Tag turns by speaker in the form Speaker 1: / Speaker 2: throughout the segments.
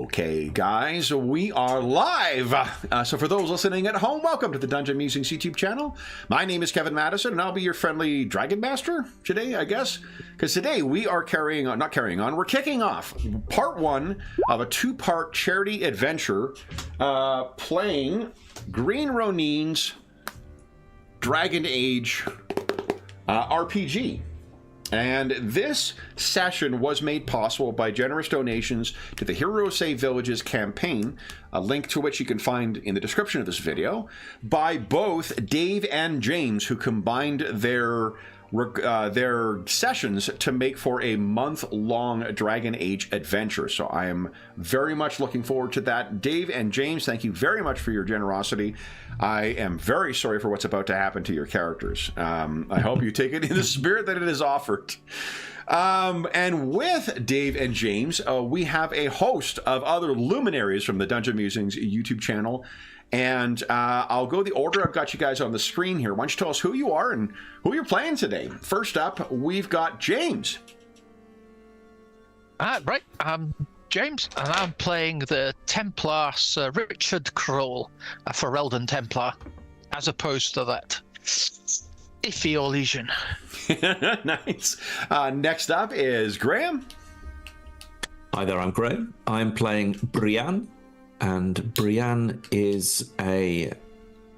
Speaker 1: Okay, guys, we are live. So for those listening at home, welcome to the Dungeon Musings YouTube channel. My name is Kevin Madison, and I'll be your friendly Dragon Master today, I guess. Because today we are we're kicking off part one of a two-part charity adventure playing Green Ronin's Dragon Age RPG. And this session was made possible by generous donations to the Hero Save Villages campaign, a link to which you can find in the description of this video, by both Dave and James, who combined their sessions to make for a month-long Dragon Age adventure. So I am very much looking forward to that. Dave and James, thank you very much for your generosity. I am very sorry for what's about to happen to your characters. I hope you take it in the spirit that it is offered. And with Dave and James, we have a host of other luminaries from the Dungeon Musings YouTube channel. And I'll go the order I've got you guys on the screen here. Why don't you tell us who you are and who you're playing today? First up, we've got James.
Speaker 2: Right, I'm James, and I'm playing the Templar Sir Richard Kroll, a Ferelden Templar, as opposed to that iffy Orlesian.
Speaker 1: Nice. Next up is Graham.
Speaker 3: Hi there, I'm Graham. I'm playing Brienne. And Brienne is a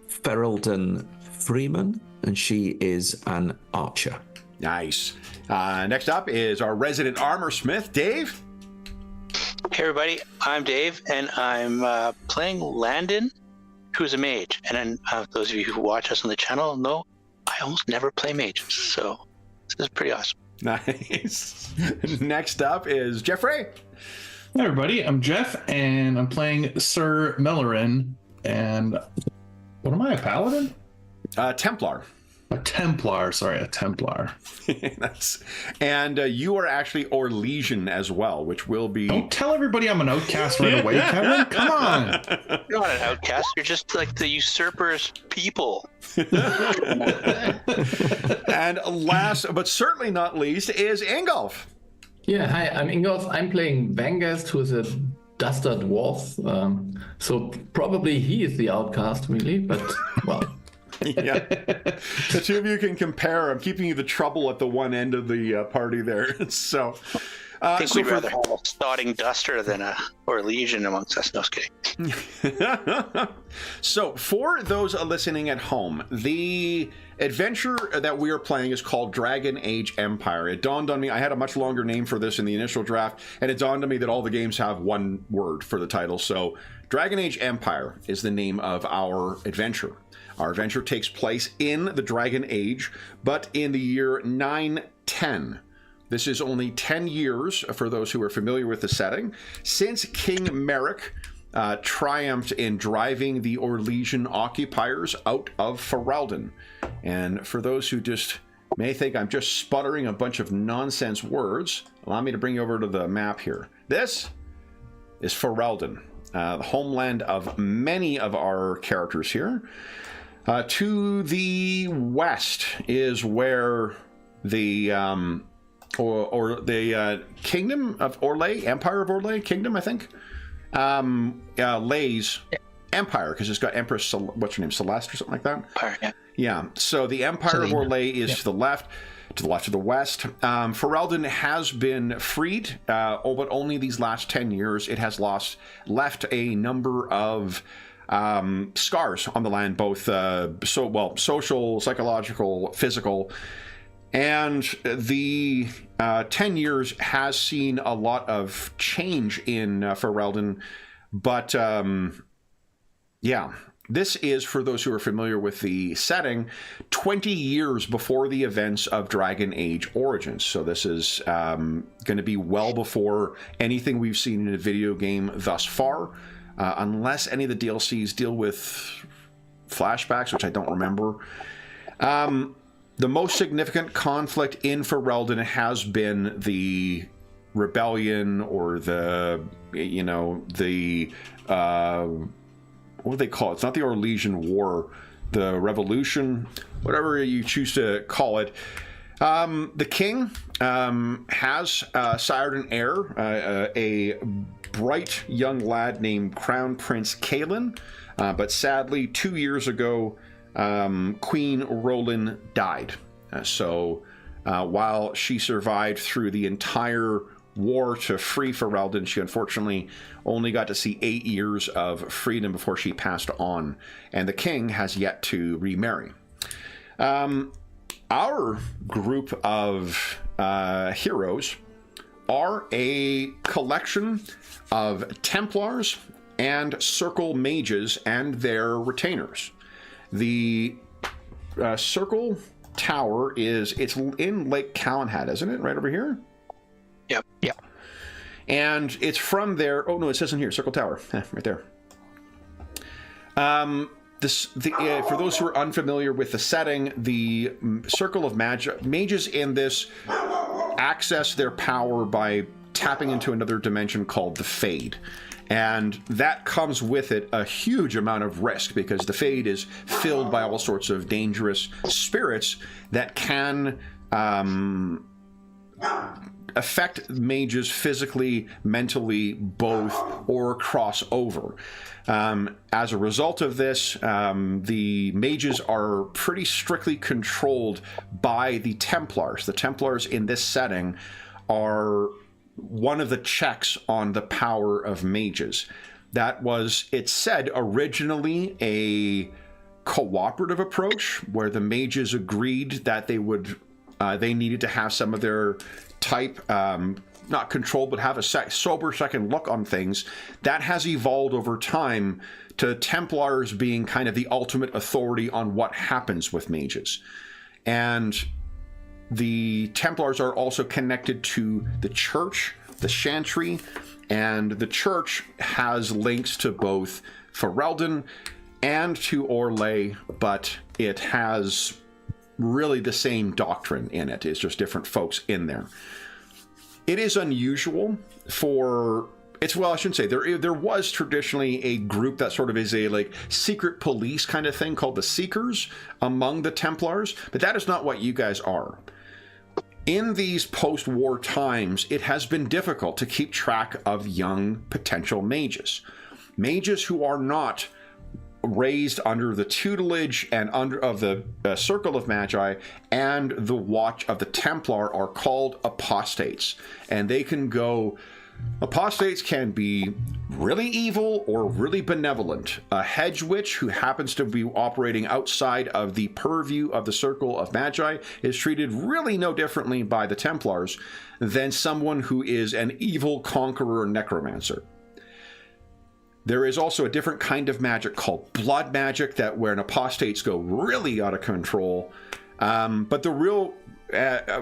Speaker 3: Ferelden Freeman, and she is an archer.
Speaker 1: Nice. Next up is our resident armor smith, Dave.
Speaker 4: Hey everybody, I'm Dave, and I'm playing Landon, who's a mage. And then those of you who watch us on the channel know I almost never play mages, so this is pretty awesome.
Speaker 1: Nice. Next up is Jeffrey.
Speaker 5: Hi everybody, I'm Jeff, and I'm playing Sir Mellorin, and what am I, a paladin?
Speaker 1: Templar.
Speaker 5: A Templar, sorry, a Templar.
Speaker 1: And you are actually Orlesian as well, which will be...
Speaker 5: Don't tell everybody I'm an outcast right away, Kevin, come on!
Speaker 4: You're not an outcast, you're just like the usurper's people.
Speaker 1: And last, but certainly not least, is Ingolf.
Speaker 6: Yeah, hi, I'm Ingolf. I'm playing Vangast, who's a dastard dwarf. So probably he is the outcast, really, but, well...
Speaker 1: Yeah, the two of you can compare. I'm keeping you the trouble at the one end of the party there. So,
Speaker 4: I think we'd rather have a stotting duster than a Orlesian amongst us. No, just kidding.
Speaker 1: So, for those listening at home, the adventure that we are playing is called Dragon Age Empire. It dawned on me, I had a much longer name for this in the initial draft, and it dawned on me that all the games have one word for the title. So, Dragon Age Empire is the name of our adventure. Our adventure takes place in the Dragon Age, but in the year 910. This is only 10 years, for those who are familiar with the setting, since King Merrick triumphed in driving the Orlesian occupiers out of Ferelden. And for those who just may think I'm just sputtering a bunch of nonsense words, allow me to bring you over to the map here. This is Ferelden, the homeland of many of our characters here. To the west is where the Kingdom of Orlais, Empire of Orlais, Kingdom, I think, lays Empire, because it's got Empress, what's her name, Celeste or something like that?
Speaker 4: Empire, yeah.
Speaker 1: Yeah, so the Empire of Orlais is to the left of the west. Ferelden has been freed, but only these last 10 years. It has left a number of scars on the land, both social, psychological, physical, and the 10 years has seen a lot of change in Ferelden, but yeah, this is, for those who are familiar with the setting, 20 years before the events of Dragon Age Origins. So this is going to be well before anything we've seen in a video game thus far. Unless any of the DLCs deal with flashbacks, which I don't remember. The most significant conflict in Ferelden has been the rebellion, or the, what do they call it? It's not the Orlesian War, the revolution, whatever you choose to call it. The king has sired an heir, a bright young lad named Crown Prince Kalen, but sadly 2 years ago Queen Ronin died. So while she survived through the entire war to free Ferelden, she unfortunately only got to see 8 years of freedom before she passed on, and the king has yet to remarry. Our group of heroes are a collection of Templars and Circle mages and their retainers. The Circle Tower it's in Lake Calenhat, isn't it? Right over here?
Speaker 4: Yep.
Speaker 2: Yeah.
Speaker 1: And it's from there. Oh no, it says in here, Circle Tower, right there. For those who are unfamiliar with the setting, the Circle of mages in this access their power by tapping into another dimension called the Fade. And that comes with it a huge amount of risk, because the Fade is filled by all sorts of dangerous spirits that can affect mages physically, mentally, both, or cross over. As a result of this, the mages are pretty strictly controlled by the Templars. The Templars in this setting are one of the checks on the power of mages. That was, it said, originally a cooperative approach, where the mages agreed that they needed to have some of their type not controlled, but have a sober second look on things. That has evolved over time to Templars being kind of the ultimate authority on what happens with mages. And the Templars are also connected to the church, the Chantry, and the church has links to both Ferelden and to Orlais, but it has really the same doctrine in it. It's just different folks in there. It is unusual for well, I shouldn't say there was traditionally a group that sort of is a like secret police kind of thing called the Seekers among the Templars, but that is not what you guys are. In these post-war times, it has been difficult to keep track of young potential mages. Mages who are not raised under the tutelage and of the Circle of Magi and the watch of the Templar are called apostates, and they can go. Apostates can be really evil or really benevolent. A hedge witch who happens to be operating outside of the purview of the Circle of Magi is treated really no differently by the Templars than someone who is an evil conqueror necromancer. There is also a different kind of magic called blood magic, that where an apostates go really out of control. But the real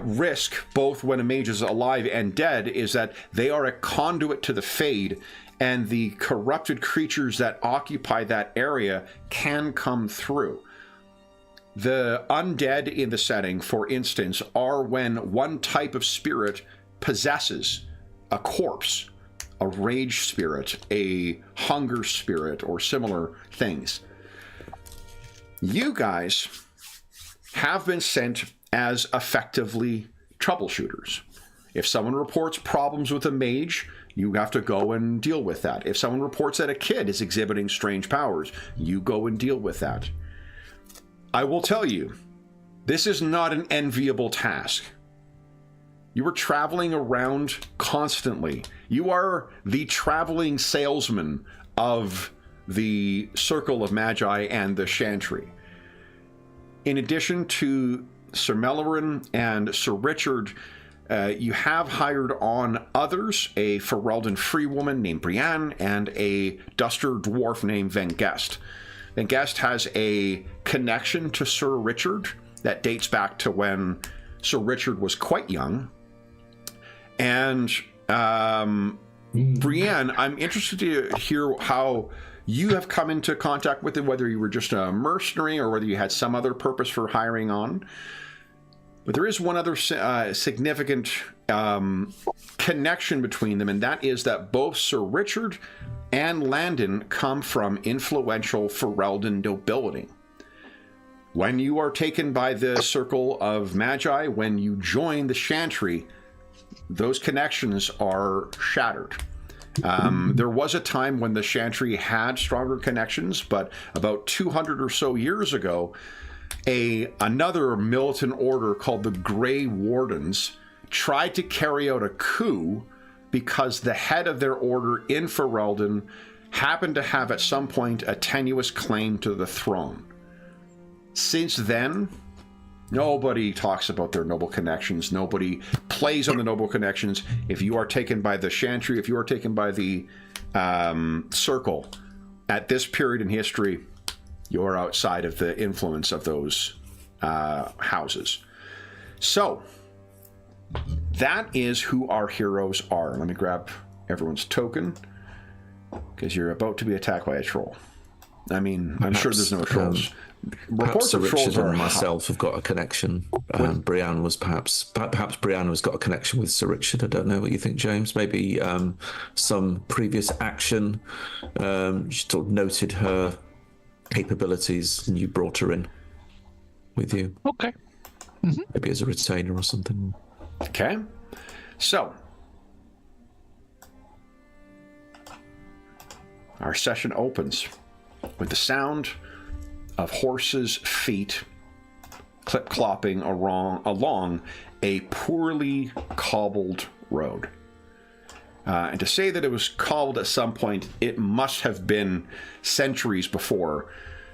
Speaker 1: risk, both when a mage is alive and dead, is that they are a conduit to the Fade, and the corrupted creatures that occupy that area can come through. The undead in the setting, for instance, are when one type of spirit possesses a corpse, a rage spirit, a hunger spirit, or similar things. You guys have been sent as effectively troubleshooters. If someone reports problems with a mage, you have to go and deal with that. If someone reports that a kid is exhibiting strange powers, you go and deal with that. I will tell you, this is not an enviable task. You are traveling around constantly. You are the traveling salesman of the Circle of Magi and the Chantry. In addition to Sir Meliran and Sir Richard, you have hired on others, a Ferelden free woman named Brienne and a Duster dwarf named Vengest. Vengest has a connection to Sir Richard that dates back to when Sir Richard was quite young. And Brienne, I'm interested to hear how you have come into contact with it, whether you were just a mercenary or whether you had some other purpose for hiring on. But there is one other significant connection between them, and that is that both Sir Richard and Landon come from influential Ferelden nobility. When you are taken by the Circle of Magi, when you join the Chantry, those connections are shattered. There was a time when the Chantry had stronger connections, but about 200 or so years ago, another militant order called the Grey Wardens tried to carry out a coup because the head of their order in Ferelden happened to have at some point a tenuous claim to the throne. Since then, nobody talks about their noble connections. Nobody plays on the noble connections. If you are taken by the Chantry, if you are taken by the Circle, at this period in history, you're outside of the influence of those houses. So, that is who our heroes are. Let me grab everyone's token, because you're about to be attacked by a troll. I mean, I'm sure there's no trolls.
Speaker 3: Perhaps
Speaker 1: of trolls
Speaker 3: Richard and myself have got a connection. Brienne was perhaps Brienne has got a connection with Sir Richard. I don't know what you think, James. Maybe some previous action. She sort of noted her capabilities, and you brought her in with you.
Speaker 2: Okay.
Speaker 3: Maybe as a retainer or something.
Speaker 1: Okay. So, our session opens with the sound of horses' feet clip-clopping along a poorly cobbled road. And to say that it was cobbled at some point, it must have been centuries before,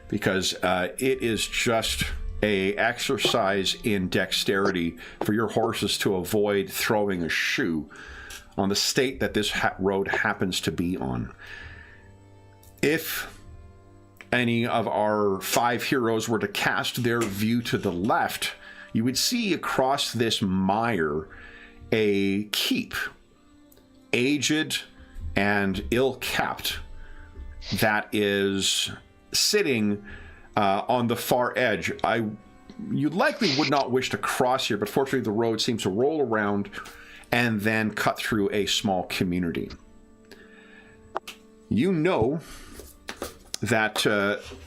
Speaker 1: because it is just a exercise in dexterity for your horses to avoid throwing a shoe on the state that this road happens to be on. If any of our 5 heroes were to cast their view to the left, you would see across this mire a keep, aged and ill-kept, that is sitting on the far edge. You likely would not wish to cross here, but fortunately the road seems to roll around and then cut through a small community. You know that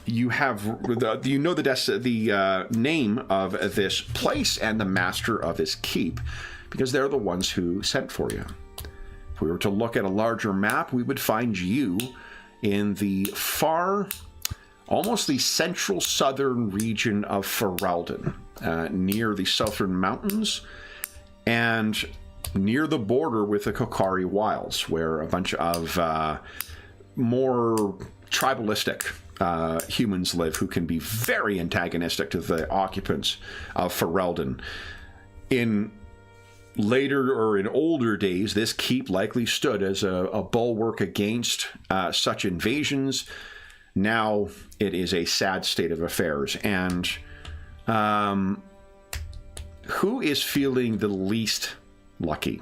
Speaker 1: you have the name of this place and the master of this keep, because they're the ones who sent for you. If we were to look at a larger map, we would find you in the far, almost the central southern region of Ferelden, near the southern mountains and near the border with the Kokari Wilds, where a bunch of more tribalistic humans live, who can be very antagonistic to the occupants of Ferelden. In older days, this keep likely stood as a bulwark against such invasions. Now it is a sad state of affairs. And who is feeling the least lucky?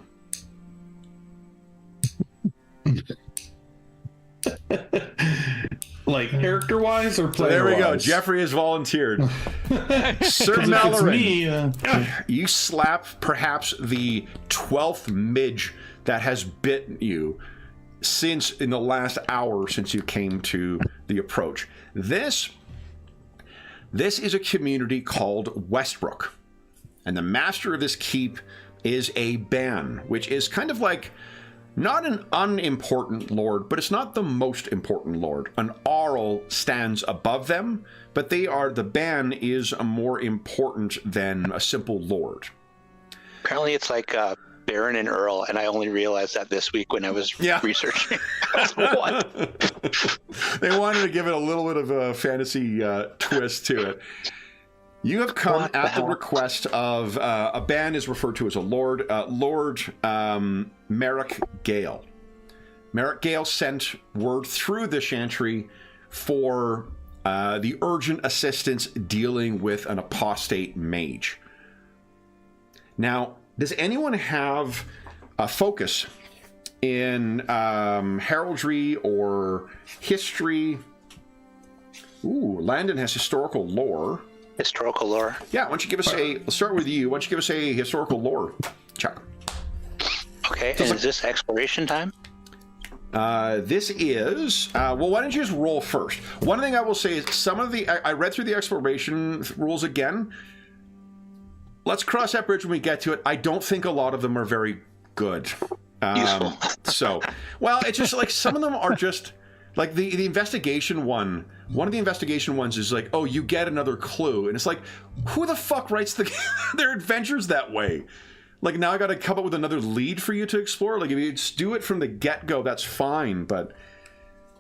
Speaker 5: Like character-wise or player-wise?
Speaker 1: There we go. Jeffrey has volunteered. Sir Mallorin, you slap perhaps the 12th midge that has bitten you in the last hour since you came to the approach. This is a community called Westbrook, and the master of this keep is a ban, which is kind of like not an unimportant lord, but it's not the most important lord. An Arl stands above them, but the ban is more important than a simple lord.
Speaker 4: Apparently it's like Baron and Earl, and I only realized that this week when I was researching. What?
Speaker 1: They wanted to give it a little bit of a fantasy twist to it. You have come at the request of a ban is referred to as a lord, Lord Merrick Gale. Merrick Gale sent word through the Chantry for the urgent assistance dealing with an apostate mage. Now, does anyone have a focus in heraldry or history? Ooh, Landon has historical lore.
Speaker 4: Historical lore.
Speaker 1: Yeah, why don't you give us let's start with you. Why don't you give us a historical lore check?
Speaker 4: Okay, and is this exploration time?
Speaker 1: This is well. Why don't you just roll first? One thing I will say is some of the I read through the exploration rules again. Let's cross that bridge when we get to it. I don't think a lot of them are very good.
Speaker 4: Useful.
Speaker 1: So, well, it's just like some of them are just like the investigation one. One of the investigation ones is like, oh, you get another clue, and it's like, who the fuck writes their adventures that way? Like, now I got to come up with another lead for you to explore. Like, if you just do it from the get-go, that's fine. But,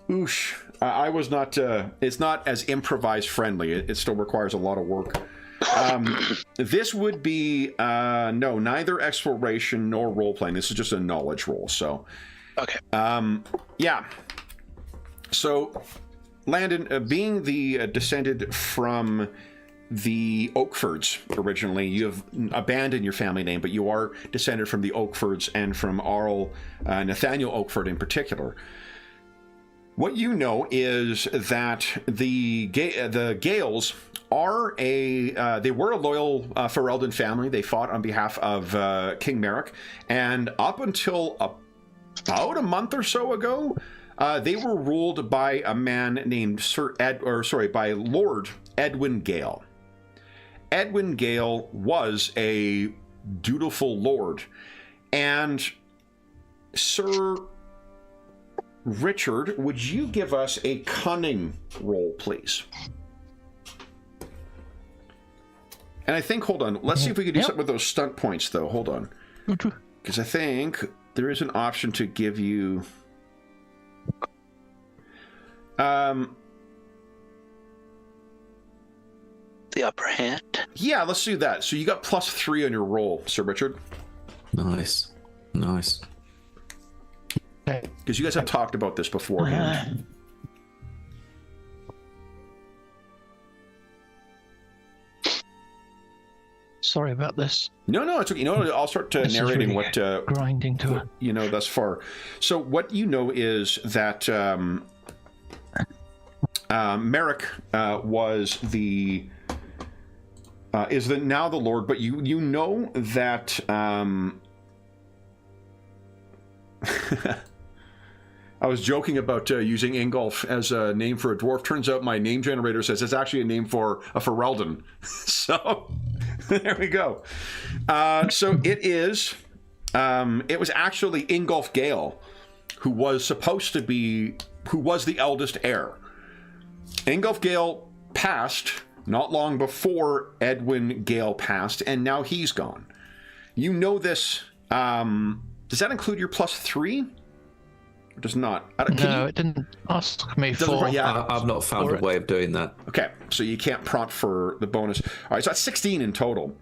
Speaker 1: oosh, I was not. It's not as improvise friendly. It still requires a lot of work. This would be no, neither exploration nor role playing. This is just a knowledge roll. So,
Speaker 4: Okay.
Speaker 1: yeah. So, Landon, being the descended from the Oakfords originally, you have abandoned your family name, but you are descended from the Oakfords and from Arl Nathaniel Oakford in particular. What you know is that the Gales are they were a loyal Ferelden family. They fought on behalf of King Merrick, and up until about a month or so ago, they were ruled by a man named by Lord Edwin Gale. Edwin Gale was a dutiful lord, and Sir Richard, would you give us a cunning roll, please? And I think, hold on, let's see if we can do something with those stunt points, though. Hold on. Because I think there is an option to give you...
Speaker 4: The upper hand.
Speaker 1: Yeah, let's do that. So you got +3 on your roll, Sir Richard.
Speaker 3: Nice.
Speaker 1: Because you guys have talked about this beforehand.
Speaker 2: Sorry about this.
Speaker 1: No, it's okay. You know, I'll start narrating really what
Speaker 2: grinding to it.
Speaker 1: You know thus far. So what you know is that Merrick was now the Lord, but you know that I was joking about using Ingolf as a name for a dwarf. Turns out my name generator says it's actually a name for a Ferelden. So there we go. So it is. It was actually Ingolf Gale who was the eldest heir. Ingolf Gale passed not long before Edwin Gale passed, and now he's gone. You know this. Does that include your +3? Or does not?
Speaker 2: No, it didn't ask me for...
Speaker 3: Yeah, I've not found a way of doing that.
Speaker 1: Okay, so you can't prompt for the bonus. All right, so that's 16 in total.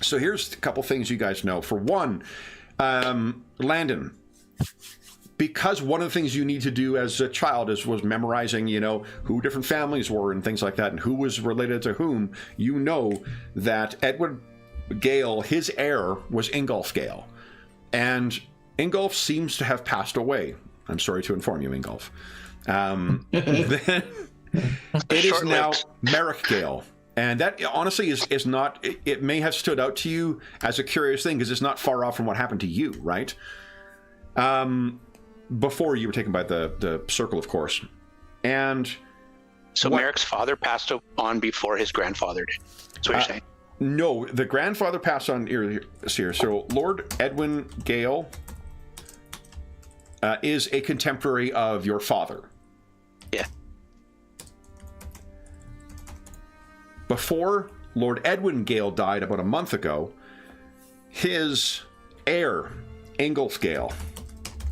Speaker 1: So here's a couple things you guys know. For one, Landon, because one of the things you need to do as a child was memorizing, who different families were and things like that, and who was related to whom. You know that Edward Gale, his heir, was Ingolf Gale. And Ingolf seems to have passed away. I'm sorry to inform you, Ingolf. It is now Merrick Gale. And that honestly is not, it may have stood out to you as a curious thing because it's not far off from what happened to you, right? Before you were taken by the circle, of course. And
Speaker 4: so Merrick's father passed on before his grandfather did. That's what you're saying?
Speaker 1: No, the grandfather passed on here. So Lord Edwin Gale is a contemporary of your father.
Speaker 4: Yeah.
Speaker 1: Before Lord Edwin Gale died about a month ago, his heir, Ingolf Gale.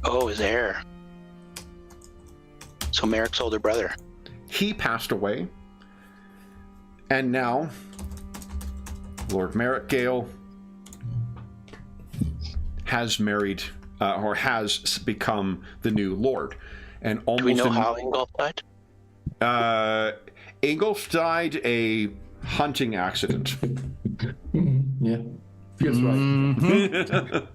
Speaker 4: Oh, his heir. So Merrick's older brother.
Speaker 1: He passed away. And now, Lord Merrick Gale has married, or has become the new Lord. And almost
Speaker 4: do we know how Ingolf died?
Speaker 1: Ingolf died a hunting accident.
Speaker 6: Yeah, feels right.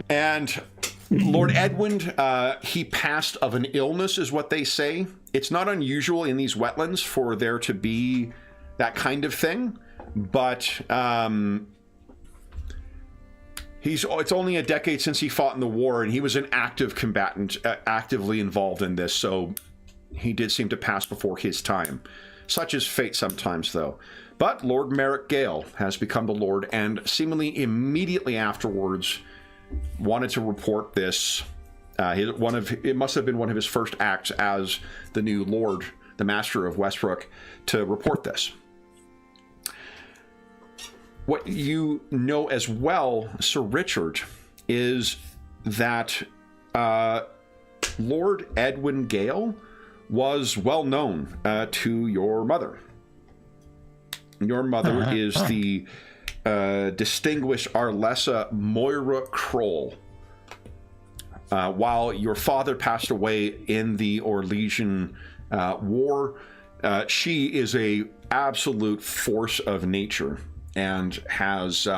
Speaker 1: And Lord Edwin, he passed of an illness, is what they say. It's not unusual in these wetlands for there to be that kind of thing, but It's only a decade since he fought in the war, and he was an active combatant, actively involved in this, so he did seem to pass before his time. Such is fate sometimes, though. But Lord Merrick Gale has become the Lord, and seemingly immediately afterwards wanted to report this. It must have been one of his first acts as the new Lord, the Master of Westbrook, to report this. What you know as well, Sir Richard, is that Lord Edwin Gale was well known to your mother. Your mother is the distinguished Arlessa Moira Kroll. While your father passed away in the Orlesian War, she is a absolute force of nature and has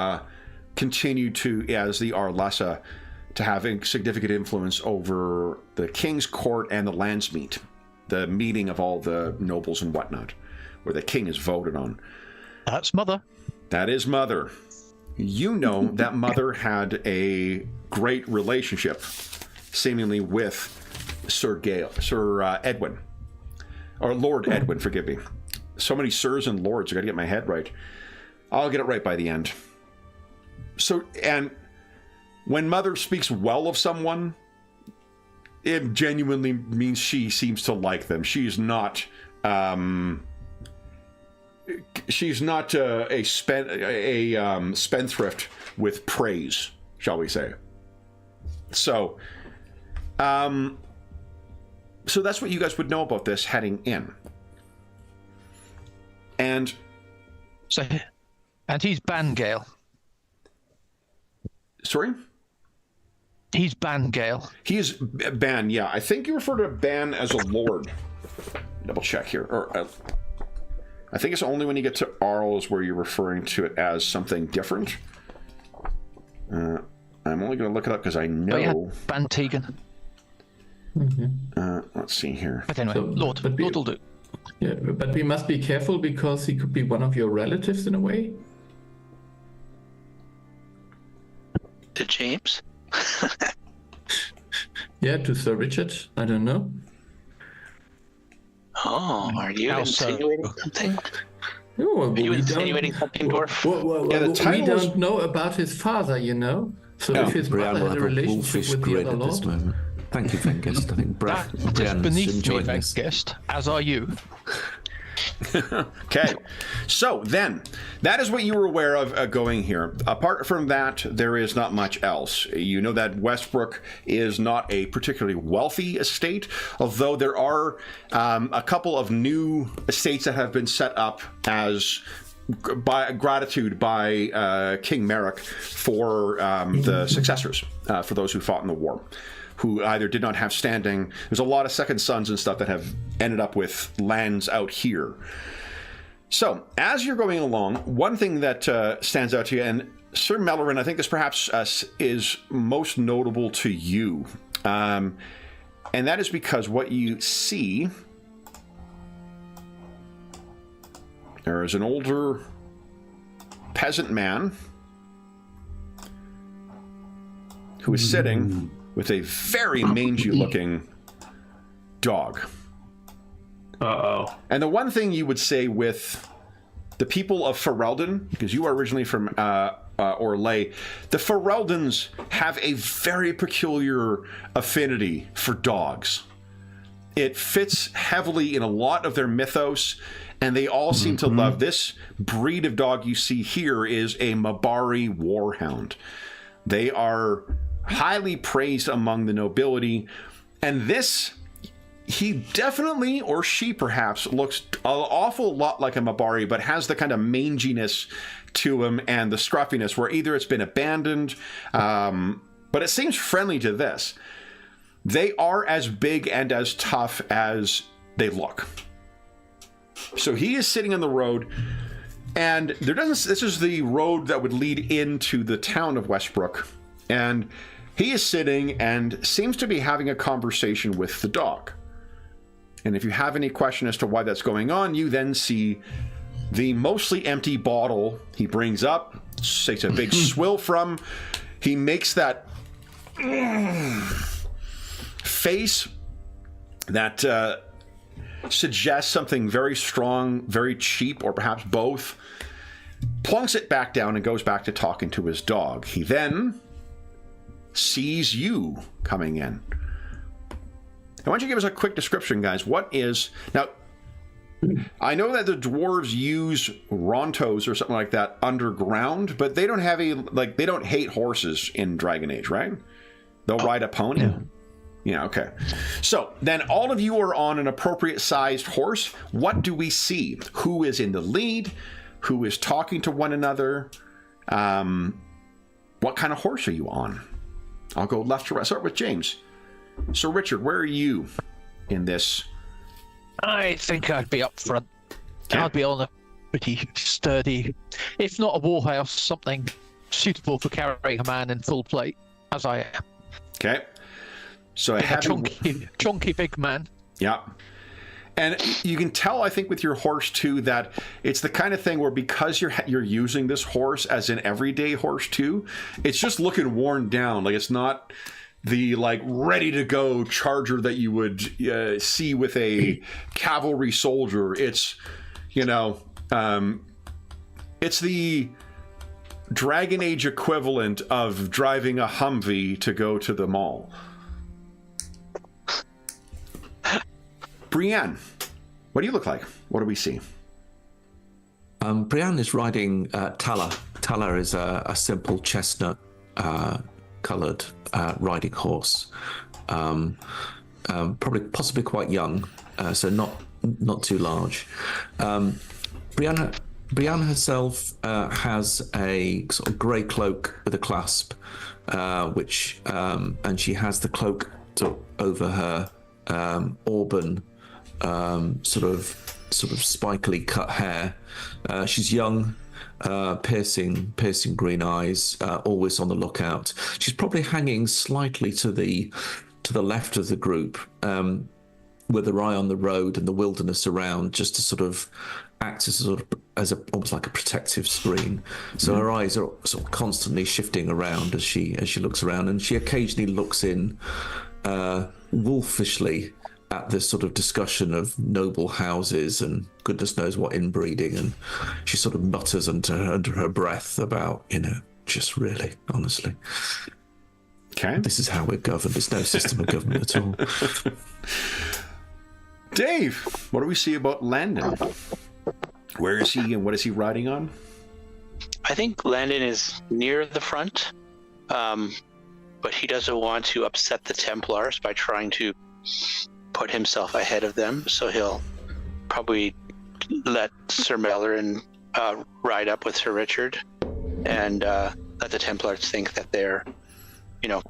Speaker 1: continued to, as the Arlessa, to have a significant influence over the king's court and the landsmeet, the meeting of all the nobles and whatnot, where the king is voted on.
Speaker 2: That's Mother. That
Speaker 1: is Mother. You know that Mother had a great relationship, seemingly, with Sir Edwin. Or Lord Edwin, forgive me. So many sirs and lords, I gotta get my head right. I'll get it right by the end. So, and when Mother speaks well of someone, it genuinely means she seems to like them. She's not a spendthrift with praise, shall we say. So that's what you guys would know about this heading in. And
Speaker 2: he's Ban Gale.
Speaker 1: Sorry?
Speaker 2: He's Ban Gale.
Speaker 1: He is Ban, yeah. I think you refer to Ban as a lord. Double check here. Or I think it's only when you get to Arles where you're referring to it as something different. I'm only going to look it up because I know.
Speaker 2: Oh, yeah. Ban Tegan.
Speaker 1: Let's see here.
Speaker 2: But anyway, Lord will do.
Speaker 6: Yeah, but we must be careful because he could be one of your relatives in a way.
Speaker 4: To James?
Speaker 6: Yeah, to Sir Richard. I don't know.
Speaker 4: Oh, are you insinuating something?
Speaker 6: Oh,
Speaker 4: are you insinuating something, Dwarf?
Speaker 6: We don't know about his father, you know. So if his mother had a relationship with the other lord.
Speaker 3: Thank you, Vengist. I think
Speaker 2: Brian's beneath me, Vengist, as are you.
Speaker 1: Okay, so then that is what you were aware of going here. Apart from that, there is not much else. You know that Westbrook is not a particularly wealthy estate, although there are a couple of new estates that have been set up as by gratitude by King Merrick for the successors, for those who fought in the war, who either did not have standing. There's a lot of second sons and stuff that have ended up with lands out here. So, as you're going along, one thing that stands out to you, and Sir Mellorin, I think this perhaps is most notable to you, and that is because what you see, there is an older peasant man who is sitting with a very mangy-looking dog.
Speaker 5: Uh-oh.
Speaker 1: And the one thing you would say with the people of Ferelden, because you are originally from Orlais, the Fereldans have a very peculiar affinity for dogs. It fits heavily in a lot of their mythos, and they all seem to love this breed of dog you see here is a Mabari Warhound. They are highly praised among the nobility, and this, he definitely, or she perhaps, looks an awful lot like a Mabari, but has the kind of manginess to him and the scruffiness where either it's been abandoned, but it seems friendly to this. They are as big and as tough as they look. So he is sitting on the road, and this is the road that would lead into the town of Westbrook, and he is sitting and seems to be having a conversation with the dog. And if you have any question as to why that's going on, you then see the mostly empty bottle he brings up, takes a big swill from. He makes that face that suggests something very strong, very cheap, or perhaps both. Plunks it back down and goes back to talking to his dog. He then sees you coming in. I want you to give us a quick description, guys. What is... Now, I know that the dwarves use rontos or something like that underground, but they don't have they don't hate horses in Dragon Age, right? They'll ride a pony? Yeah, okay. So, then all of you are on an appropriate sized horse. What do we see? Who is in the lead? Who is talking to one another? What kind of horse are you on? I'll go left to right. Start with James. Sir Richard, where are you in this?
Speaker 2: I think I'd be up front.
Speaker 1: Okay.
Speaker 2: I'd be on a pretty sturdy, if not a warhouse, something suitable for carrying a man in full plate, as I am.
Speaker 1: Okay. So
Speaker 2: a chunky big man.
Speaker 1: Yeah. And you can tell, I think, with your horse too, that it's the kind of thing where because you're using this horse as an everyday horse too, it's just looking worn down. Like it's not the ready to go charger that you would see with a cavalry soldier. It's it's the Dragon Age equivalent of driving a Humvee to go to the mall. Brienne, what do you look like? What do we see?
Speaker 3: Brienne is riding Tala. Tala is a simple chestnut coloured riding horse. Possibly quite young, so not too large. Brienne herself has a sort of grey cloak with a clasp, and she has the cloak over her auburn, sort of spikily cut hair. She's young, piercing green eyes, always on the lookout. She's probably hanging slightly to the left of the group, with her eye on the road and the wilderness around, just to sort of act as almost like a protective screen. So her eyes are sort of constantly shifting around as she looks around, and she occasionally looks in wolfishly at this sort of discussion of noble houses and goodness knows what inbreeding, and she sort of mutters under her breath about, just really, honestly.
Speaker 1: Okay.
Speaker 3: This is how we're governed. There's no system of government at all.
Speaker 1: Dave, what do we see about Landon? Where is he and what is he riding on?
Speaker 4: I think Landon is near the front, but he doesn't want to upset the Templars by trying to put himself ahead of them, so he'll probably let Sir Mellerin ride up with Sir Richard and let the Templars think that they're,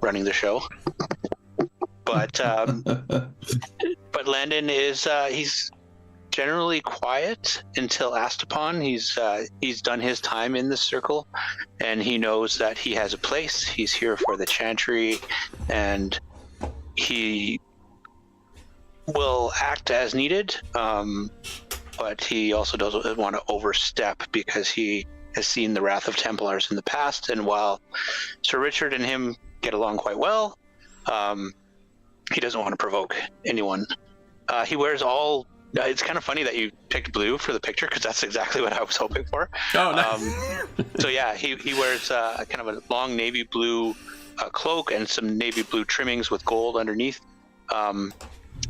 Speaker 4: running the show. But Landon is he's generally quiet until asked upon. He's done his time in the circle, and he knows that he has a place. He's here for the chantry, and he will act as needed, but he also doesn't want to overstep because he has seen the wrath of Templars in the past, and while Sir Richard and him get along quite well, he doesn't want to provoke anyone. He wears all... It's kind of funny that you picked blue for the picture, because that's exactly what I was hoping for. Oh, nice. So yeah, he wears kind of a long navy blue cloak and some navy blue trimmings with gold underneath.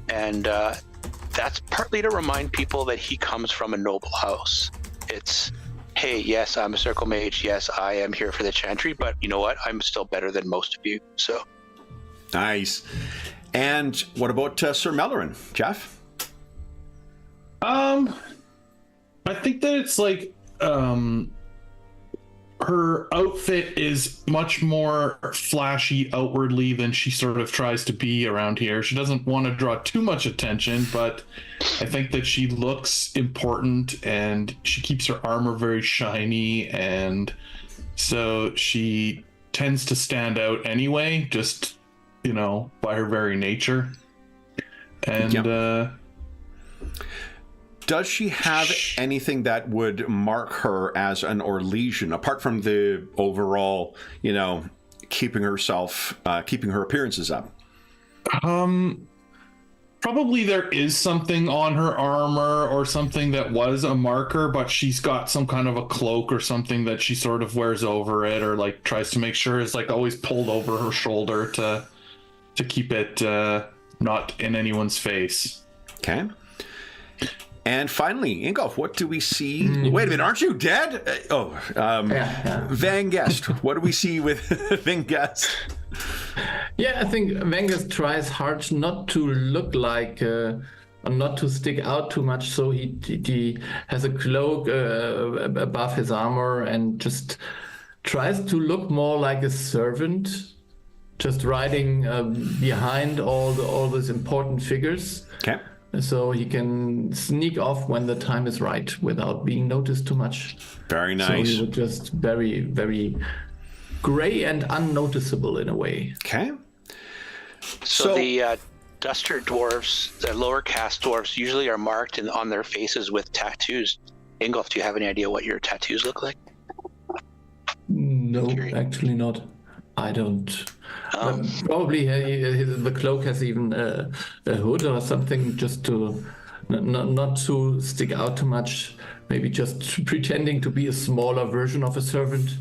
Speaker 4: And that's partly to remind people that he comes from a noble house. It's, hey, yes, I'm a circle mage. Yes, I am here for the chantry, but you know what? I'm still better than most of you. So
Speaker 1: nice. And what about Sir Mellerin, Jeff?
Speaker 5: I think that it's her outfit is much more flashy outwardly than she sort of tries to be around here. She doesn't want to draw too much attention, but I think that she looks important and she keeps her armor very shiny, and so she tends to stand out anyway, just, by her very nature. And,
Speaker 1: yep. Does she have anything that would mark her as an Orlesian, apart from the overall, keeping her appearances up?
Speaker 5: Probably there is something on her armor or something that was a marker, but she's got some kind of a cloak or something that she sort of wears over it, or like tries to make sure is like always pulled over her shoulder to keep it not in anyone's face.
Speaker 1: Okay. And finally, Ingolf, what do we see? Wait a minute, aren't you dead? Van Guest. What do we see with Van Guest?
Speaker 6: Yeah, I think Vengus tries hard not to look like, not to stick out too much. So he has a cloak above his armor and just tries to look more like a servant, just riding behind all these important figures.
Speaker 1: Okay.
Speaker 6: So he can sneak off when the time is right without being noticed too much.
Speaker 1: Very nice.
Speaker 6: So he would just very, very gray and unnoticeable in a way.
Speaker 1: Okay.
Speaker 4: So the duster dwarves, the lower caste dwarves, usually are marked on their faces with tattoos. Ingolf, do you have any idea what your tattoos look like?
Speaker 6: No, actually not. I don't. Probably the cloak has even a hood or something, just to not to stick out too much. Maybe just pretending to be a smaller version of a servant.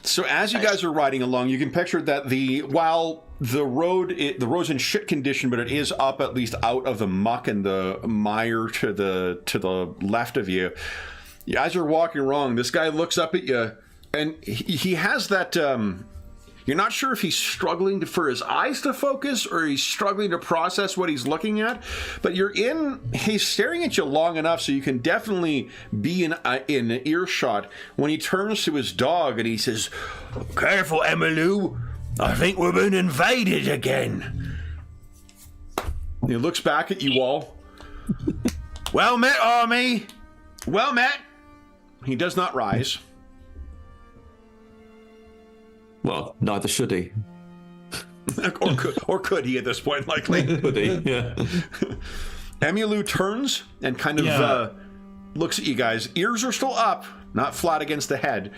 Speaker 1: So as you guys are riding along, you can picture that while the road's in shit condition, but it is up at least out of the muck and the mire to the left of you. As you're walking along, this guy looks up at you, and he has that. You're not sure if he's struggling for his eyes to focus or he's struggling to process what he's looking at, but he's staring at you long enough so you can definitely be in earshot when he turns to his dog and he says, "Careful, Emmylou, I think we're being invaded again." And he looks back at you all. "Well met, army. Well met." He does not rise.
Speaker 3: Well, neither should he.
Speaker 1: or could he at this point, likely.
Speaker 3: Could he? Yeah.
Speaker 1: Emmylou turns and kind of looks at you guys. Ears are still up, not flat against the head.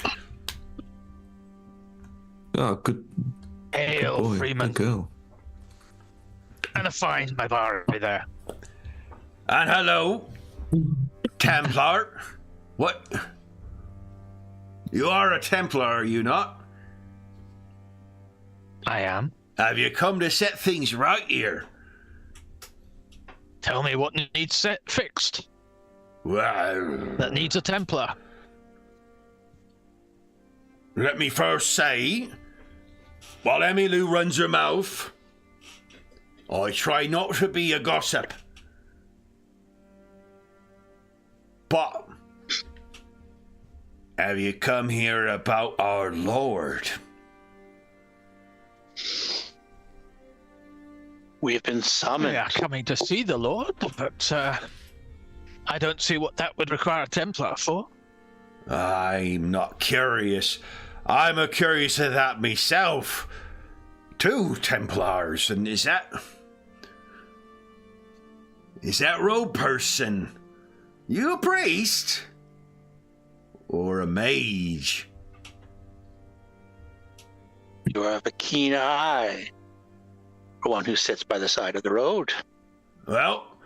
Speaker 3: Oh, good.
Speaker 2: Hail,
Speaker 3: Good boy,
Speaker 2: Freeman.
Speaker 3: good girl.
Speaker 2: And a fine, my Barbie there.
Speaker 1: And hello, Templar. What? You are a Templar, are you not?
Speaker 2: I am.
Speaker 1: Have you come to set things right here?
Speaker 2: Tell me what needs fixed.
Speaker 1: Well,
Speaker 2: That needs a Templar.
Speaker 1: let me first say, while Emmylou runs her mouth, I try not to be a gossip. But have you come here about our Lord?
Speaker 4: We have been summoned.
Speaker 2: We are coming to see the Lord, but I don't see what that would require a Templar for.
Speaker 1: I'm not curious. I'm a curious of that myself. 2 Templars, and is that robe person? You a priest? Or a mage?
Speaker 4: You have a keen eye for one who sits by the side of the road.
Speaker 1: Well,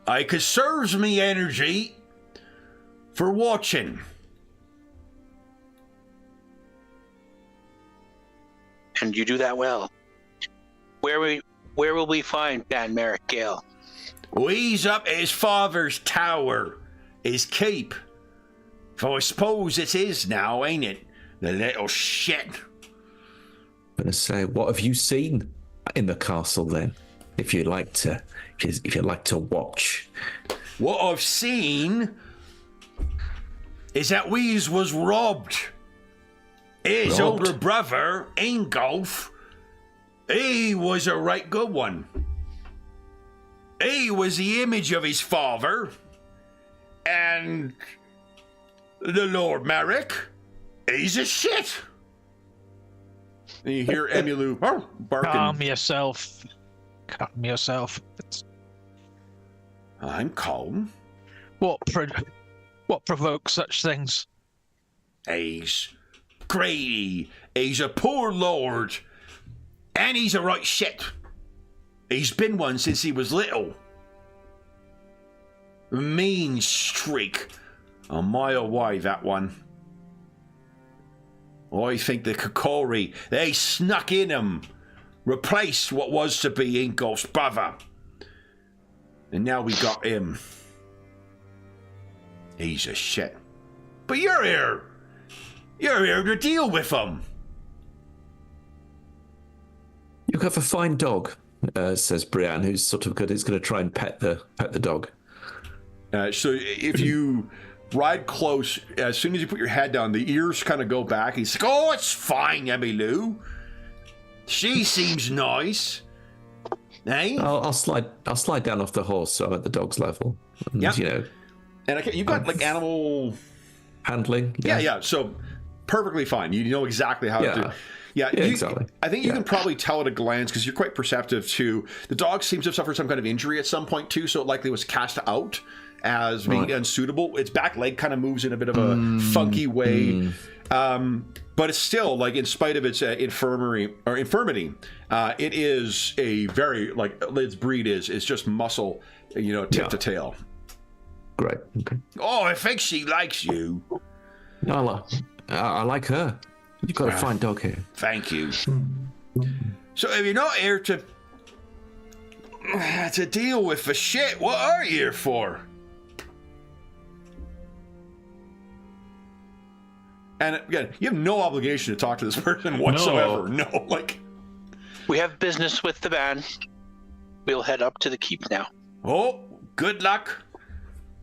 Speaker 1: I conserves me energy for watching.
Speaker 4: And you do that well. Where will we find Dan Merrick Gale?
Speaker 1: He's up at his father's tower, his keep. For I suppose it is now, ain't it? The little shit.
Speaker 3: I'm gonna say, what have you seen in the castle then? If you'd like to watch.
Speaker 1: What I've seen is that Weeze was robbed. His older brother, Ingolf, he was a right good one. He was the image of his father, and the Lord Merrick, he's a shit. And you hear Emmylou barking.
Speaker 2: Calm yourself.
Speaker 1: I'm calm.
Speaker 2: What provokes such things?
Speaker 1: He's greedy. He's a poor lord. And he's a right shit. He's been one since he was little. Mean streak. A mile away, that one. I think the Kokori, they snuck in him. Replaced what was to be Ingolf's brother. And now we got him. He's a shit. But you're here. You're here to deal with him.
Speaker 3: You have a fine dog, says Brienne, who's sort of good. He's going to try and pet the dog.
Speaker 1: So if you ride close, as soon as you put your head down, the ears kind of go back. He's like, "Oh, it's fine, Emmylou. She seems nice." Hey,
Speaker 3: I'll slide down off the horse, so I'm at the dog's level. And,
Speaker 1: yeah,
Speaker 3: you know,
Speaker 1: and you've got like animal
Speaker 3: handling.
Speaker 1: Yeah. So perfectly fine. You know exactly how to do. Yeah,
Speaker 3: exactly.
Speaker 1: I think you can probably tell at a glance because you're quite perceptive too. The dog seems to have suffered some kind of injury at some point too, so it likely was cast out as being unsuitable. Its back leg kind of moves in a bit of a funky way, but it's still like, in spite of its infirmity, it is a very its breed is just muscle, tip to tail.
Speaker 3: Great. Okay.
Speaker 1: Oh, I think she likes you.
Speaker 3: No, I like her. You've got a fine dog here.
Speaker 1: Thank you. So if you're not here to deal with the shit, what are you here for? And again, you have no obligation to talk to this person whatsoever. No,
Speaker 4: we have business with the band. We'll head up to the keep now.
Speaker 1: Oh, good luck.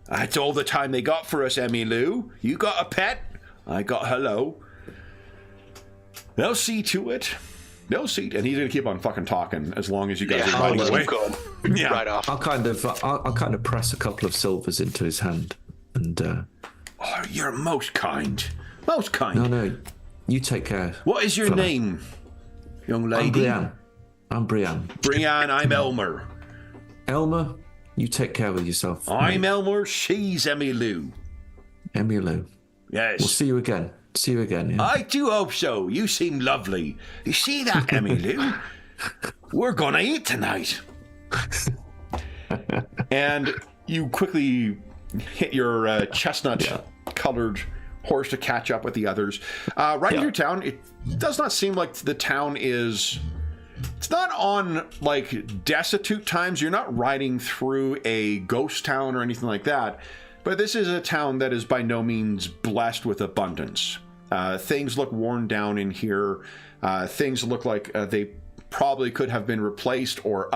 Speaker 1: That's all the time they got for us, Emmylou. You got a pet? I got hello. They'll see to it. They'll see. And he's going to keep on fucking talking as long as you guys are riding away.
Speaker 4: Yeah. Right off.
Speaker 3: I'll kind of press a couple of silvers into his hand. And
Speaker 1: oh, you're most kind. Most kind.
Speaker 3: No, you take care.
Speaker 1: What is your name, young lady?
Speaker 3: I'm Brienne.
Speaker 1: Brienne, I'm Elmer.
Speaker 3: Elmer, you take care of yourself.
Speaker 1: I'm Elmer, she's Emmylou.
Speaker 3: Emmylou.
Speaker 1: Yes.
Speaker 3: We'll see you again. Yeah.
Speaker 1: I do hope so. You seem lovely. You see that, Emmylou? We're gonna eat tonight. And you quickly hit your chestnut-colored horse to catch up with the others. Riding through town, it does not seem like the town is... It's not on, destitute times. You're not riding through a ghost town or anything like that. But this is a town that is by no means blessed with abundance. Things look worn down in here. Things look like they probably could have been replaced or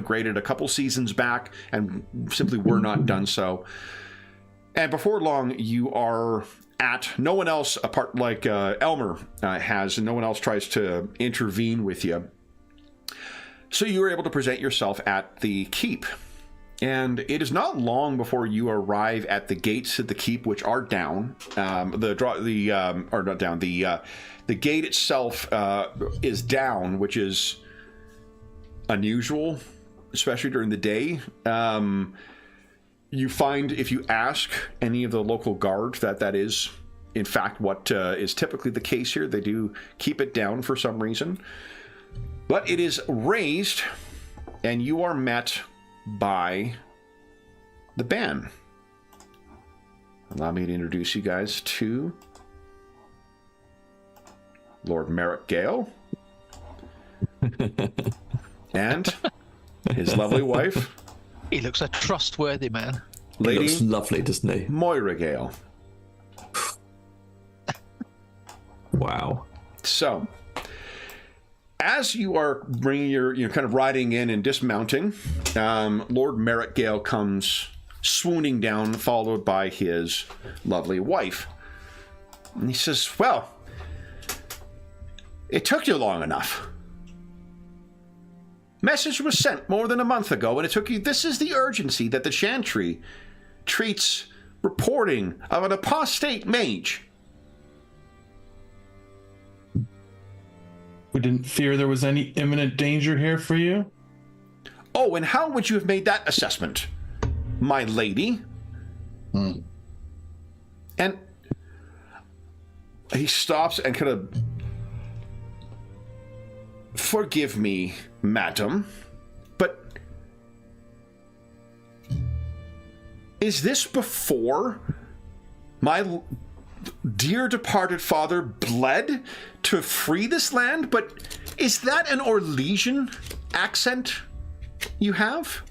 Speaker 1: graded a couple seasons back and simply were not done so. And before long, you are at no one else apart, Elmer has, and no one else tries to intervene with you. So you are able to present yourself at the keep. And it is not long before you arrive at the gates of the keep, which are down. The gate itself is down, which is unusual, especially during the day. You find, if you ask any of the local guard, that is, in fact, what is typically the case here. They do keep it down for some reason. But it is raised, and you are met by the band. Allow me to introduce you guys to Lord Merrick Gale and his lovely wife.
Speaker 2: He looks a trustworthy man.
Speaker 3: He looks lovely, doesn't he?
Speaker 1: Moira Gale.
Speaker 3: Wow.
Speaker 1: So, as you are bringing your, kind of riding in and dismounting, Lord Merrick Gale comes swooning down, followed by his lovely wife. And he says, well, it took you long enough. Message was sent more than a month ago, and it took you... This is the urgency that the Chantry treats reporting of an apostate mage.
Speaker 5: We didn't fear there was any imminent danger here for you?
Speaker 1: Oh, and how would you have made that assessment, my lady? And he stops and kind of, forgive me, madam, but is this before my dear departed father bled to free this land? But is that an Orlesian accent you have?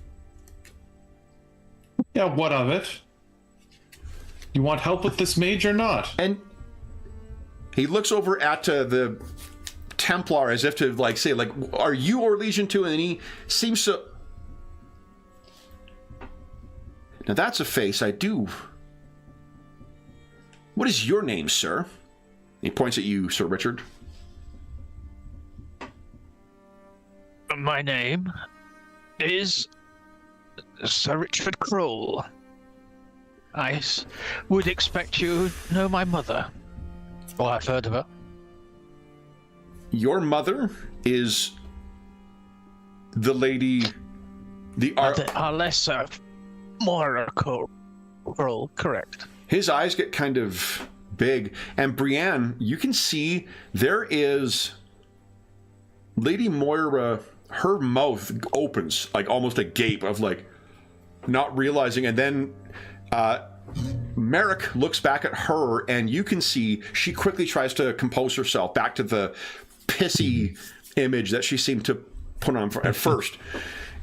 Speaker 5: Yeah, what of it? You want help with this mage or not?
Speaker 1: And he looks over at the Templar as if to like say, like, are you Orlesian too? And he seems to. Now that's a face I do. What is your name, sir? He points at you, Sir Richard.
Speaker 2: My name is Sir Richard Kroll. I would expect you to know my mother. Well, I've heard of her.
Speaker 1: Your mother is the lady,
Speaker 2: Our lesser Moira Kroll, correct.
Speaker 1: His eyes get kind of big, and Brienne, you can see there is Lady Moira, her mouth opens like almost a gape of like not realizing, and then Merrick looks back at her, and you can see she quickly tries to compose herself back to the pissy image that she seemed to put on at first.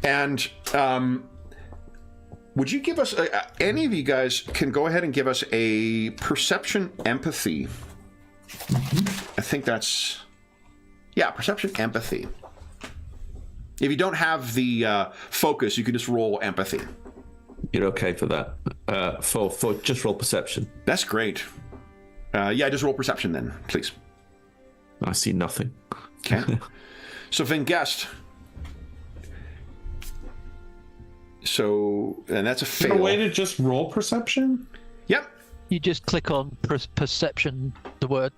Speaker 1: And would you give us, any of you guys can go ahead and give us a perception empathy. I think that's, yeah, perception empathy. If you don't have the focus, you can just roll empathy.
Speaker 3: You're okay for that? For just roll perception.
Speaker 1: That's great. Yeah, just roll perception then, please.
Speaker 3: I see nothing.
Speaker 1: Okay. So Vengest. So, and that's a fail.
Speaker 5: Is there a way to just roll perception?
Speaker 1: Yep.
Speaker 2: You just click on perception, the word.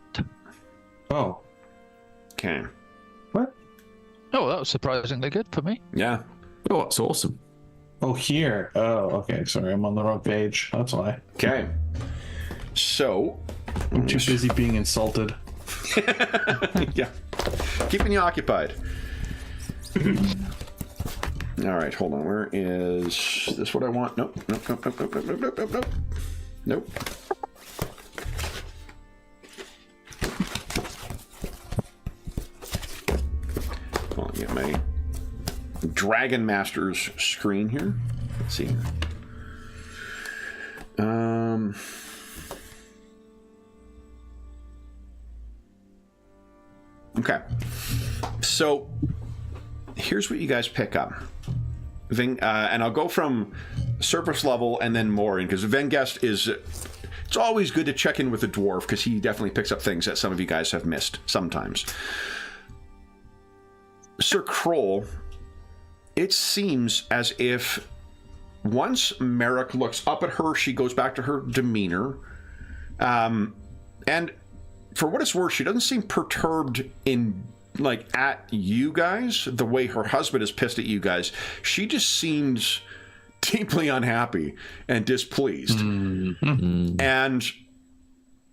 Speaker 5: Oh.
Speaker 1: Okay.
Speaker 5: What?
Speaker 2: Oh, that was surprisingly good for me.
Speaker 1: Yeah.
Speaker 3: Oh, that's awesome.
Speaker 5: Oh, here. Oh, okay. Sorry, I'm on the wrong page. That's why.
Speaker 1: Okay. So.
Speaker 5: I'm too busy being insulted.
Speaker 1: Yeah. Keeping you occupied. All right, hold on. Where is this? What I want? Nope. Nope. Nope. Nope. Nope. Nope. Nope. Nope. Nope. Nope. Hold on, get my Dragon Master's screen here. Let's see. Okay. So here's what you guys pick up. And I'll go from surface level and then more in, because Vengest is, it's always good to check in with the dwarf because he definitely picks up things that some of you guys have missed sometimes. Sir Kroll, it seems as if once Merrick looks up at her, she goes back to her demeanor. And for what it's worth, she doesn't seem perturbed in, like, at you guys the way her husband is pissed at you guys. She just seems deeply unhappy and displeased. Mm-hmm. And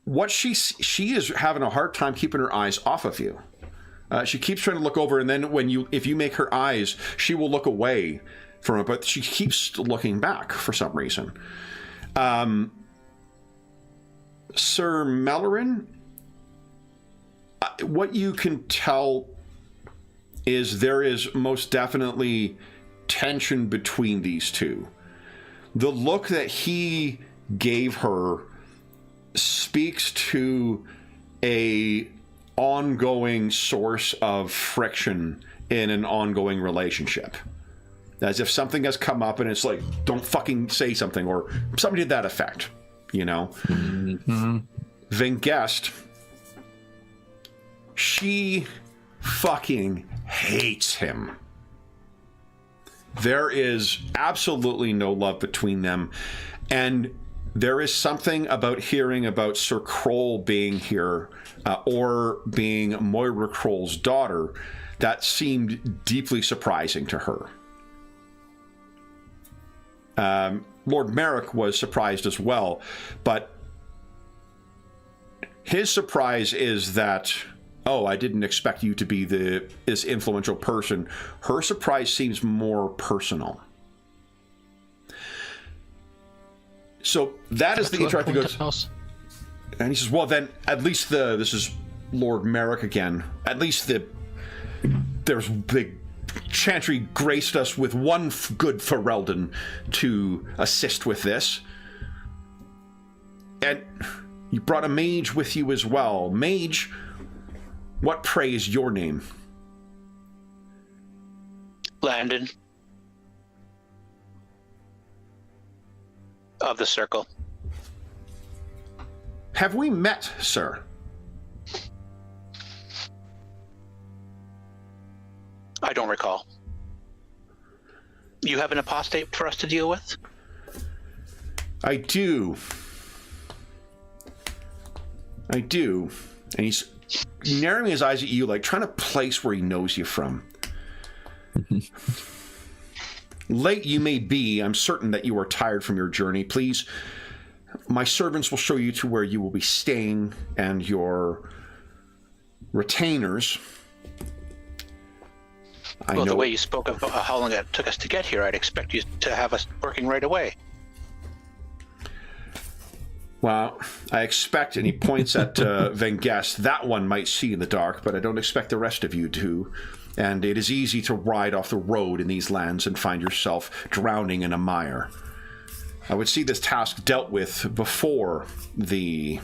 Speaker 1: what she is having a hard time keeping her eyes off of you. She keeps trying to look over, and then if you make her eyes, she will look away from it, but she keeps looking back for some reason. Sir Mellorin, what you can tell is there is most definitely tension between these two. The look that he gave her speaks to a ongoing source of friction in an ongoing relationship. As if something has come up and it's like, don't fucking say something, or something to that effect, you know? Mm-hmm. Vengest, she fucking hates him. There is absolutely no love between them. And there is something about hearing about Sir Kroll being here, or being Moira Kroll's daughter, that seemed deeply surprising to her. Lord Merrick was surprised as well, but his surprise is that, oh, I didn't expect you to be this influential person. Her surprise seems more personal. So that is the interaction that goes. And he says, well, then, at least this is Lord Merrick again. At least the Chantry graced us with one good Ferelden to assist with this. And you brought a mage with you as well. Mage, what pray is your name?
Speaker 4: Landon. Of the Circle.
Speaker 1: Have we met, sir?
Speaker 4: I don't recall. You have an apostate for us to deal with?
Speaker 1: I do. And he's narrowing his eyes at you, like trying to place where he knows you from. Late you may be, I'm certain that you are tired from your journey. Please, my servants will show you to where you will be staying, and your retainers.
Speaker 4: Well, the way you spoke of how long it took us to get here, I'd expect you to have us working right away.
Speaker 1: Well, I expect, and he points at Vengest, that one might see in the dark, but I don't expect the rest of you to. And it is easy to ride off the road in these lands and find yourself drowning in a mire. I would see this task dealt with before the...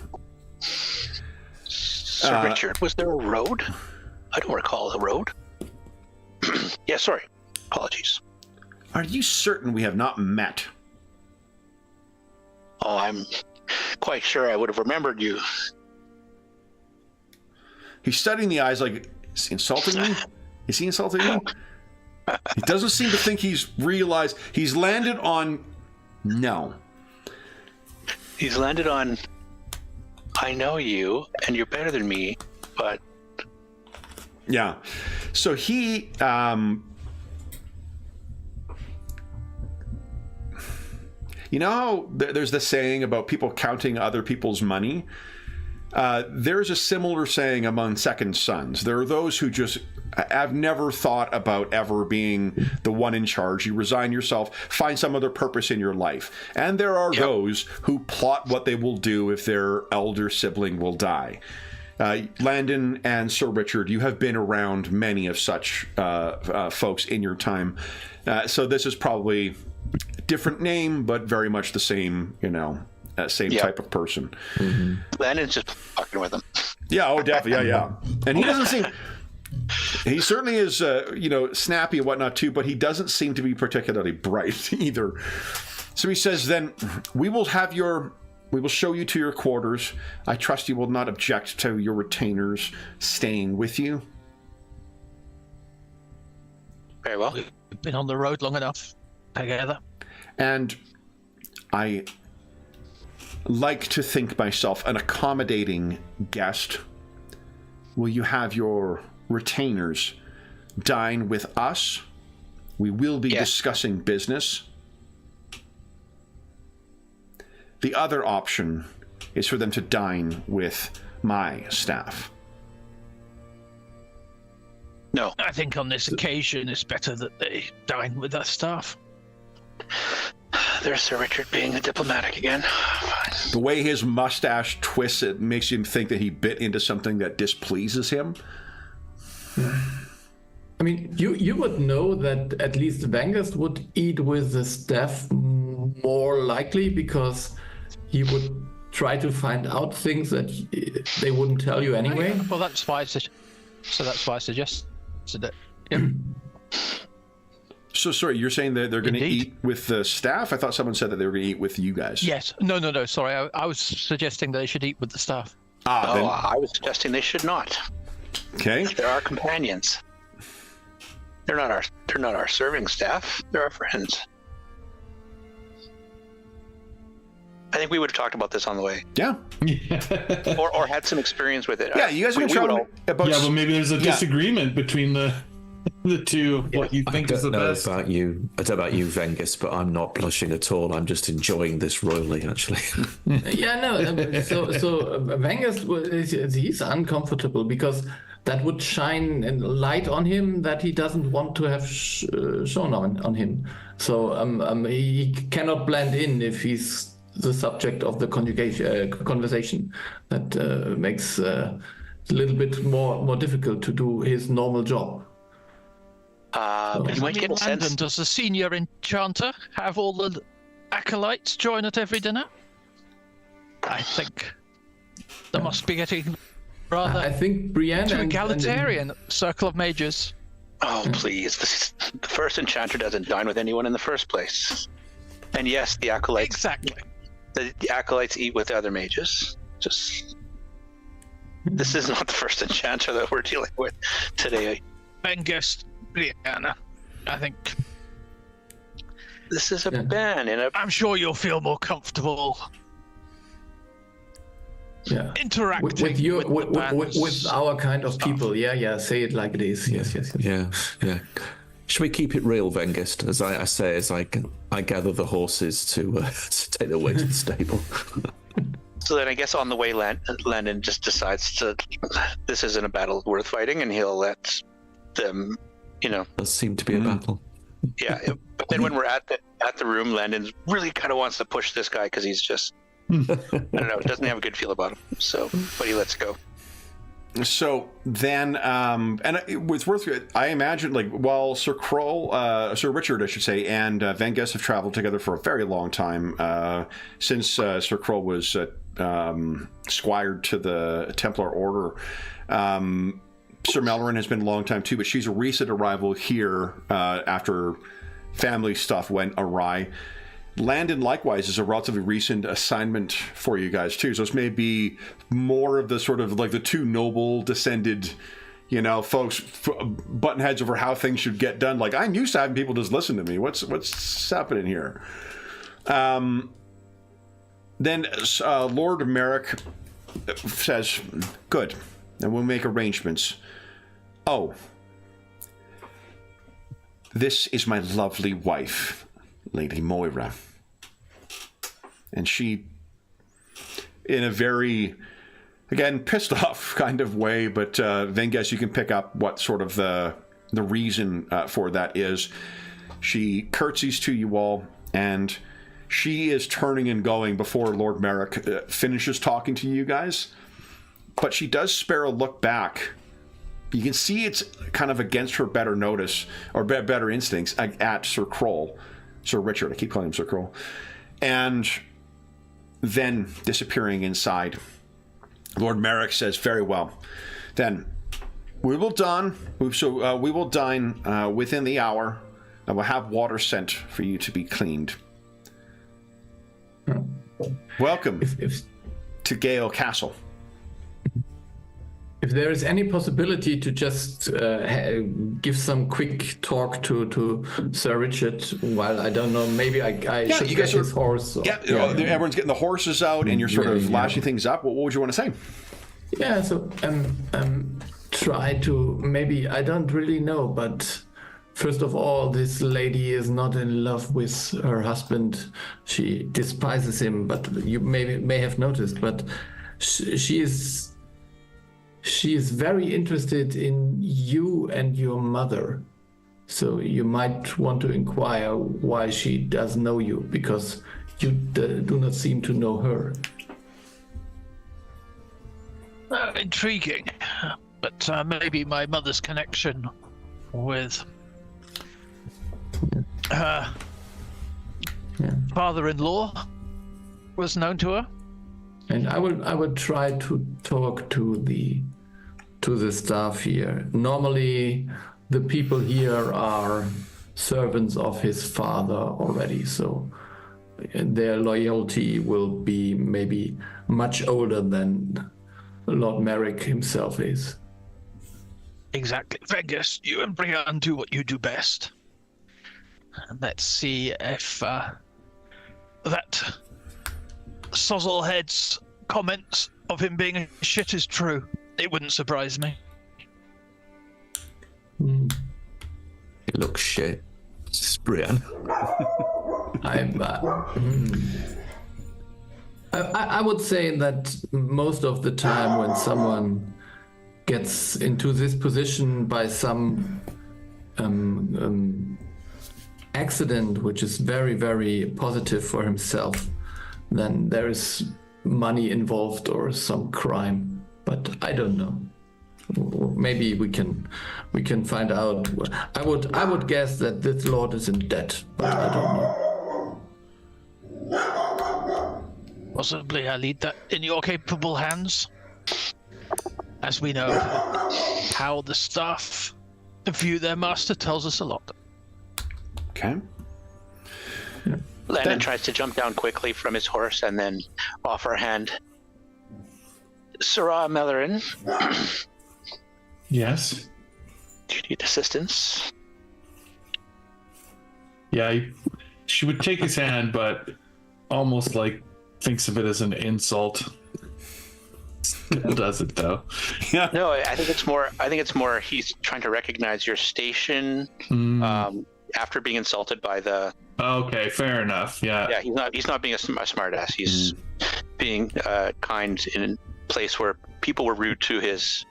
Speaker 4: Sir Richard, was there a road? I don't recall a road. Yeah, sorry. Apologies.
Speaker 1: Are you certain we have not met?
Speaker 4: Oh, I'm quite sure I would have remembered you.
Speaker 1: He's studying the eyes like, is he insulting me? Is he insulting you? He doesn't seem to think he's realized. He's landed on no.
Speaker 4: He's landed on, I know you, and you're better than me, but...
Speaker 1: Yeah. So he... you know how there's this saying about people counting other people's money? There's a similar saying among second sons. There are those who just have never thought about ever being the one in charge. You resign yourself, find some other purpose in your life. And there are those who plot what they will do if their elder sibling will die. Landon and Sir Richard, you have been around many of such folks in your time. So this is probably a different name, but very much the same, same type of person.
Speaker 4: Mm-hmm. Landon's just fucking with him.
Speaker 1: Yeah, oh, definitely, yeah. And he doesn't seem... He certainly is, snappy and whatnot, too, but he doesn't seem to be particularly bright either. So he says, then, we will show you to your quarters. I trust you will not object to your retainers staying with you.
Speaker 4: Very well.
Speaker 2: We've been on the road long enough together.
Speaker 1: And I like to think myself an accommodating guest. Will you have your retainers dine with us? We will be discussing business. The other option is for them to dine with my staff.
Speaker 4: No.
Speaker 2: I think on this occasion it's better that they dine with our staff.
Speaker 4: There's Sir Richard being a diplomatic again. Fine.
Speaker 1: The way his mustache twists, it makes him think that he bit into something that displeases him.
Speaker 6: I mean, you would know that at least Vengest would eat with the staff more likely, because he would try to find out things that they wouldn't tell you anyway.
Speaker 2: Well, that's why I suggested it. Yeah.
Speaker 1: So, sorry, you're saying that they're going to eat with the staff? I thought someone said that they were going to eat with you guys.
Speaker 2: Yes. No. Sorry, I was suggesting they should eat with the staff.
Speaker 4: I was suggesting they should not.
Speaker 1: Okay.
Speaker 4: They're our companions. They're not our serving staff. They're our friends. I think we would have talked about this on the way.
Speaker 1: Yeah.
Speaker 4: or had some experience with it.
Speaker 1: Yeah, you guys are going to
Speaker 5: but maybe there's a disagreement between the... the two of what you think is the best.
Speaker 3: I don't know about you, Vengus, but I'm not blushing at all. I'm just enjoying this royally, actually.
Speaker 6: Yeah, no. So Vengus, he's uncomfortable because that would shine a light on him that he doesn't want to have shown on him. So he cannot blend in if he's the subject of the conversation. That makes a little bit more difficult to do his normal job.
Speaker 4: But you might get a sense.
Speaker 2: Does the senior enchanter have all the acolytes join at every dinner? I think that must be getting rather.
Speaker 6: I think Brienne
Speaker 2: to egalitarian circle of mages.
Speaker 4: Oh please! The first enchanter doesn't dine with anyone in the first place. And yes, the acolytes.
Speaker 2: Exactly.
Speaker 4: The acolytes eat with other mages. This is not the first enchanter that we're dealing with today.
Speaker 2: Vengus, Brianna, I think.
Speaker 4: This is a ban in a.
Speaker 2: I'm sure you'll feel more comfortable.
Speaker 6: Yeah.
Speaker 2: Interacting
Speaker 6: with our kind of people. Yeah. Say it like it is. Yes.
Speaker 3: Yeah. Should we keep it real, Vengus? As I say, as I gather the horses to take their way to the stable.
Speaker 4: So then I guess on the way, Landon just decides this isn't a battle worth fighting, and he'll let them,
Speaker 3: Does seem to be a battle.
Speaker 4: Yeah, but then when we're at the room, Landon really kind of wants to push this guy because he's just, I don't know, doesn't have a good feel about him. So, but he lets go.
Speaker 1: So then, and it was worth it. I imagine, while Sir Richard, I should say, and Vengus have traveled together for a very long time, since Sir Kroll was squired to the Templar Order. Sir Melrin has been a long time too, but she's a recent arrival here after family stuff went awry. Landon, likewise, is a relatively recent assignment for you guys too. So this may be more of the sort of the two noble descended, folks button heads over how things should get done. I'm used to having people just listen to me. What's happening here? Then Lord Merrick says, "Good, and we'll make arrangements." Oh, this is my lovely wife, Lady Moira. And she, in a very, again, pissed off kind of way, but Vengus, you can pick up what sort of the reason for that is. She curtsies to you all, and she is turning and going before Lord Merrick finishes talking to you guys. But she does spare a look back. You can see it's kind of against her better notice, or better instincts, at Sir Kroll. Sir Richard, I keep calling him Sir Kroll. And then disappearing inside. Lord Merrick says, "Very well. Then we will dine. We will dine within the hour. I will have water sent for you to be cleaned. Welcome to Gale Castle."
Speaker 6: If there is any possibility to just give some quick talk to Sir Richard, while I don't know, maybe I should get his horse.
Speaker 1: Everyone's getting the horses out, and you're sort of lashing things up. What would you want to say?
Speaker 6: Yeah, so try to, maybe, I don't really know, but first of all, this lady is not in love with her husband. She despises him, but you may have noticed, but she is very interested in you and your mother. So you might want to inquire why she does know you, because you do not seem to know her.
Speaker 2: Intriguing, but maybe my mother's connection with her father-in-law was known to her.
Speaker 6: And I would try to talk to the staff here. Normally, the people here are servants of his father already, so their loyalty will be maybe much older than Lord Merrick himself is.
Speaker 2: Exactly. Vengus, you and Brian do what you do best. And let's see if that Sozzlehead's comments of him being a shit is true. It wouldn't surprise me.
Speaker 3: It looks shit. It's Brienne.
Speaker 6: I would say that most of the time when someone gets into this position by some accident which is very, very positive for himself, then there is money involved or some crime. But I don't know. Maybe we can find out. I would guess that this lord is in debt, but I don't know.
Speaker 2: Possibly I lead that in your capable hands. As we know, how the staff view their master tells us a lot.
Speaker 1: Okay.
Speaker 4: Landon tries to jump down quickly from his horse and then offer a hand. Sarah Mellerin.
Speaker 5: Yes.
Speaker 4: Do you need assistance?
Speaker 5: Yeah, she would take his hand, but almost like thinks of it as an insult. Still does it though.
Speaker 1: Yeah.
Speaker 4: No, I think it's more. He's trying to recognize your station after being insulted by the.
Speaker 5: Okay, fair enough. Yeah.
Speaker 4: Yeah, he's not being a smartass. He's being kind in a place where people were rude to his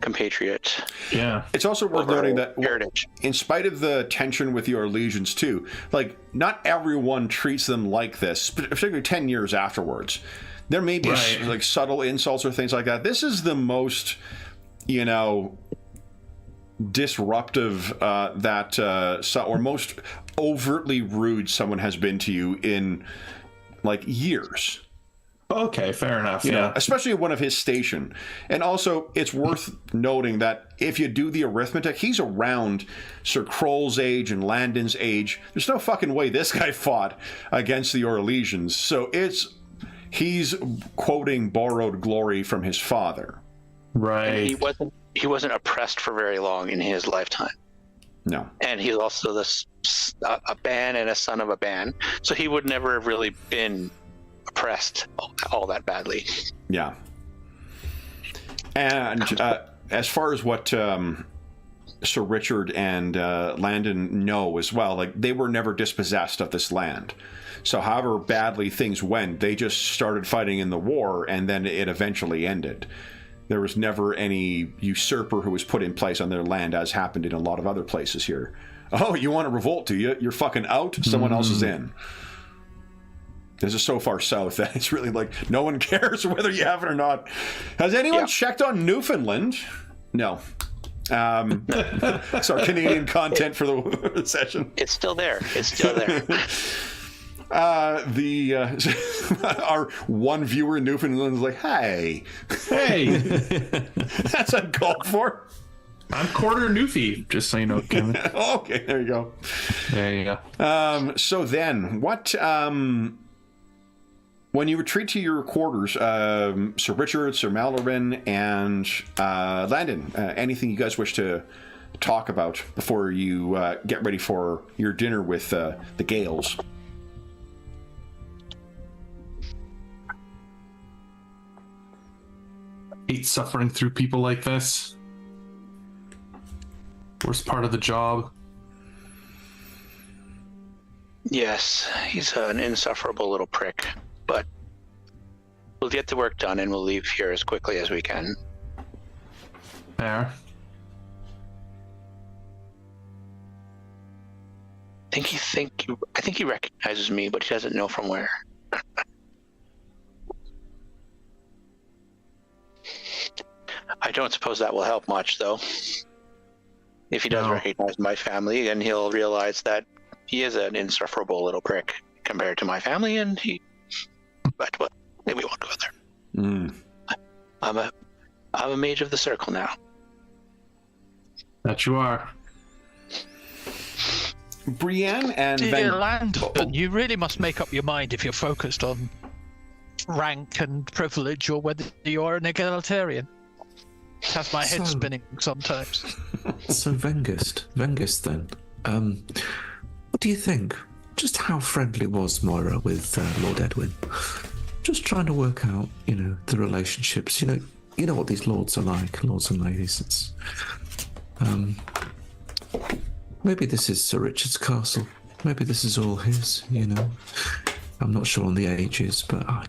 Speaker 4: compatriot.
Speaker 5: Yeah.
Speaker 1: It's also worth noting that
Speaker 4: heritage.
Speaker 1: In spite of the tension with your legions too, like not everyone treats them like this, particularly 10 years afterwards. There may be like subtle insults or things like that. This is the most, disruptive or most overtly rude someone has been to you in like years.
Speaker 5: Okay, fair enough. Yeah.
Speaker 1: Especially one of his station. And also, it's worth noting that if you do the arithmetic, he's around Sir Kroll's age and Landon's age. There's no fucking way this guy fought against the Orlesians. So he's quoting borrowed glory from his father.
Speaker 5: Right.
Speaker 4: And he wasn't oppressed for very long in his lifetime.
Speaker 1: No.
Speaker 4: And he's also a ban and a son of a ban. So he would never have really been oppressed all that badly.
Speaker 1: Yeah. And as far as what Sir Richard and Landon know as well, like they were never dispossessed of this land. So however badly things went, they just started fighting in the war and then it eventually ended. There was never any usurper who was put in place on their land, as happened in a lot of other places here. Oh, you want to revolt, do you? You're fucking out? Someone else is in. This is so far south that it's really like no one cares whether you have it or not. Has anyone checked on Newfoundland? No. It's our Canadian content for the session.
Speaker 4: It's still there.
Speaker 1: Our one viewer in Newfoundland is like, hey, that's uncalled for.
Speaker 5: I'm quarter Newfie, just so you know, Kevin.
Speaker 1: Okay, there you go.
Speaker 5: There you go.
Speaker 1: So then, what? When you retreat to your quarters, Sir Richard, Sir Mallorin, and Landon, anything you guys wish to talk about before you get ready for your dinner with the Gales?
Speaker 5: Hate suffering through people like this. Worst part of the job.
Speaker 4: Yes, he's an insufferable little prick, but we'll get the work done and we'll leave here as quickly as we can.
Speaker 5: There.
Speaker 4: I think he recognizes me, but he doesn't know from where. I don't suppose that will help much, though. If he does recognize my family, then he'll realize that he is an insufferable little prick compared to my family, and but well, maybe we won't go there. I'm a mage of the circle now.
Speaker 5: That you are.
Speaker 1: Brienne and
Speaker 2: Dear Landon, you really must make up your mind if you're focused on rank and privilege or whether you're an egalitarian. It has my head spinning sometimes.
Speaker 3: So Vengist then. What do you think? Just how friendly was Moira with Lord Edwin? Just trying to work out, the relationships. You know what these lords are like, lords and ladies. It's maybe this is Sir Richard's castle. Maybe this is all his, you know. I'm not sure on the ages, but I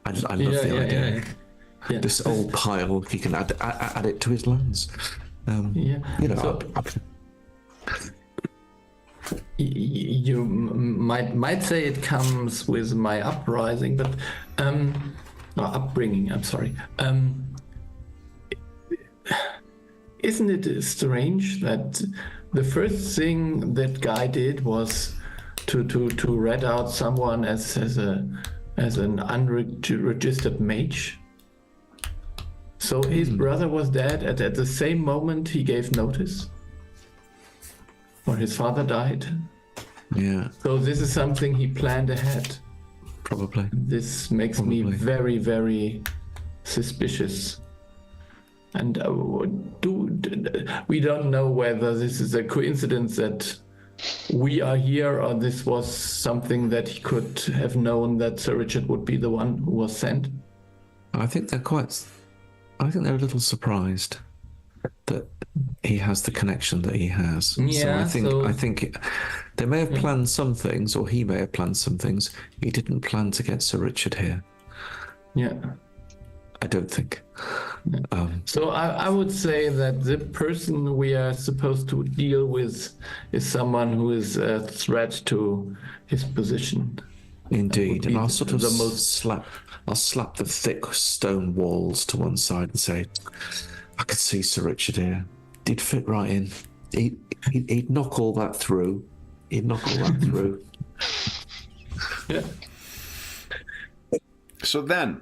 Speaker 3: love the idea. Yeah. This old pile, he can add it to his lands. You know, so,
Speaker 6: you might say it comes with my uprising, but upbringing. I'm sorry. Isn't it strange that the first thing that guy did was to rat out someone as an unregistered mage? So his brother was dead at the same moment he gave notice, or his father died.
Speaker 3: Yeah.
Speaker 6: So this is something he planned ahead.
Speaker 3: Probably.
Speaker 6: This makes me very, very suspicious. And we don't know whether this is a coincidence that we are here, or this was something that he could have known that Sir Richard would be the one who was sent.
Speaker 3: I think they're a little surprised that he has the connection that he has.
Speaker 6: Yeah,
Speaker 3: so I think they may have planned some things, or he may have planned some things. He didn't plan to get Sir Richard here.
Speaker 6: Yeah.
Speaker 3: I don't think.
Speaker 6: So I would say that the person we are supposed to deal with is someone who is a threat to his position.
Speaker 3: Indeed, and I'll sort of slap the thick stone walls to one side and say, I could see Sir Richard here. He'd fit right in. He'd knock all that through.
Speaker 6: Yeah.
Speaker 1: So then,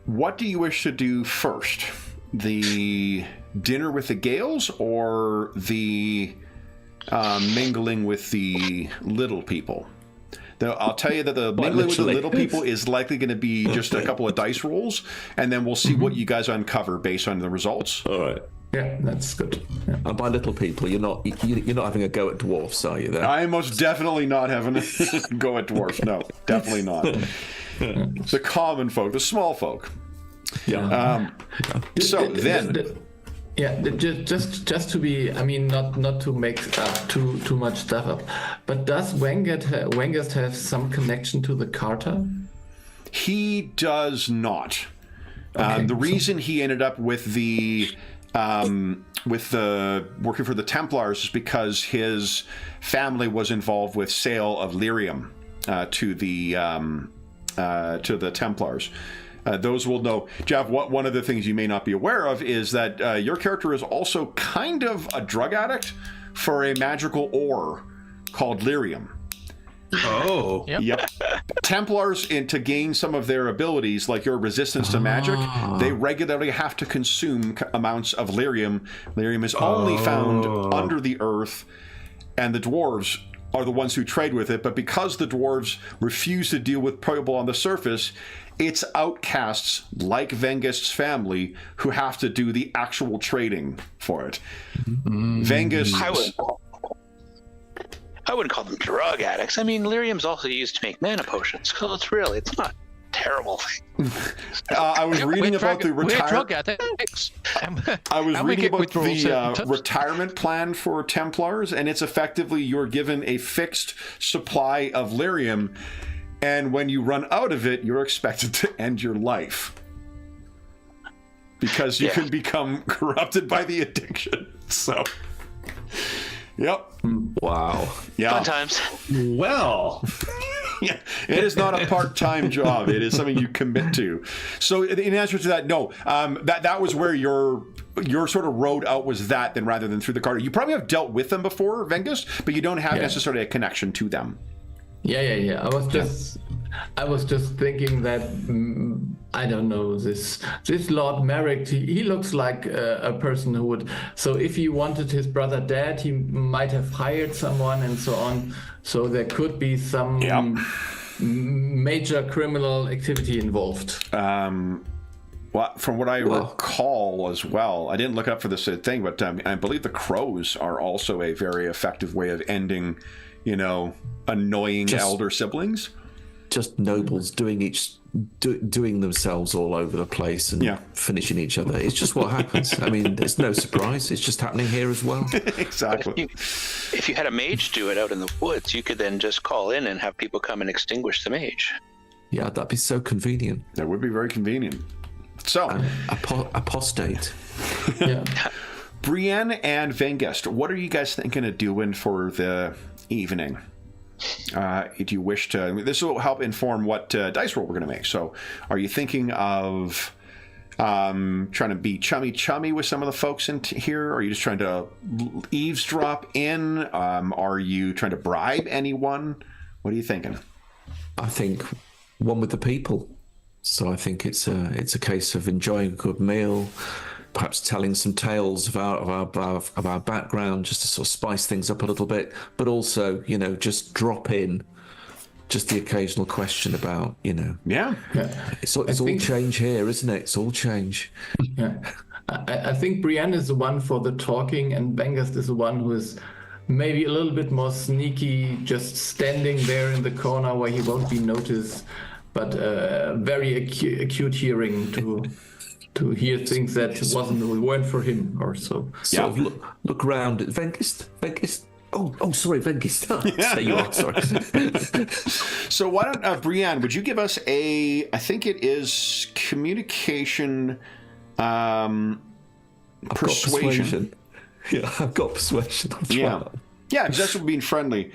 Speaker 1: what do you wish to do first? The dinner with the Gales, or the mingling with the little people? I'll tell you that the mingling with the little people is likely going to be just a couple of dice rolls, and then we'll see what you guys uncover based on the results.
Speaker 3: All right.
Speaker 6: Yeah, that's good. Yeah.
Speaker 3: And by little people, you're not having a go at dwarfs, are you? There.
Speaker 1: I am most definitely not having a go at dwarfs. No, definitely not. The common folk, the small folk.
Speaker 3: Yeah.
Speaker 1: So then.
Speaker 6: Yeah, just to be, I mean, not to make up too much stuff up, but does Wengest have some connection to the Carter?
Speaker 1: He does not. The reason he ended up with the working for the Templars is because his family was involved with sale of lyrium to the Templars. Those will know. Jeff, one of the things you may not be aware of is that your character is also kind of a drug addict for a magical ore called lyrium.
Speaker 5: Oh.
Speaker 1: Yep. Templars, to gain some of their abilities, like your resistance to magic, they regularly have to consume amounts of lyrium. Lyrium is only found under the earth, and the dwarves are the ones who trade with it. But because the dwarves refuse to deal with people on the surface, it's outcasts like Vengest's family who have to do the actual trading for it. Vengest...
Speaker 4: I wouldn't call them drug addicts. I mean, lyrium's also used to make mana potions, so it's not a terrible thing.
Speaker 1: I was reading about the
Speaker 2: we're drug addicts.
Speaker 1: I was reading about the retirement plan for Templars, and it's effectively you're given a fixed supply of lyrium, and when you run out of it, you're expected to end your life. Because you can become corrupted by the addiction. So, yep.
Speaker 3: Wow.
Speaker 1: Yeah.
Speaker 4: Fun times.
Speaker 5: Well.
Speaker 1: Yeah, it is not a part-time job. It is something you commit to. So, in answer to that, no. That was where your sort of road out was that, then rather than through the Carter. You probably have dealt with them before, Vengest, but you don't have necessarily a connection to them.
Speaker 6: Yeah. I was just thinking that I don't know, this Lord Merrick. He looks like a person who would. So if he wanted his brother dead, he might have hired someone and so on. So there could be some major criminal activity involved.
Speaker 1: Well, from what I recall as well, I didn't look up for this thing, but I believe the crows are also a very effective way of ending, annoying elder siblings.
Speaker 3: just nobles doing doing themselves all over the place and finishing each other. It's just what happens. I mean, there's no surprise. It's just happening here as well.
Speaker 1: Exactly.
Speaker 4: If you had a mage do it out in the woods, you could then just call in and have people come and extinguish the mage.
Speaker 3: Yeah, that'd be so convenient.
Speaker 1: That would be very convenient. So,
Speaker 3: apostate.
Speaker 6: Yeah.
Speaker 1: Brienne and Vengest, what are you guys thinking of doing for the evening? Do you wish to... This will help inform what dice roll we're going to make. So, are you thinking of trying to be chummy with some of the folks in here? Are you just trying to eavesdrop in? Are you trying to bribe anyone? What are you thinking?
Speaker 3: I think one with the people. So I think it's a case of enjoying a good meal, perhaps telling some tales of our background, just to sort of spice things up a little bit, but also, just drop in just the occasional question about,
Speaker 1: Yeah.
Speaker 3: It's all change here, isn't it? It's all change.
Speaker 6: Yeah. I think Brienne is the one for the talking, and Vengast is the one who is maybe a little bit more sneaky, just standing there in the corner where he won't be noticed, but very acute hearing to hear things that weren't for him or so.
Speaker 3: So look around at Vengist. Oh, sorry, Vengist. There you are, sorry.
Speaker 1: So why don't, Brienne, would you give us I think it is communication, persuasion.
Speaker 3: Yeah, I've got persuasion.
Speaker 1: Yeah, because that's what being friendly.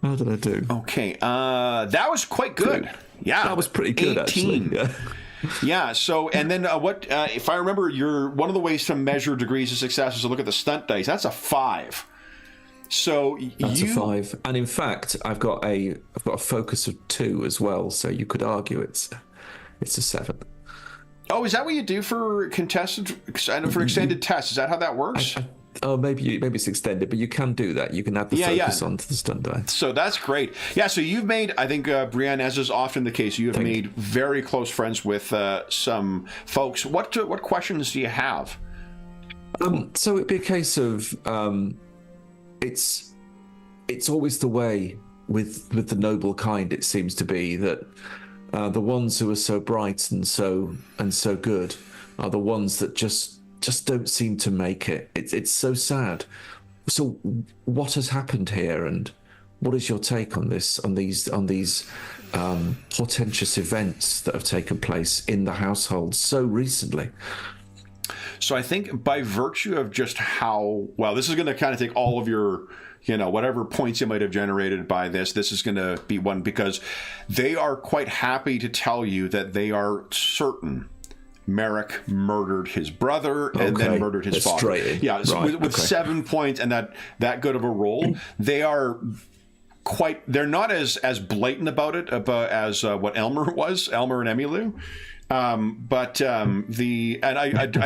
Speaker 3: How did I do?
Speaker 1: Okay, that was quite good. Yeah,
Speaker 3: that was pretty good,
Speaker 1: 18.
Speaker 3: actually. Yeah.
Speaker 1: Yeah. So, and then what? If I remember, one of the ways to measure degrees of success is to look at the stunt dice. That's a 5. So
Speaker 3: that's a 5, and in fact, I've got a focus of 2 as well. So you could argue it's a 7.
Speaker 1: Oh, is that what you do for contested? For extended tests? Is that how that works?
Speaker 3: Maybe it's extended, but you can do that. You can add the focus onto the stunt die.
Speaker 1: So that's great. Yeah, so you've made, I think, Brienne, as is often the case, you have made very close friends with some folks. What questions do you have?
Speaker 3: So it'd be a case of it's always the way with the noble kind. It seems to be that the ones who are so bright and so good are the ones that just don't seem to make it. It's so sad. So what has happened here, and what is your take on this, on these portentous events that have taken place in the household so recently?
Speaker 1: So I think by virtue of just how well, this is going to kind of take all of your, whatever points you might have generated by this is going to be one, because they are quite happy to tell you that they are certain Merrick murdered his brother and then murdered his father. Yeah, so with 7 points and that good of a roll, they're not as blatant about it as what Elmer and Emmylou. I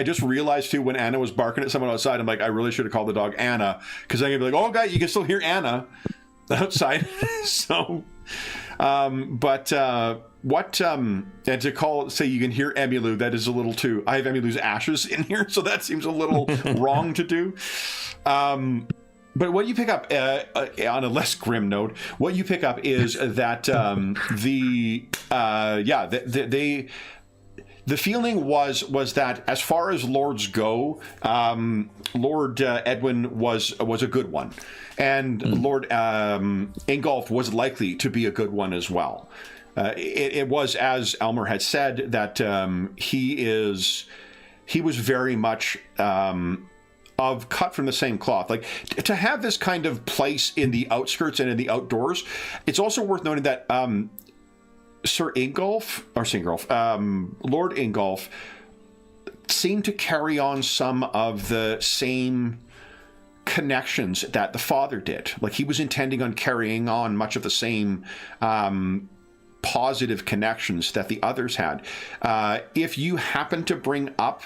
Speaker 1: just realized too, when Anna was barking at someone outside, I'm like, I really should have called the dog Anna, because I'm gonna be like, oh, guys, you can still hear Anna outside. So, and to say you can hear Emmylou, that is a little too. I have Emmylou's ashes in here, so that seems a little wrong to do. But what you pick up on a less grim note, what you pick up is that the feeling was that as far as lords go, Lord Edwin was a good one, and Lord Ingolf was likely to be a good one as well. It was, as Elmer had said, that he was very much cut from the same cloth. Like, to have this kind of place in the outskirts and in the outdoors, it's also worth noting that Lord Ingolf seemed to carry on some of the same connections that the father did. Like, he was intending on carrying on much of the same positive connections that the others had. If you happen to bring up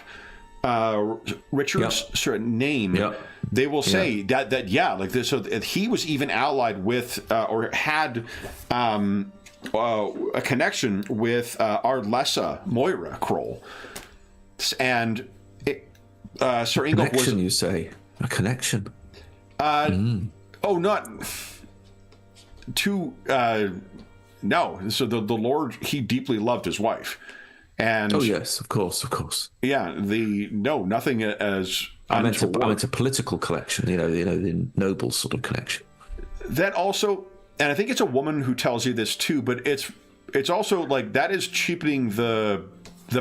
Speaker 1: Richard's name, they will say that like this. So he was even allied with or had a connection with Ardlessa Moira Kroll, and Sir Ingolf was.
Speaker 3: You say a connection?
Speaker 1: Oh, not. no. So the Lord, he deeply loved his wife. And
Speaker 3: oh yes, of course.
Speaker 1: Yeah, nothing as
Speaker 3: I meant a political connection, the noble sort of connection.
Speaker 1: That also, and I think it's a woman who tells you this too, but it's also like that is cheapening the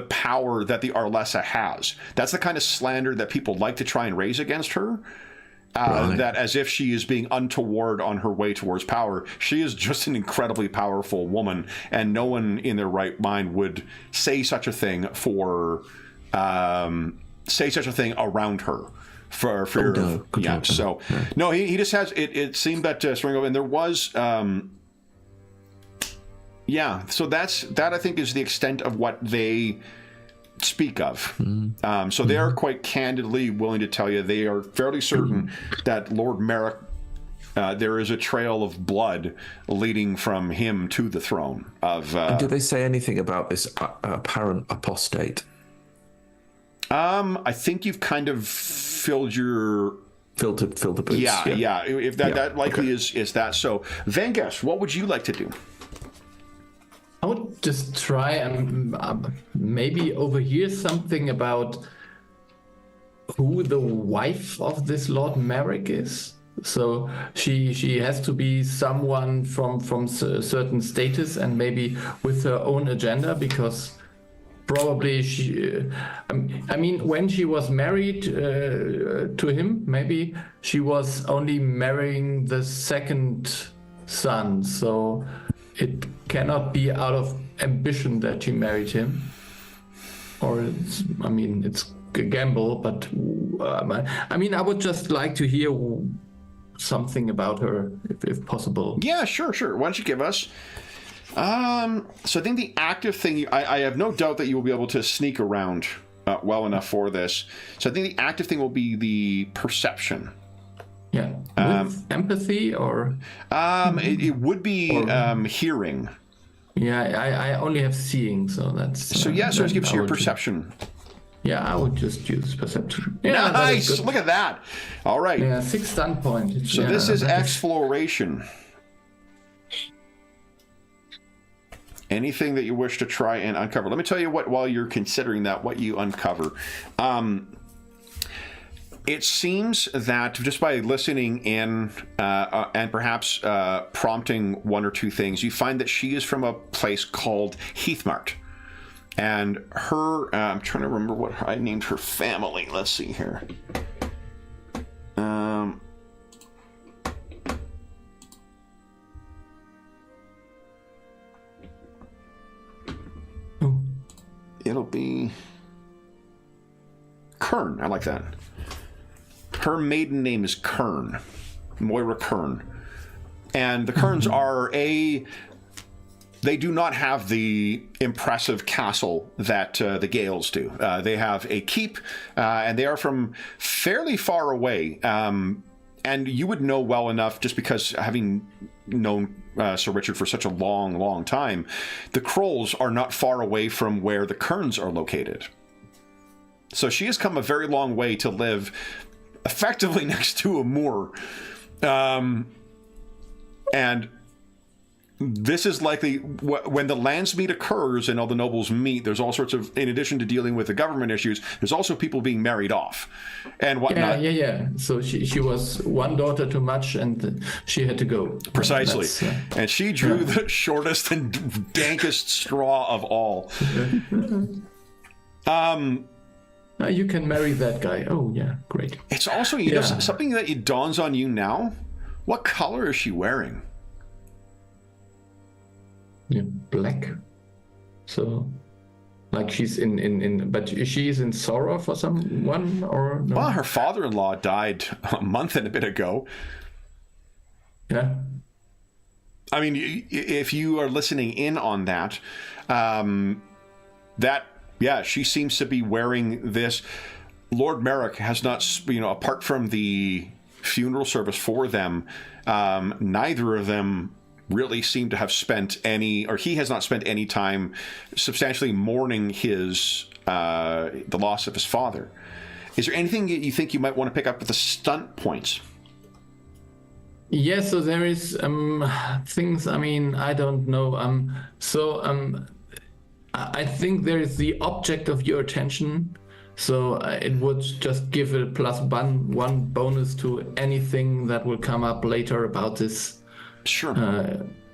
Speaker 1: power that the Arlessa has. That's the kind of slander that people like to try and raise against her. Right. That as if she is being untoward on her way towards power. She is just an incredibly powerful woman, and no one in their right mind would say such a thing around her. For yeah. So no, he just has it seemed that Stringo, and there was so that I think is the extent of what they speak of. So they are quite candidly willing to tell you they are fairly certain that Lord Merrick, there is a trail of blood leading from him to the throne of
Speaker 3: do they say anything about this apparent apostate?
Speaker 1: I think you've kind of filled the boots. Yeah. If that likely is that. So Vengas, what would you like to do?
Speaker 6: I would just try and maybe overhear something about who the wife of this Lord Merrick is. So she has to be someone from certain status and maybe with her own agenda, because probably she, I mean, when she was married to him, maybe she was only marrying the second son. So it cannot be out of ambition that she married him. Or it's a gamble, but I would just like to hear something about her, if possible.
Speaker 1: Yeah, sure. Why don't you give us? So I think the active thing, I have no doubt that you will be able to sneak around well enough for this. So I think the active thing will be the perception.
Speaker 6: Yeah, with empathy or?
Speaker 1: It would be hearing.
Speaker 6: Yeah, I only have seeing, so that's...
Speaker 1: So it gives you your perception.
Speaker 6: Yeah, I would just use perception. Yeah,
Speaker 1: nice! Look at that! All right.
Speaker 6: Yeah, 6 stun point.
Speaker 1: So this is exploration. Anything that you wish to try and uncover. Let me tell you while you're considering that, what you uncover. It seems that just by listening in and perhaps prompting one or two things, you find that she is from a place called Heathmart. And her, I'm trying to remember what I named her family. Let's see here. It'll be Kern. I like that. Her maiden name is Kern, Moira Kern. And the Kerns are they do not have the impressive castle that the Gales do. They have a keep, and they are from fairly far away. And you would know well enough, just because having known Sir Richard for such a long, long time, the Krolls are not far away from where the Kerns are located. So she has come a very long way to live effectively next to a moor. And this is likely when the lands meet occurs and all the nobles meet. There's all sorts of, in addition to dealing with the government issues, there's also people being married off and whatnot.
Speaker 6: Yeah. So she was one daughter too much, and she had to go.
Speaker 1: Precisely, and she drew the shortest and dankest straw of all.
Speaker 6: You can marry that guy. Oh yeah, great.
Speaker 1: It's also know, something that it dawns on you now. What color is she wearing?
Speaker 6: Yeah, black. So, like she's in but she is in sorrow for someone, or no?
Speaker 1: Well, her father-in-law died a month and a bit ago.
Speaker 6: Yeah.
Speaker 1: I mean, if you are listening in on that, she seems to be wearing this. Lord Merrick has not, apart from the funeral service for them, neither of them really seem to have spent any, or he has not spent any time substantially mourning his the loss of his father. Is there anything you think you might want to pick up with the stunt points?
Speaker 6: Yeah, so there is things. I mean, I don't know. I think there is the object of your attention. So it would just give a +1 bonus to anything that will come up later about this.
Speaker 1: Sure.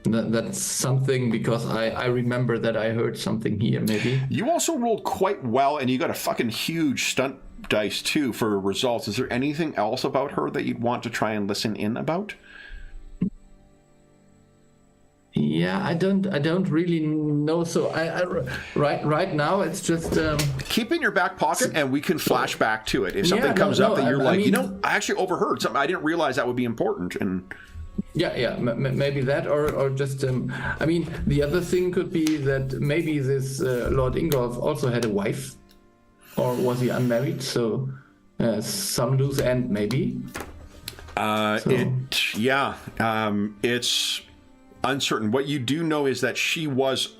Speaker 6: That's something, because I remember that I heard something here, maybe.
Speaker 1: You also rolled quite well, and you got a fucking huge stunt dice, too, for results. Is there anything else about her that you'd want to try and listen in about?
Speaker 6: Yeah, I don't really know. So right now it's just
Speaker 1: keep it in your back pocket, and we can flash back to it if something comes up that you're I mean, I actually overheard something. I didn't realize that would be important. And
Speaker 6: maybe that, or just I mean, the other thing could be that maybe this Lord Ingolf also had a wife, or was he unmarried? So some loose end, maybe.
Speaker 1: It's uncertain. What you do know is that she was,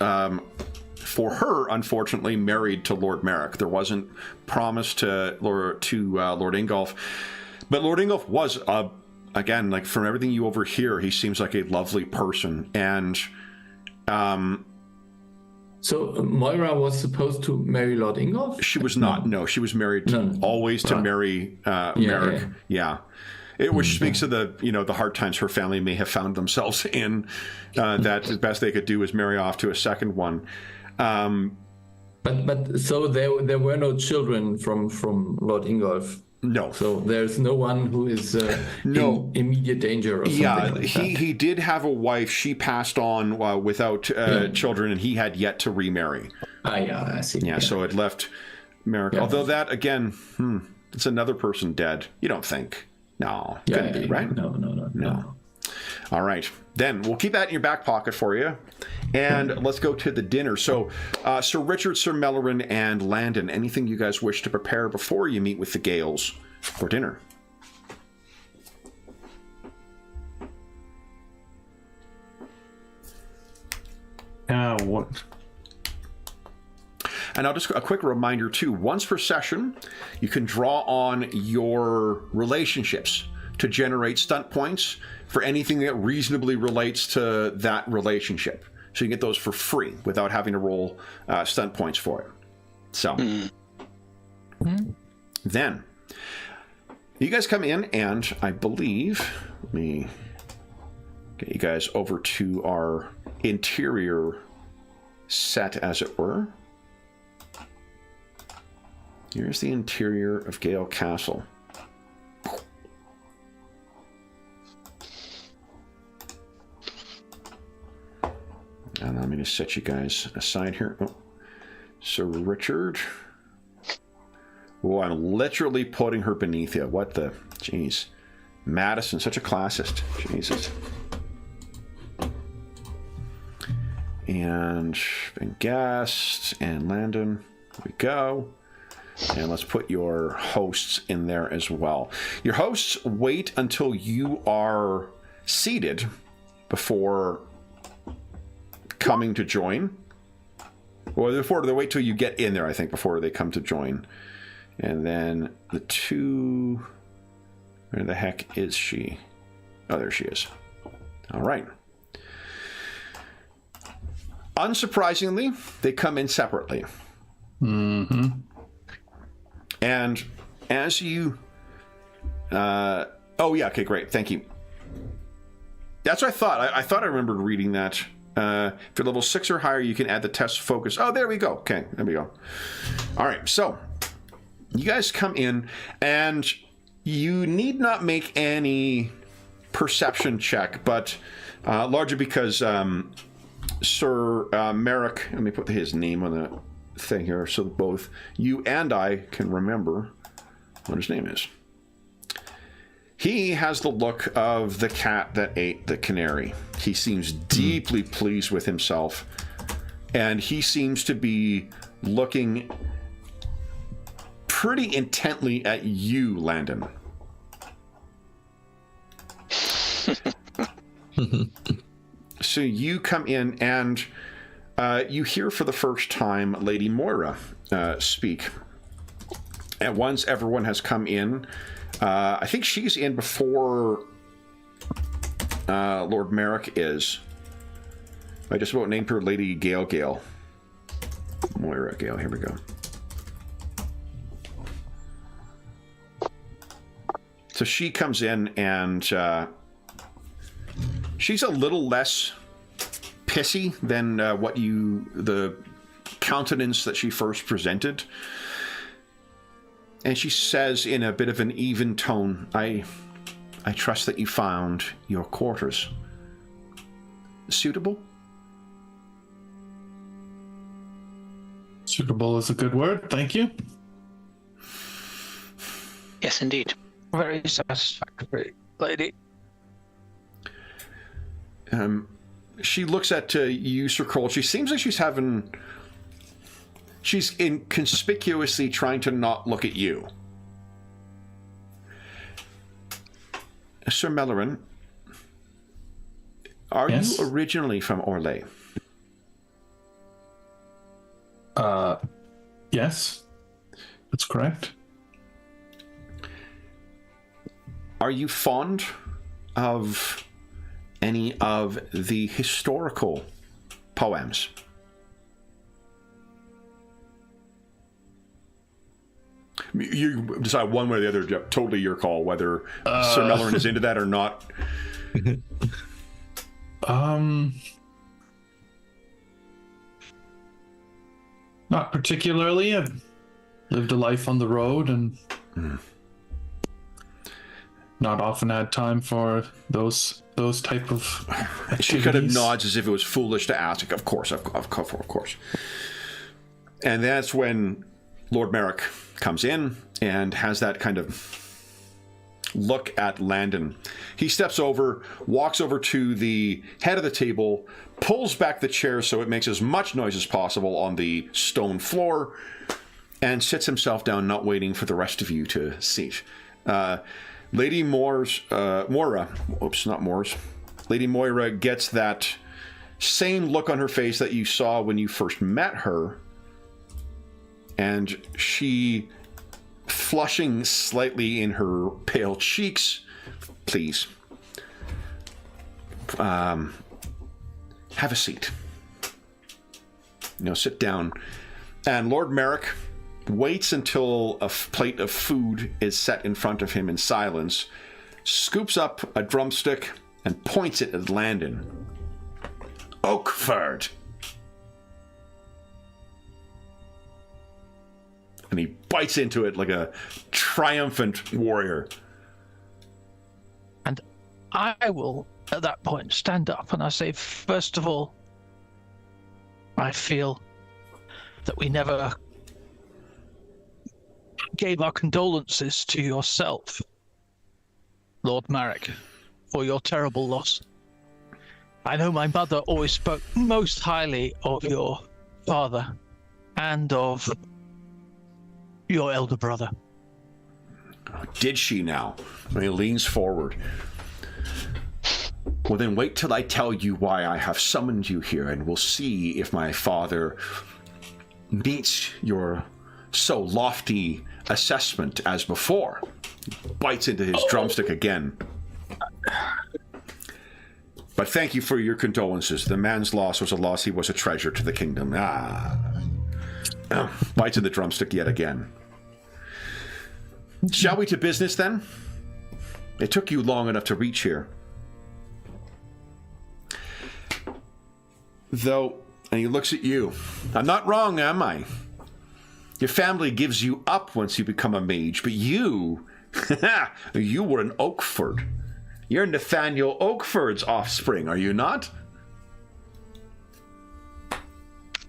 Speaker 1: for her, unfortunately, married to Lord Merrick. There wasn't promise to Lord Ingolf, but Lord Ingolf was, again, like from everything you overhear, he seems like a lovely person. And
Speaker 6: so Moira was supposed to marry Lord Ingolf?
Speaker 1: She was not. No, she was married to marry Merrick. Yeah. Which speaks of the hard times her family may have found themselves in. That the best they could do was marry off to a second one.
Speaker 6: But so there were no children from Lord Ingolf.
Speaker 1: No.
Speaker 6: So there's no one who is in immediate danger or something.
Speaker 1: Yeah, he did have a wife. She passed on without children, and he had yet to remarry.
Speaker 6: I see.
Speaker 1: Yeah, so it left Merrick. Yeah. Although that, again, it's another person dead. You don't think? No, couldn't be, right?
Speaker 6: No.
Speaker 1: All right, then we'll keep that in your back pocket for you, and let's go to the dinner. So, Sir Richard, Sir Mellorin, and Landon, anything you guys wish to prepare before you meet with the Gales for dinner?
Speaker 5: What?
Speaker 1: And I'll just a quick reminder too, once per session, you can draw on your relationships to generate stunt points for anything that reasonably relates to that relationship. So you can get those for free without having to roll stunt points for it. So then you guys come in, and I believe, let me get you guys over to our interior set, as it were. Here's the interior of Gale Castle. And I'm going to set you guys aside here. Oh, Sir Richard. Oh, I'm literally putting her beneath you. What the? Jeez. Madison, such a classist. Jesus. And Guest and Landon. Here we go. And let's put your hosts in there as well. Your hosts wait until you are seated before coming to join. Well, before they wait till you get in there, I think, before they come to join. And then the two... Where the heck is she? Oh, there she is. All right. Unsurprisingly, they come in separately.
Speaker 5: Mm-hmm.
Speaker 1: And as you... oh, yeah, okay, great. Thank you. That's what I thought. I thought I remembered reading that. If you're level 6 or higher, you can add the test focus. Oh, there we go. Okay, there we go. All right, so you guys come in, and you need not make any perception check, but largely because Sir Merrick, let me put his name on the thing here so that both you and I can remember what his name is. He has the look of the cat that ate the canary. He seems deeply pleased with himself, and he seems to be looking pretty intently at you, Landon. So you come in, and you hear for the first time Lady Moira speak. And once everyone has come in, I think she's in before Lord Merrick is. I just about named her Lady Gale. Moira Gale, here we go. So she comes in and she's a little less pissy than the countenance that she first presented. And she says in a bit of an even tone, I trust that you found your quarters suitable?
Speaker 5: Suitable is a good word. Thank you.
Speaker 4: Yes, indeed.
Speaker 2: Very satisfactory, lady.
Speaker 1: She looks at you, Sir Kroll. She seems like she's inconspicuously trying to not look at you. Sir Mellorin, are you originally from Orlais?
Speaker 5: Yes, that's correct.
Speaker 1: Are you fond of any of the historical poems? You decide one way or the other. Totally your call whether Sir Mellorin is into that or not.
Speaker 5: Not particularly. I've lived a life on the road and not often had time for those type of activities.
Speaker 1: She kind of nods as if it was foolish to ask. Of course. And that's when Lord Merrick comes in and has that kind of look at Landon. He steps over, walks over to the head of the table, pulls back the chair so it makes as much noise as possible on the stone floor, and sits himself down, not waiting for the rest of you to seat. Lady Moira gets that same look on her face that you saw when you first met her, and she, flushing slightly in her pale cheeks, please, have a seat. Sit down. And Lord Merrick waits until a plate of food is set in front of him in silence, scoops up a drumstick, and points it at Landon. Oakford! And he bites into it like a triumphant warrior.
Speaker 2: And I will, at that point, stand up and I say, first of all, I feel that we never gave our condolences to yourself, Lord Marek, for your terrible loss. I know my mother always spoke most highly of your father and of your elder brother.
Speaker 1: Did she now? And he leans forward. Well, then wait till I tell you why I have summoned you here, and we'll see if my father meets your so lofty assessment as before. Bites into his drumstick again. But thank you for your condolences. The man's loss was a loss. He was a treasure to the kingdom. Bites in the drumstick yet again. Shall we to business then? It took you long enough to reach here. Though, and he looks at you. I'm not wrong, am I? Your family gives you up once you become a mage, but you, you were an Oakford. You're Nathaniel Oakford's offspring, are you not?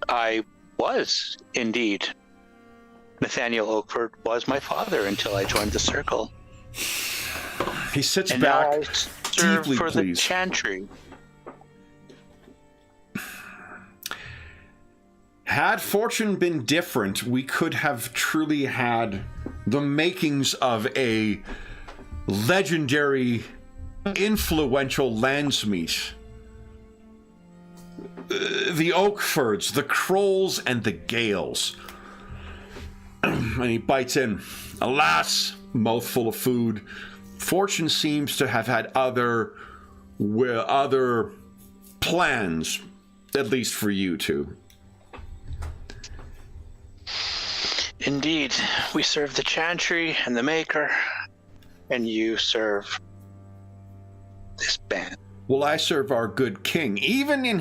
Speaker 4: I was, indeed. Nathaniel Oakford was my father until I joined the circle.
Speaker 1: He sits
Speaker 4: and
Speaker 1: back,
Speaker 4: now I serve
Speaker 1: deeply
Speaker 4: for
Speaker 1: pleased.
Speaker 4: the chantry.
Speaker 1: Had fortune been different, we could have truly had the makings of a legendary, influential landsmeet. The Oakfords, the Krolls, and the Gales. And he bites in. Alas, mouthful of food. Fortune seems to have had other other plans, at least for you two.
Speaker 4: Indeed, we serve the Chantry and the Maker, and you serve this band.
Speaker 1: Well, I serve our good king, even in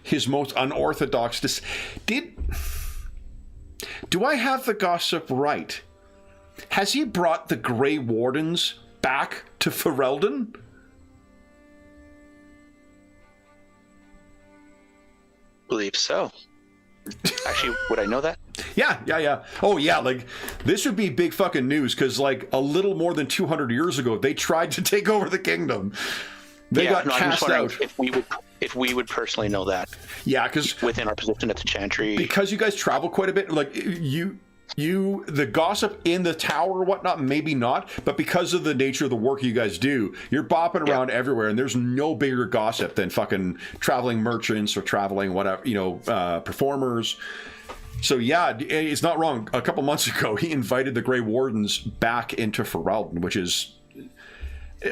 Speaker 1: his most unorthodox. Do I have the gossip right? Has he brought the Grey Wardens back to Ferelden?
Speaker 4: Believe so. Actually, would I know that?
Speaker 1: Yeah. Oh, yeah, like, this would be big fucking news, because, like, a little more than 200 years ago, they tried to take over the kingdom. They got cast out.
Speaker 4: If we would personally know that.
Speaker 1: Yeah, because...
Speaker 4: within our position at the Chantry.
Speaker 1: Because you guys travel quite a bit, like, the gossip in the tower or whatnot, maybe not, but because of the nature of the work you guys do, you're bopping around everywhere, and there's no bigger gossip than fucking traveling merchants or traveling whatever, performers. So yeah, it's not wrong. A couple months ago, he invited the Grey Wardens back into Ferelden, which is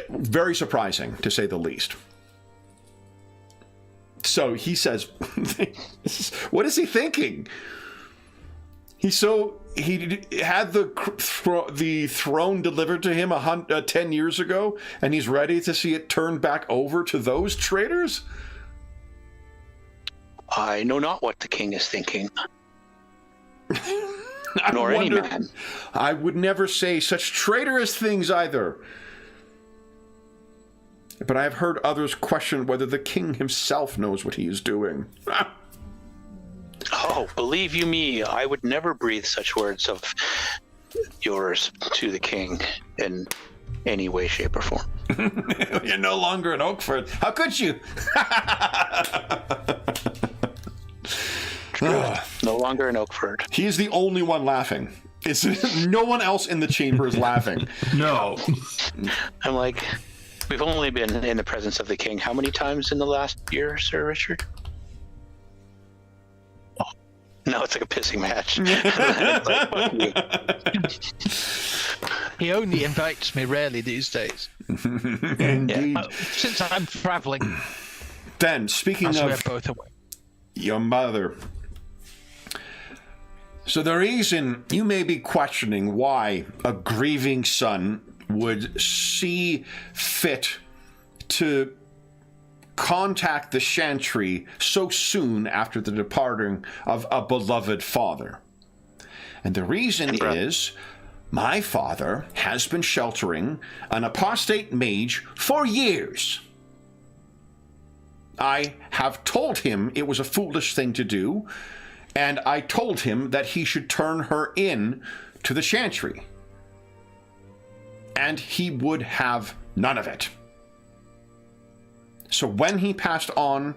Speaker 1: very surprising, to say the least. So he says, what is he thinking? He had the throne delivered to him 10 years ago, and he's ready to see it turned back over to those traitors?
Speaker 4: I know not what the king is thinking. Nor any man.
Speaker 1: I would never say such traitorous things either. But I have heard others question whether the king himself knows what he is doing.
Speaker 4: Oh, believe you me, I would never breathe such words of yours to the king in any way, shape, or form.
Speaker 1: You're no longer in Oakford. How could you?
Speaker 4: No longer in Oakford.
Speaker 1: He's the only one laughing. No one else in the chamber is laughing.
Speaker 5: No.
Speaker 4: I'm like, we've only been in the presence of the king how many times in the last year, Sir Richard? No, it's like a pissing match.
Speaker 2: He only invites me rarely these days.
Speaker 1: Indeed.
Speaker 2: Since I'm traveling.
Speaker 1: Then, speaking of
Speaker 2: we're both away.
Speaker 1: Your mother. So the reason you may be questioning why a grieving son would see fit to contact the Chantry so soon after the departing of a beloved father. And the reason is my father has been sheltering an apostate mage for years. I have told him it was a foolish thing to do, and I told him that he should turn her in to the Chantry. And he would have none of it. So when he passed on,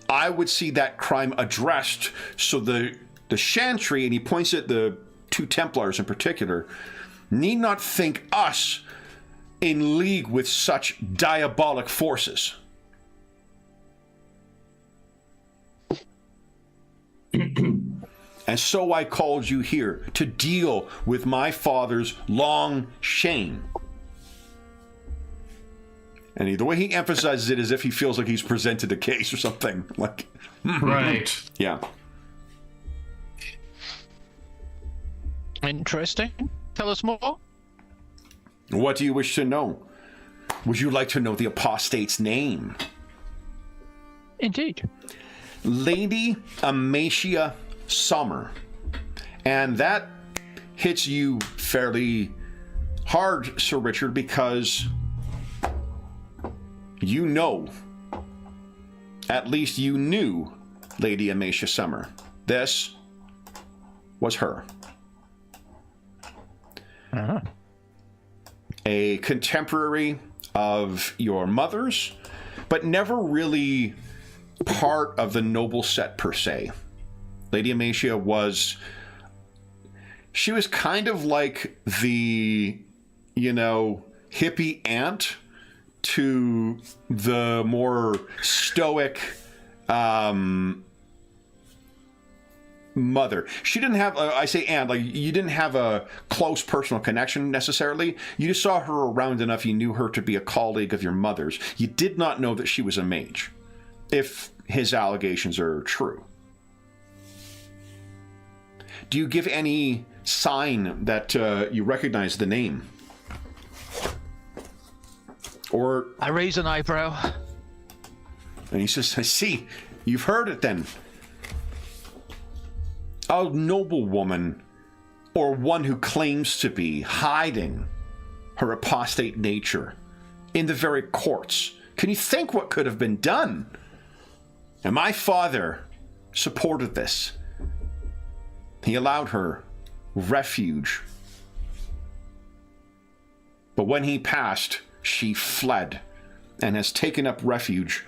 Speaker 1: I would see that crime addressed so the Chantry, and he points at the two Templars in particular, need not think us in league with such diabolic forces. And so I called you here to deal with my father's long shame. And the way he emphasizes it is if he feels like he's presented a case or something. Like,
Speaker 5: right.
Speaker 1: Yeah.
Speaker 2: Interesting. Tell us more.
Speaker 1: What do you wish to know? Would you like to know the apostate's name?
Speaker 2: Indeed.
Speaker 1: Lady Amacia Summer. And that hits you fairly hard, Sir Richard, because you know, at least you knew Lady Amacia Summer. This was her.
Speaker 2: Uh-huh.
Speaker 1: A contemporary of your mother's, but never really part of the noble set per se. Lady Amacia was kind of like the, hippie aunt to the more stoic mother. She didn't have, I say and, like, you didn't have a close personal connection necessarily. You just saw her around enough, you knew her to be a colleague of your mother's. You did not know that she was a mage, if his allegations are true. Do you give any sign that you recognize the name? Or...
Speaker 2: I raise an eyebrow.
Speaker 1: And he says, I see, you've heard it then. A noble woman, or one who claims to be, hiding her apostate nature in the very courts. Can you think what could have been done? And my father supported this. He allowed her refuge. But when he passed, she fled and has taken up refuge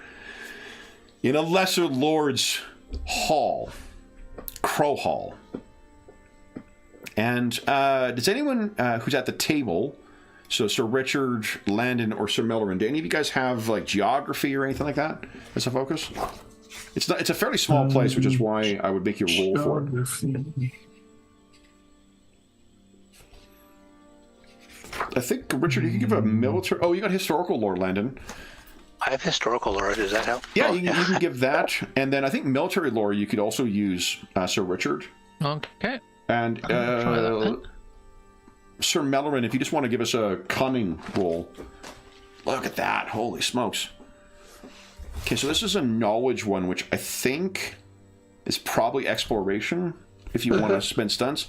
Speaker 1: in a lesser lord's hall, Crow Hall. And does anyone who's at the table, so Sir Richard, Landon, or Sir Millerin, do any of you guys have like geography or anything like that as a focus? It's not. It's a fairly small place, which is why I would make you roll for it. I think, Richard, you can give a military... Oh, you got historical lore, Landon.
Speaker 4: I have historical lore. Does that help?
Speaker 1: Yeah, you can give that. And then I think military lore you could also use, Sir Richard.
Speaker 2: Okay.
Speaker 1: And
Speaker 2: Try that then.
Speaker 1: Sir Millerin, if you just want to give us a cunning roll. Look at that. Holy smokes. Okay, so this is a knowledge one, which I think is probably exploration, if you want to spend stunts.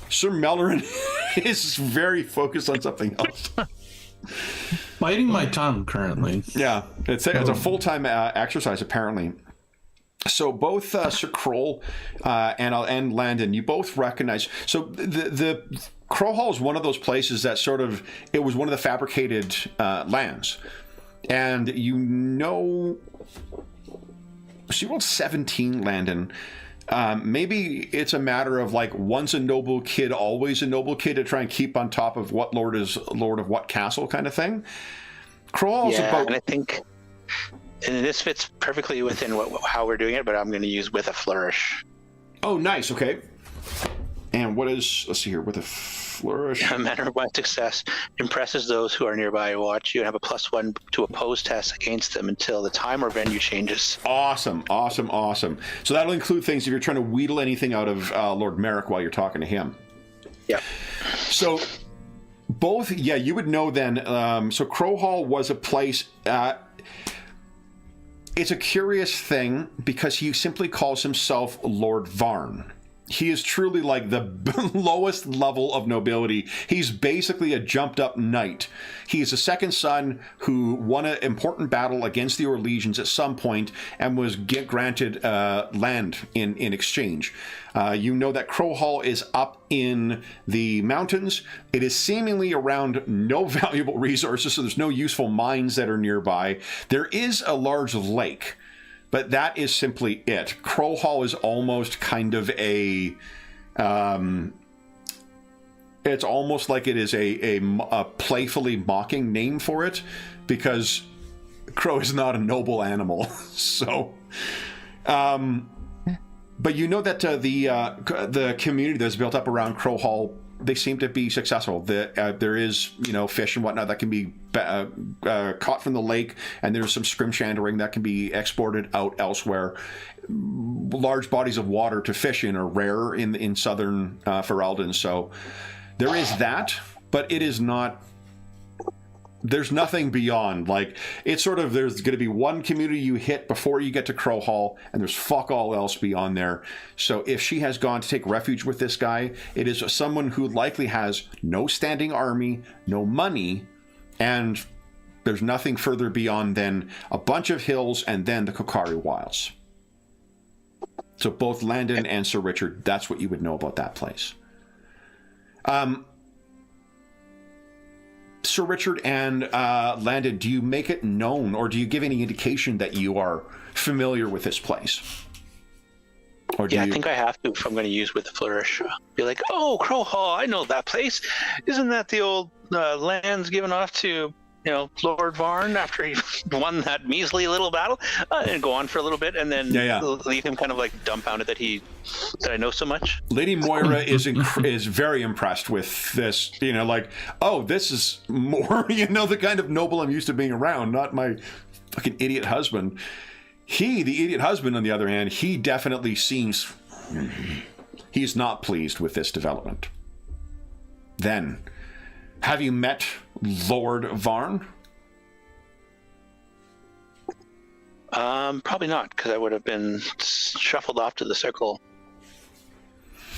Speaker 1: Sir Millerin is very focused on something else.
Speaker 5: Biting my tongue currently.
Speaker 1: Yeah, it's a full-time exercise, apparently. So both Sir Kroll and Landon, you both recognize... So the Crow Hall is one of those places that sort of... It was one of the fabricated lands. And you know... So you rolled 17, Landon. Maybe it's a matter of like once a noble kid, always a noble kid, to try and keep on top of what lord is lord of what castle kind of thing. Crawl's about...
Speaker 4: and I think and this fits perfectly within how we're doing it, but I'm going to use with a flourish.
Speaker 1: Oh, nice. Okay. And what is... Let's see here. With a flourish...
Speaker 4: A manner of my success impresses those who are nearby to watch you and have a +1 to oppose tests against them until the time or venue changes.
Speaker 1: Awesome. So that'll include things if you're trying to wheedle anything out of Lord Merrick while you're talking to him.
Speaker 4: Yeah.
Speaker 1: So both, yeah, you would know then. So Crow Hall was a place... it's a curious thing because he simply calls himself Lord Varn. He is truly like the lowest level of nobility. He's basically a jumped up knight. He is a second son who won an important battle against the Orlesians at some point and was granted land in exchange. You know that Crow Hall is up in the mountains. It is seemingly around no valuable resources, so there's no useful mines that are nearby. There is a large lake, but that is simply it. Crow Hall is almost kind of a... it's almost like it is a playfully mocking name for it, because crow is not a noble animal. So... but you know that the community that's built up around Crow Hall, they seem to be successful. There is, fish and whatnot that can be caught from the lake, and there's some scrimshandering that can be exported out elsewhere. Large bodies of water to fish in are rare in southern Ferelden, so there is that, but it is not... There's nothing beyond. Like, it's sort of, there's going to be one community you hit before you get to Crow Hall, and there's fuck all else beyond there. So if she has gone to take refuge with this guy, it is someone who likely has no standing army, no money, and there's nothing further beyond than a bunch of hills and then the Kokari Wilds. So both Landon and Sir Richard, that's what you would know about that place. Sir Richard and Landon, do you make it known, or do you give any indication that you are familiar with this place? Or do
Speaker 4: I think I have to if I'm going to use with the flourish. Be like, oh, Crow Hall, I know that place. Isn't that the old lands given off to Lord Varn after he won that measly little battle, and go on for a little bit, and then leave him kind of like dumbfounded that I know so much.
Speaker 1: Lady Moira is very impressed with this. Oh, this is more, the kind of noble I'm used to being around, not my fucking idiot husband. The idiot husband, on the other hand, he definitely seems he's not pleased with this development. Then, have you met Lord Varn?
Speaker 4: Probably not, because I would have been shuffled off to the circle.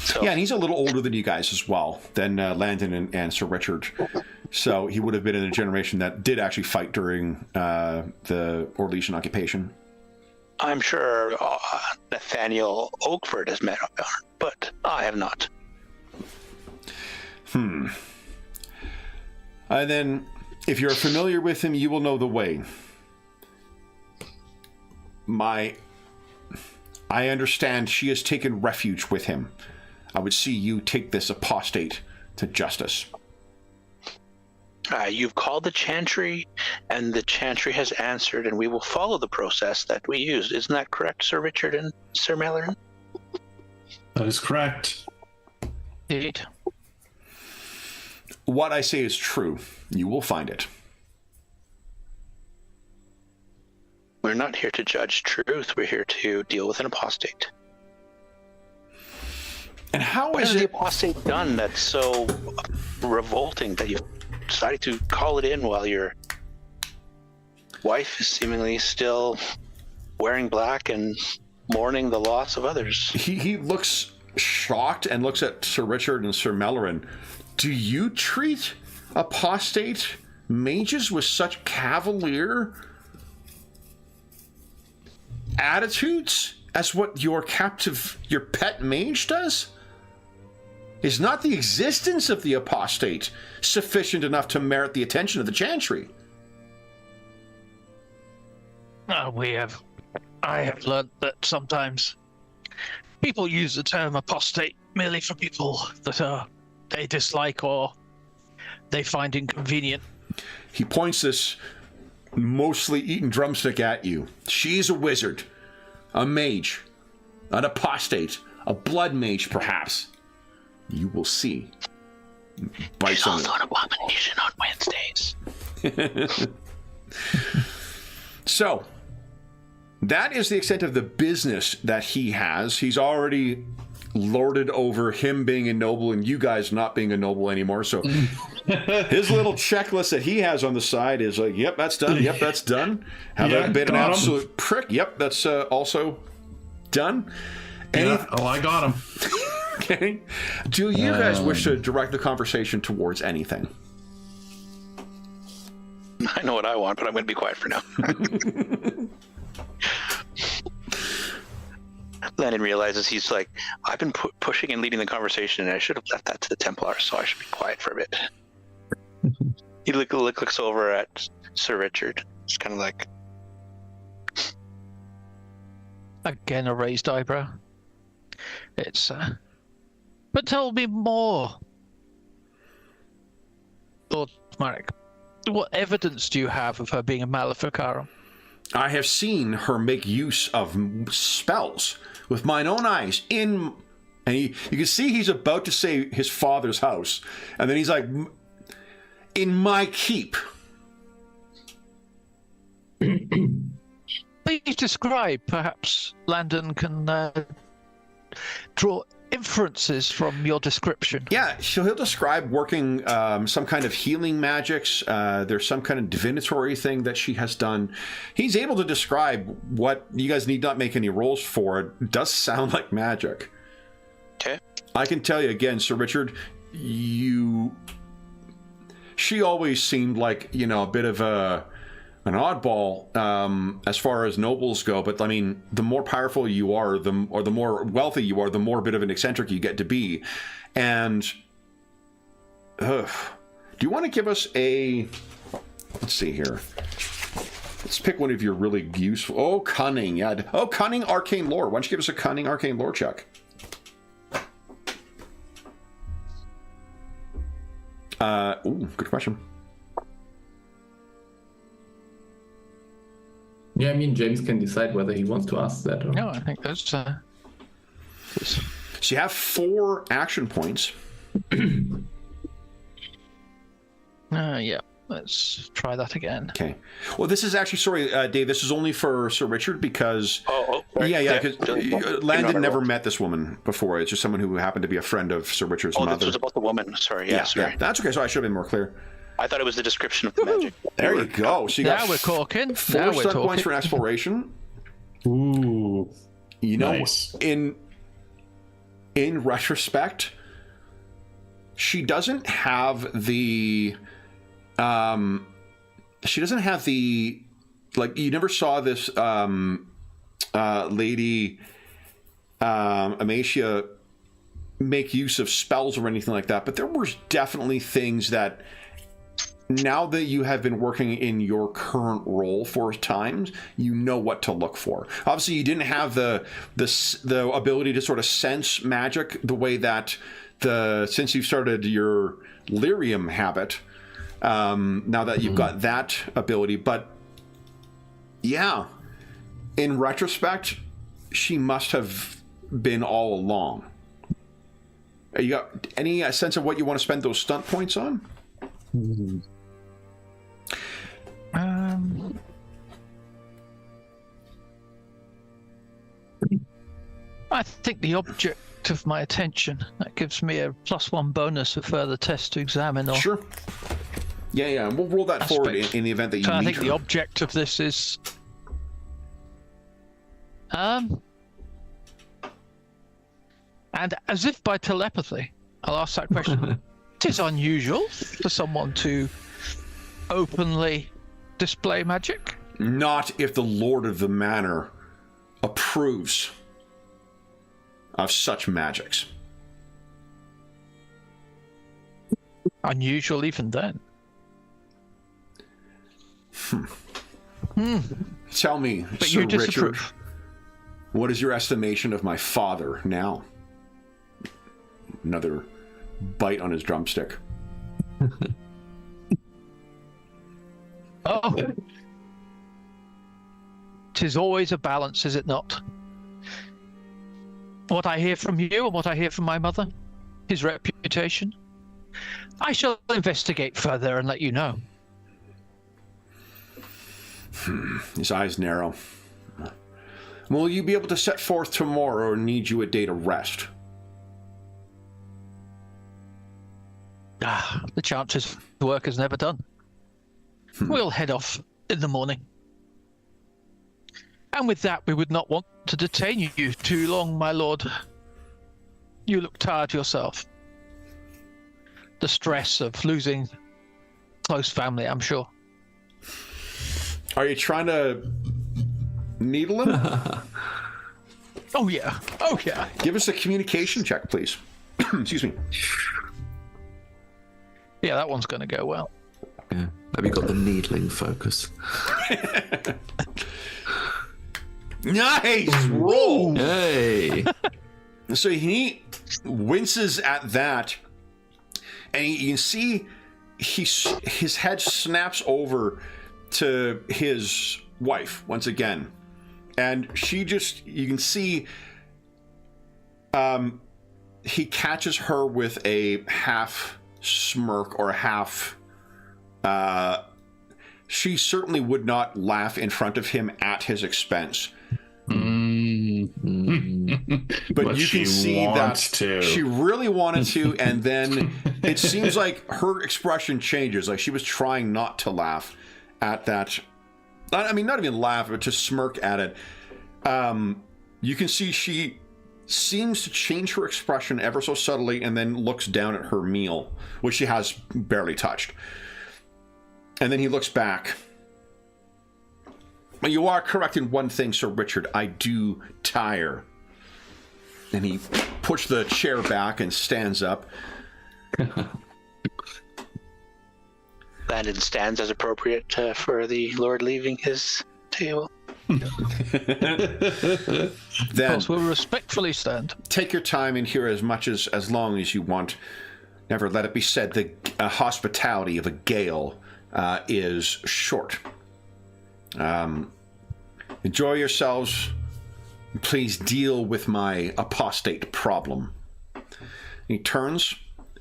Speaker 4: So.
Speaker 1: Yeah, and he's a little older than you guys as well, than Landon and Sir Richard. So he would have been in a generation that did actually fight during the Orlesian occupation.
Speaker 4: I'm sure Nathaniel Oakford has met Varn, but I have not.
Speaker 1: And then, if you're familiar with him, you will know the way. I understand she has taken refuge with him. I would see you take this apostate to justice.
Speaker 4: You've called the Chantry, and the Chantry has answered, and we will follow the process that we used. Isn't that correct, Sir Richard and Sir Mallorin?
Speaker 5: That is correct.
Speaker 2: Indeed.
Speaker 1: What I say is true. You will find it.
Speaker 4: We're not here to judge truth. We're here to deal with an apostate.
Speaker 1: And how
Speaker 4: what
Speaker 1: is
Speaker 4: the apostate done that's so revolting that you've decided to call it in while your wife is seemingly still wearing black and mourning the loss of others?
Speaker 1: He looks shocked and looks at Sir Richard and Sir Mallorin. Do you treat apostate mages with such cavalier attitudes as what your pet mage does? Is not the existence of the apostate sufficient enough to merit the attention of the Chantry?
Speaker 2: I have learned that sometimes people use the term apostate merely for people that they dislike or they find inconvenient.
Speaker 1: He points this mostly eaten drumstick at you. She's a wizard, a mage, an apostate, a blood mage, perhaps. You will see.
Speaker 4: She's also an abomination on Wednesdays.
Speaker 1: So, that is the extent of the business that he has. He's already lorded over him being a noble and you guys not being a noble anymore. So his little checklist that he has on the side is like, yep, that's done. Yep, that's done. Have I been an absolute prick? Yep, that's also done.
Speaker 5: I got him.
Speaker 1: Okay. Do you guys wish to direct the conversation towards anything?
Speaker 4: I know what I want, but I'm going to be quiet for now. Landon realizes he's like, I've been pushing and leading the conversation, and I should have left that to the Templars, so I should be quiet for a bit. He looks over at Sir Richard. It's kind of like...
Speaker 2: Again, a raised eyebrow. It's... But tell me more, Lord Marek. What evidence do you have of her being a Maleficarum?
Speaker 1: I have seen her make use of spells with mine own eyes and you can see he's about to say his father's house, and then he's like, in my keep.
Speaker 2: Please describe. Perhaps Landon can draw inferences from your description.
Speaker 1: Yeah, he'll describe working some kind of healing magics. There's some kind of divinatory thing that she has done. He's able to describe what you guys need not make any rolls for. It does sound like magic.
Speaker 4: Okay.
Speaker 1: I can tell you again, Sir Richard, she always seemed like, a bit of an oddball as far as nobles go, but I mean, the more powerful you are, the more wealthy you are, the more bit of an eccentric you get to be. And do you want to give us let's see here. Let's pick one of your really useful. Oh, cunning. Yeah. Oh, cunning arcane lore. Why don't you give us a cunning arcane lore check? Good question.
Speaker 6: Yeah, I mean, James can decide whether he wants to ask that. Or...
Speaker 2: No, I think that's.
Speaker 1: So you have 4 action points.
Speaker 2: Yeah. Let's try that again.
Speaker 1: Okay. Well, this is actually, sorry, Dave, this is only for Sir Richard because...
Speaker 4: Right.
Speaker 1: Yeah, because Landon never met this woman before. It's just someone who happened to be a friend of Sir Richard's mother.
Speaker 4: This was about the woman. Sorry, sorry.
Speaker 1: Yeah, that's okay. So I should have been more clear.
Speaker 4: I thought it was the description of the magic.
Speaker 1: There you go. So you got
Speaker 2: now we're talking.
Speaker 1: 4 start points for exploration.
Speaker 5: Ooh.
Speaker 1: You know,
Speaker 5: Nice.
Speaker 1: in retrospect, she doesn't have the... she doesn't have the... Like, you never saw this lady, Amacia, make use of spells or anything like that, but there were definitely things that... Now that you have been working in your current role for times, you know what to look for. Obviously, you didn't have the ability to sort of sense magic the way that since you've started your lyrium habit. Now that you've got that ability, but yeah, in retrospect, she must have been all along. You got any sense of what you want to spend those stunt points on?
Speaker 2: I think the object of my attention, that gives me a +1 bonus for further tests to examine. Or
Speaker 1: Sure. Yeah. We'll roll that forward in the event that you
Speaker 2: so
Speaker 1: meet
Speaker 2: I think
Speaker 1: her.
Speaker 2: the object of this is... And as if by telepathy, I'll ask that question. It is unusual for someone to openly display magic.
Speaker 1: Not if the Lord of the Manor approves of such magics.
Speaker 2: Unusual even then.
Speaker 1: Tell me,
Speaker 2: But
Speaker 1: Sir
Speaker 2: you
Speaker 1: Richard,
Speaker 2: disapprove.
Speaker 1: what is your estimation of my father now? Another bite on his drumstick.
Speaker 2: Oh. 'Tis always a balance, is it not? What I hear from you and what I hear from my mother, his reputation. I shall investigate further and let you know.
Speaker 1: His eyes narrow. Will you be able to set forth tomorrow or need you a day to rest?
Speaker 2: The chances the work is never done. We'll head off in the morning. And with that, we would not want to detain you too long, my lord. You look tired yourself. The stress of losing close family, I'm sure.
Speaker 1: Are you trying to needle him?
Speaker 2: Oh yeah.
Speaker 1: Give us a communication check, please. Excuse me.
Speaker 2: Yeah, that one's going to go well.
Speaker 3: Yeah. Have you got the needling focus?
Speaker 1: Nice roll.
Speaker 3: Hey!
Speaker 1: So he winces at that, and you can see his head snaps over to his wife once again, and she just, you can see he catches her with a half smirk or half she certainly would not laugh in front of him at his expense. But you can see that she really wanted to, and then it seems like her expression changes. Like she was trying not to laugh at that. I mean, not even laugh, but to smirk at it. You can see she seems to change her expression ever so subtly and then looks down at her meal, which she has barely touched. And then he looks back. You are correct in one thing, Sir Richard. I do tire. And he puts the chair back and stands up.
Speaker 4: Landon stands as appropriate for the Lord leaving his table.
Speaker 1: Then
Speaker 2: Of course, we'll respectfully stand.
Speaker 1: take your time in here as long as you want. Never let it be said the hospitality of a Gale is short. Enjoy yourselves. Please deal with my apostate problem. He turns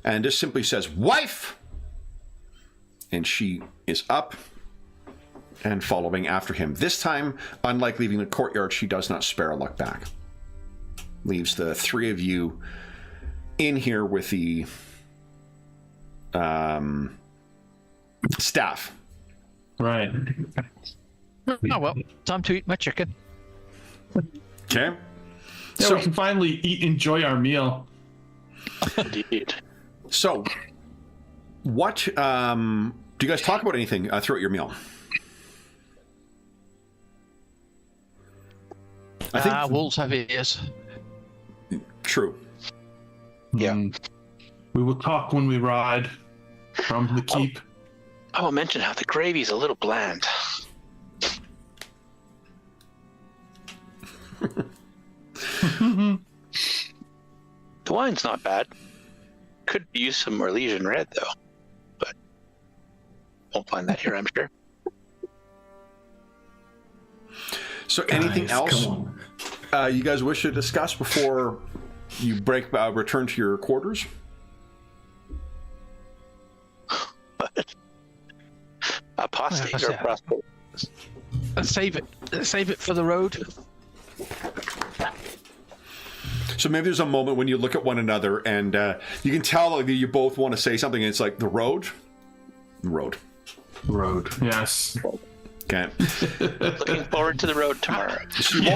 Speaker 1: and just simply says, "Wife!" And she is up and following after him. This time, unlike leaving the courtyard, she does not spare a look back. Leaves the three of you in here with the staff.
Speaker 5: Right.
Speaker 2: Oh well, time to eat my chicken.
Speaker 1: Okay.
Speaker 5: Yeah,
Speaker 1: So
Speaker 5: we can finally enjoy our meal.
Speaker 4: Indeed.
Speaker 1: So, what do you guys talk about anything throughout your meal? I think
Speaker 2: Wolves have ears.
Speaker 1: true.
Speaker 4: Yeah.
Speaker 5: We will talk when we ride from the keep.
Speaker 4: I will mention how the gravy's a little bland. The wine's not bad. Could use some Orlesian red, though. But won't find that here, I'm sure.
Speaker 1: So, anything
Speaker 6: Guys,
Speaker 1: else
Speaker 6: come on.
Speaker 1: you guys wish to discuss before you return to your quarters?
Speaker 4: Apostate or prostate?
Speaker 2: Save it for the road.
Speaker 1: So maybe there's a moment when you look at one another and you can tell that you both want to say something, and it's like, the road? The road.
Speaker 5: Road. Yes.
Speaker 1: Okay.
Speaker 4: Looking forward to the road tomorrow.
Speaker 1: So you,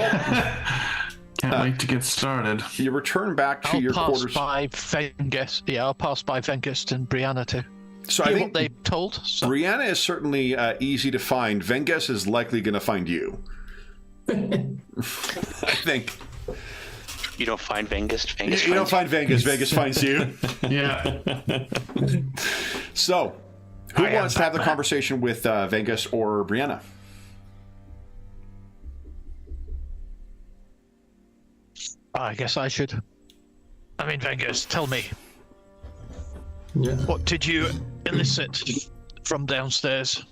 Speaker 5: Can't wait to get started.
Speaker 1: you return back to
Speaker 2: I'll
Speaker 1: your
Speaker 2: pass
Speaker 1: quarters.
Speaker 2: by Vengus. Yeah, I'll pass by Vengus and Brianna too.
Speaker 1: So I
Speaker 2: Hear
Speaker 1: think
Speaker 2: what they told. So.
Speaker 1: Brianna is certainly easy to find. Vengus is likely going to find you. I think.
Speaker 4: You don't find Vengus. Vengus
Speaker 1: You don't
Speaker 4: finds
Speaker 1: find Vengus. Vengus finds you.
Speaker 5: Yeah.
Speaker 1: So, who
Speaker 2: I am
Speaker 1: wants to have the
Speaker 2: Batman.
Speaker 1: conversation with Vengus or Brianna?
Speaker 2: I guess I should. I mean, Vengus, tell me,
Speaker 6: Yeah.
Speaker 2: what did you elicit from downstairs?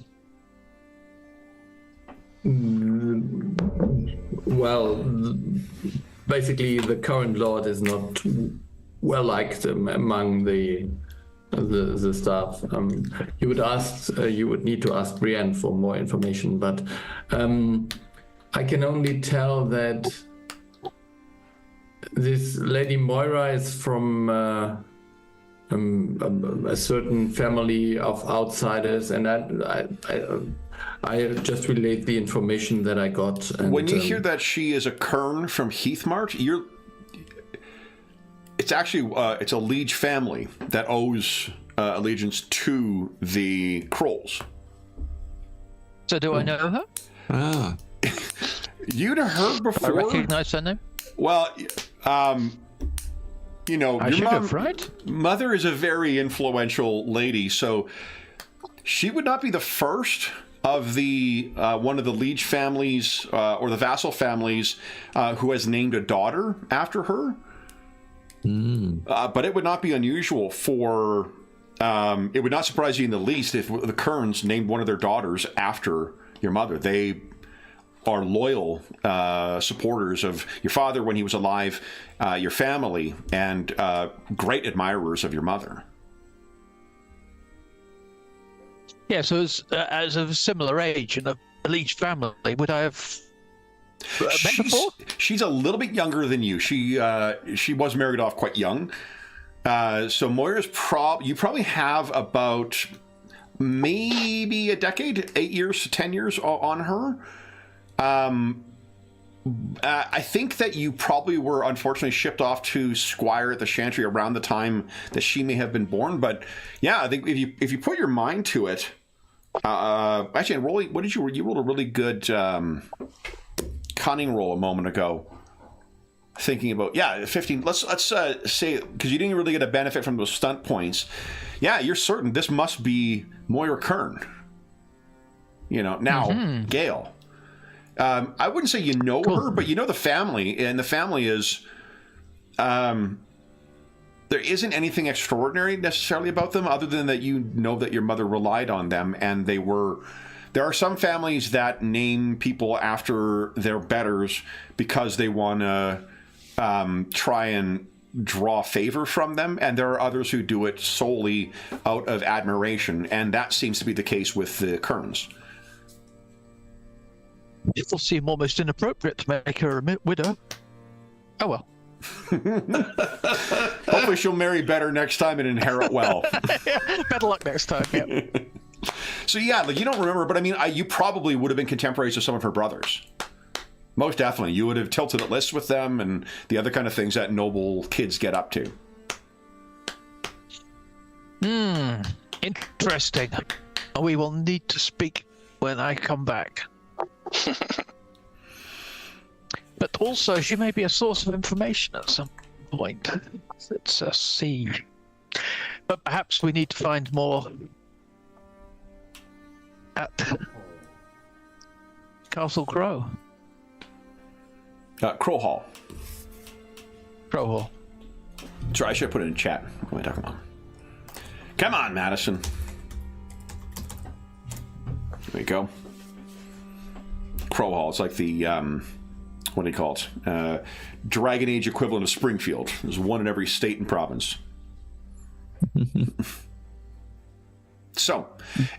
Speaker 6: Well, basically, the current lord is not well liked among the staff. You would need to ask Brienne for more information, but I can only tell that this Lady Moira is from a certain family of outsiders, and I just relate the information that I got. And,
Speaker 1: When you hear that she is a Kern from Heathmart, it's actually it's a liege family that owes allegiance to the Krolls.
Speaker 2: So do I know her?
Speaker 3: Ah,
Speaker 1: You'd heard
Speaker 2: I
Speaker 1: before.
Speaker 2: recognize her name.
Speaker 1: Well, you know,
Speaker 2: I
Speaker 1: your
Speaker 2: should have, right?
Speaker 1: mother is a very influential lady, so she would not be the first of the one of the liege families or the vassal families who has named a daughter after her. But it would not be unusual for it would not surprise you in the least if the Kerns named one of their daughters after your mother. They are loyal supporters of your father when he was alive, your family, and great admirers of your mother.
Speaker 2: Yeah, so as of a similar age in a liege family, would I have met before?
Speaker 1: She's a little bit younger than you. She was married off quite young. So Moira's you probably have about maybe a decade, 8 years to 10 years on her. I think that you probably were unfortunately shipped off to Squire at the Chantry around the time that she may have been born. But yeah, I think if you put your mind to it, actually, what did you rolled a really good cunning roll a moment ago. Thinking about 15. Let's say, because you didn't really get a benefit from those stunt points. Yeah, you're certain this must be Moira Kern. You know now, Gale. I wouldn't say you know her, but you know the family, and the family is. There isn't anything extraordinary necessarily about them, other than that you know that your mother relied on them, and they were There are some families that name people after their betters because they want to try and draw favor from them, and there are others who do it solely out of admiration, and that seems to be the case with the Kerns.
Speaker 2: It will seem almost inappropriate to make her a widow. Oh well.
Speaker 1: Hopefully she'll marry better next time and inherit well.
Speaker 2: Better luck next time. Yeah.
Speaker 1: So yeah, like you don't remember, but I mean, you probably would have been contemporaries with some of her brothers. Most definitely. You would have tilted at lists with them and the other kind of things that noble kids get up to.
Speaker 2: Interesting. We will need to speak when I come back. But also, she may be a source of information at some point. Let's see. But perhaps we need to find more at Castle Crow.
Speaker 1: Crow Hall.
Speaker 2: Crow Hall.
Speaker 1: Sorry, I should have put it in chat. What am I talking about? Come on, Madison. There we go. Crow Hall. It's like the, what do you call it? Dragon Age equivalent of Springfield. There's one in every state and province. So,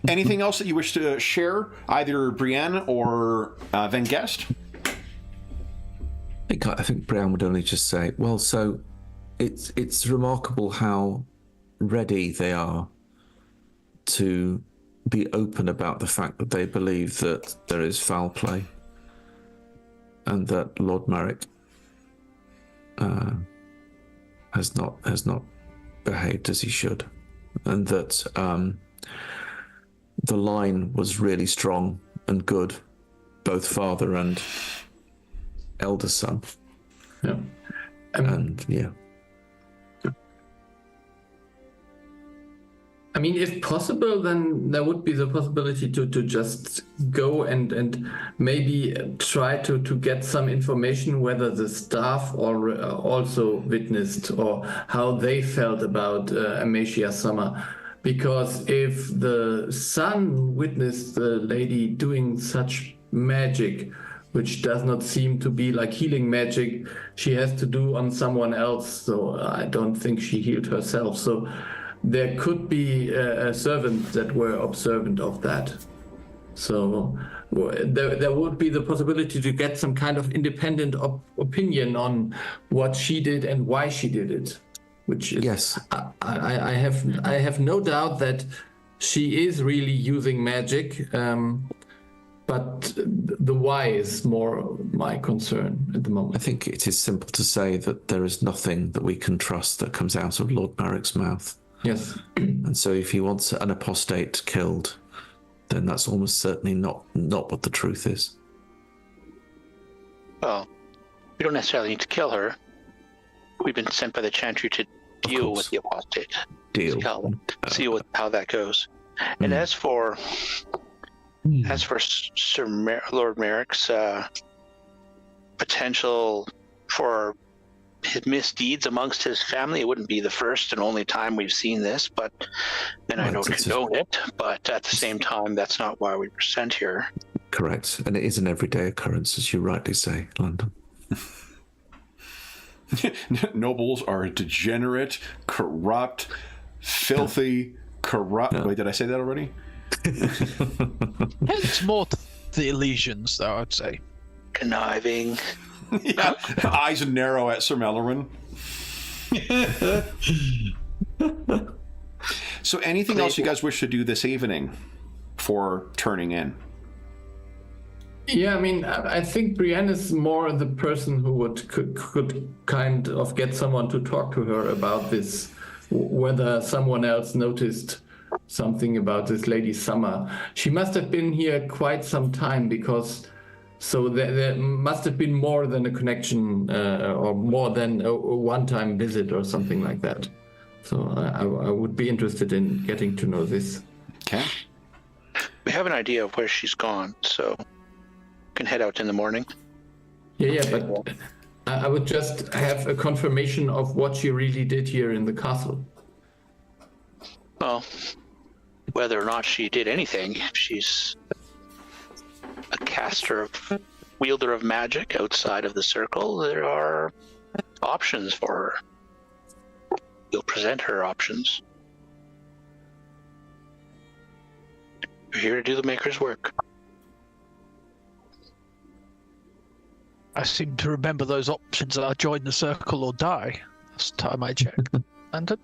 Speaker 1: anything else that you wish to share, either Brienne or Van Guest?
Speaker 3: I think Brienne would only just say, well, so it's remarkable how ready they are to be open about the fact that they believe that there is foul play and that Lord Merrick has not behaved as he should, and that the line was really strong and good, both father and elder son.
Speaker 6: Yeah.
Speaker 3: And yeah.
Speaker 6: I mean, if possible, then there would be the possibility to just go and maybe try to get some information whether the staff also witnessed or how they felt about Amacia Summer. Because if the son witnessed the lady doing such magic, which does not seem to be like healing magic, she has to do on someone else. So I don't think she healed herself. So there could be a servant that were observant of that. So there would be the possibility to get some kind of independent opinion on what she did and why she did it. Which is,
Speaker 3: yes,
Speaker 6: I have no doubt that she is really using magic, but the why is more my concern at the moment.
Speaker 3: I think it is simple to say that there is nothing that we can trust that comes out of Lord Merrick's mouth.
Speaker 6: Yes.
Speaker 3: And so if he wants an apostate killed, then that's almost certainly not what the truth is.
Speaker 4: Well, we don't necessarily need to kill her. We've been sent by the Chantry to deal with the apostate.
Speaker 3: Deal.
Speaker 4: See how that goes. And as for Lord Merrick's potential for his misdeeds amongst his family, it wouldn't be the first and only time we've seen this, and I don't condone it, but at the same time, that's not why we were sent here.
Speaker 3: Correct. And it is an everyday occurrence, as you rightly say, London.
Speaker 1: Nobles are degenerate, corrupt, filthy, corrupt.
Speaker 3: Yeah.
Speaker 1: Wait, did I say that already?
Speaker 2: It's more the Elysians, though, I'd say.
Speaker 4: Conniving.
Speaker 1: Yeah, eyes narrow at Sir Mellorin. So anything else you guys wish to do this evening for turning in?
Speaker 6: Yeah, I mean, I think Brienne is more the person who could kind of get someone to talk to her about this, whether someone else noticed something about this Lady Summer. She must have been here quite some time, because so there must have been more than a connection or more than a one-time visit or something like that. So I would be interested in getting to know this.
Speaker 1: Okay.
Speaker 4: We have an idea of where she's gone, so can head out in the morning.
Speaker 6: Yeah, but I would just have a confirmation of what she really did here in the castle.
Speaker 4: Well, whether or not she did anything, she's caster, wielder of magic outside of the circle, there are options for her. You'll present her options. You're here to do the Maker's work.
Speaker 2: I seem to remember those options are join the circle or die. Last time I checked. Landon?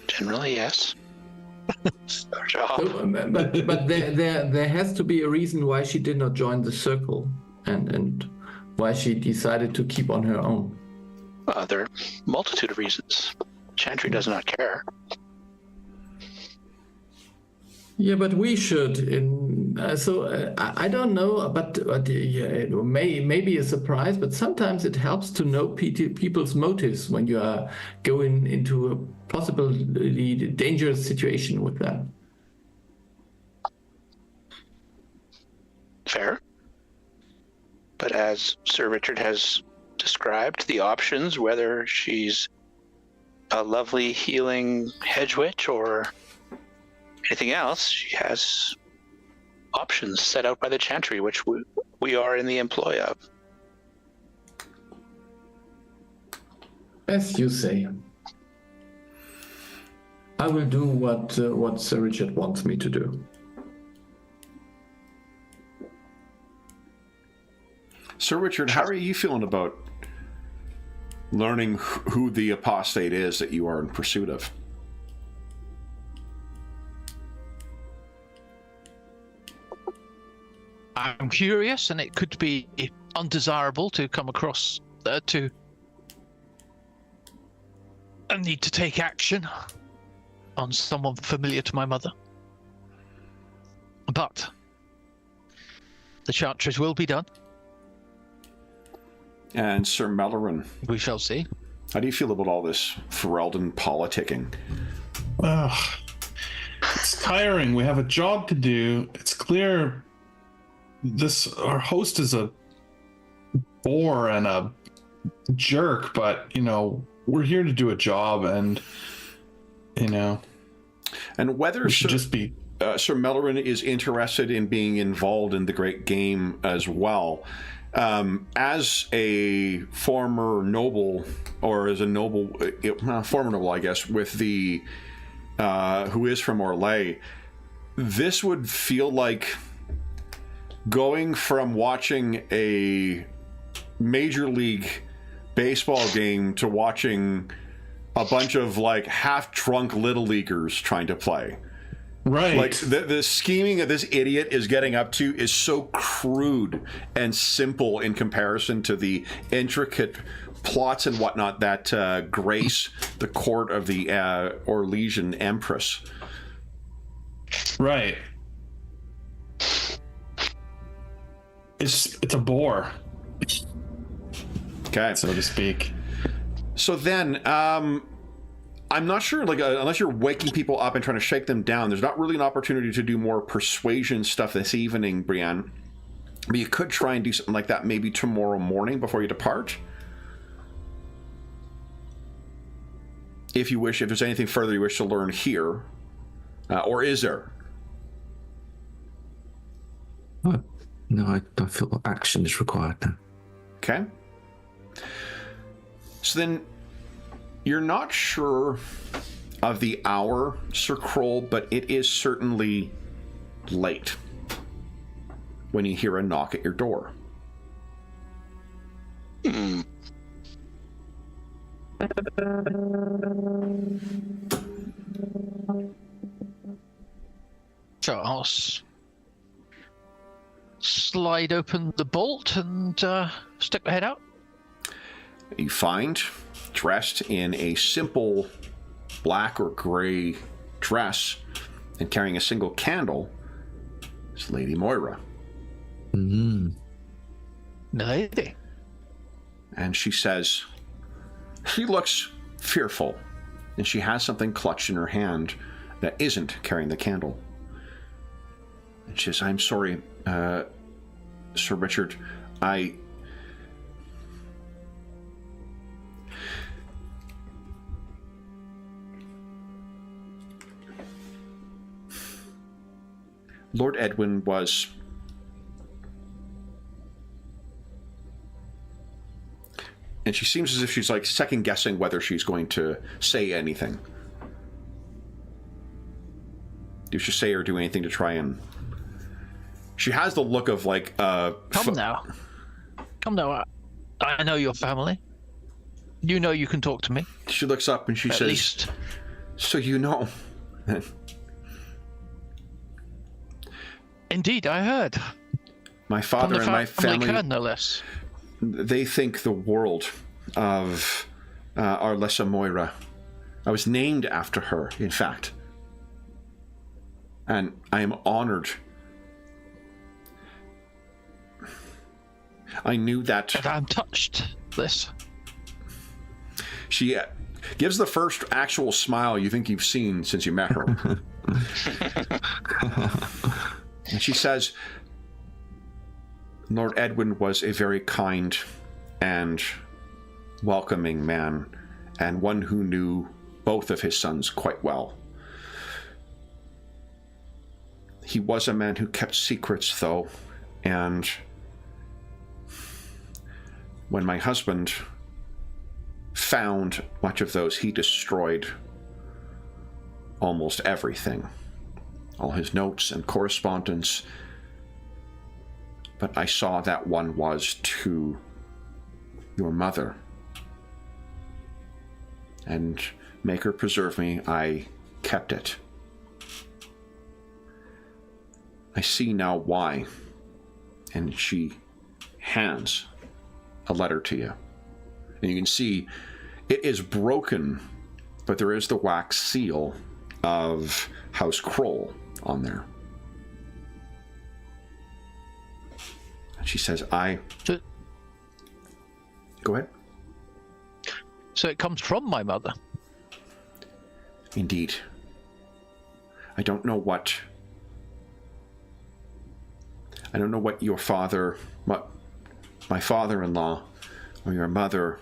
Speaker 4: Generally, yes. Our job.
Speaker 6: But there has to be a reason why she did not join the circle and why she decided to keep on her own.
Speaker 4: There are a multitude of reasons. Chantry does not care.
Speaker 6: Yeah, but we should. I don't know, but yeah, it may be a surprise. But sometimes it helps to know people's motives when you are going into a possibly dangerous situation with them.
Speaker 4: Fair. But as Sir Richard has described, the options, whether she's a lovely healing hedge witch or anything else, she has options set out by the Chantry, which we are in the employ of.
Speaker 6: As you say. I will do what Sir Richard wants me to do.
Speaker 1: Sir Richard, how are you feeling about learning who the apostate is that you are in pursuit of?
Speaker 2: I'm curious, and it could be undesirable to come across to a need to take action on someone familiar to my mother. But the Chantries will be done.
Speaker 1: And Sir Mellorin,
Speaker 2: We shall see.
Speaker 1: how do you feel about all this Ferelden politicking?
Speaker 5: It's tiring. We have a job to do. It's clear our host is a bore and a jerk, but we're here to do a job, and
Speaker 1: And whether
Speaker 5: we should just be.
Speaker 1: Sir Mellorin is interested in being involved in the great game as well. As a former noble, or as a noble, former noble, I guess, with the who is from Orlais, this would feel like going from watching a Major League Baseball game to watching a bunch of half-drunk little leaguers trying to play.
Speaker 5: Right.
Speaker 1: Like the scheming that this idiot is getting up to is so crude and simple in comparison to the intricate plots and whatnot that grace the court of the Orlesian Empress.
Speaker 5: Right. It's a bore,
Speaker 1: Okay.
Speaker 5: so to speak.
Speaker 1: So then, I'm not sure, unless you're waking people up and trying to shake them down, there's not really an opportunity to do more persuasion stuff this evening, Brienne. But you could try and do something like that maybe tomorrow morning before you depart. If you wish, if there's anything further you wish to learn here. Or is there?
Speaker 3: No, I don't feel action is required now.
Speaker 1: Okay. So then, you're not sure of the hour, Sir Kroll, but it is certainly late when you hear a knock at your door.
Speaker 2: Charles. Slide open the bolt and stick my head out.
Speaker 1: You find, dressed in a simple black or gray dress and carrying a single candle, is Lady Moira.
Speaker 2: Lady.
Speaker 1: And she says, she looks fearful, and she has something clutched in her hand that isn't carrying the candle. And she says, I'm sorry, Sir Richard, Lord Edwin was... And she seems as if she's like second guessing whether she's going to say anything. Do she say or do anything to try and... She has the look of like...
Speaker 2: Come now. I know your family. You know you can talk to me.
Speaker 1: She looks up and she
Speaker 2: At
Speaker 1: says...
Speaker 2: least.
Speaker 1: So you know.
Speaker 2: Indeed, I heard.
Speaker 1: My father and my family...
Speaker 2: Cairn, no less.
Speaker 1: They think the world of Arlessa Moira. I was named after her, in fact. And I am honored. I knew that...
Speaker 2: And I'm touched, this.
Speaker 1: She gives the first actual smile you think you've seen since you met her. And she says, Lord Edwin was a very kind and welcoming man, and one who knew both of his sons quite well. He was a man who kept secrets, though, and when my husband found much of those, he destroyed almost everything. All his notes and correspondence. But I saw that one was to your mother. And make her preserve me, I kept it. I see now why. And she hands a letter to you. And you can see it is broken, but there is the wax seal of House Kroll on there. And she says, Go ahead.
Speaker 2: So it comes from my mother.
Speaker 1: Indeed. I don't know what your father, what my father-in-law or your mother...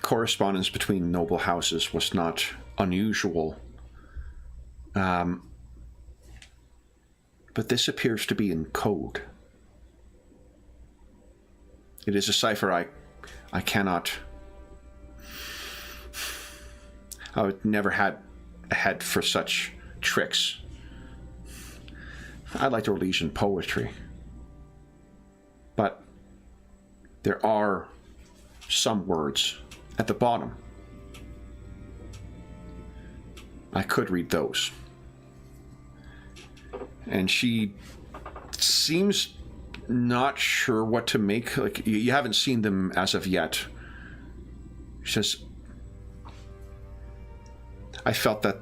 Speaker 1: Correspondence between noble houses was not unusual. But this appears to be in code. It is a cipher I cannot... I would never had a head for such tricks. I like to relish in poetry. But there are some words at the bottom. I could read those. And she seems not sure what to make. Like, you haven't seen them as of yet. She says, I felt that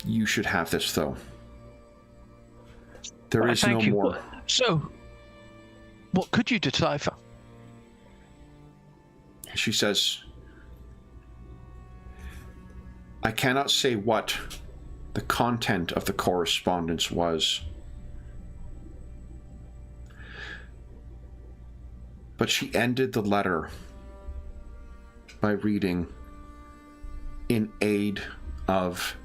Speaker 1: you should have this, though. There is no more.
Speaker 2: So, what could you decipher?
Speaker 1: She says, I cannot say what the content of the correspondence was, but she ended the letter by reading, in aid of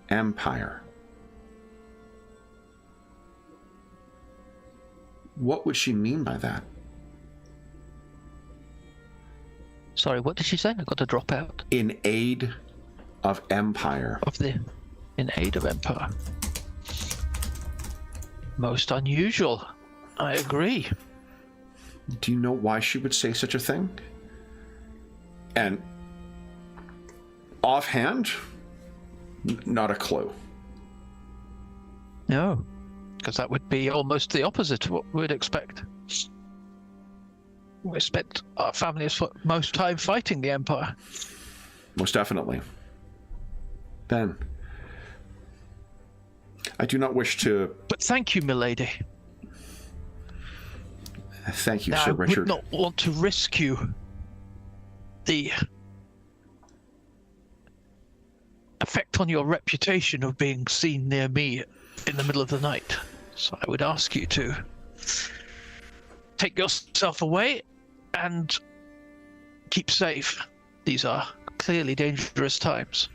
Speaker 1: Empire. What would she mean by that?
Speaker 2: Sorry, what did she say? I got to drop out.
Speaker 1: In aid of Empire.
Speaker 2: In aid of Empire. Most unusual. I agree.
Speaker 1: Do you know why she would say such a thing? And offhand, not a clue.
Speaker 2: No, because that would be almost the opposite of what we'd expect. We spent our families most time fighting the Empire.
Speaker 1: Most definitely. Ben, I do not wish to...
Speaker 2: But thank you, milady.
Speaker 1: Thank you,
Speaker 2: now,
Speaker 1: Sir Richard.
Speaker 2: I would not want to risk you the effect on your reputation of being seen near me in the middle of the night. So I would ask you to take yourself away and keep safe. These are clearly dangerous times.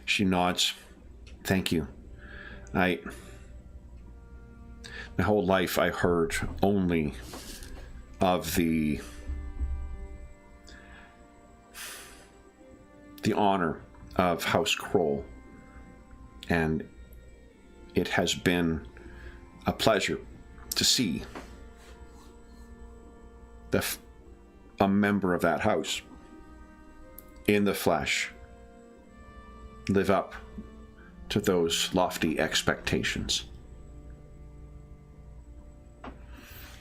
Speaker 1: She nods. Thank you. My whole life I heard only of the honor of House Kroll, and it has been a pleasure to see a member of that house in the flesh live up to those lofty expectations.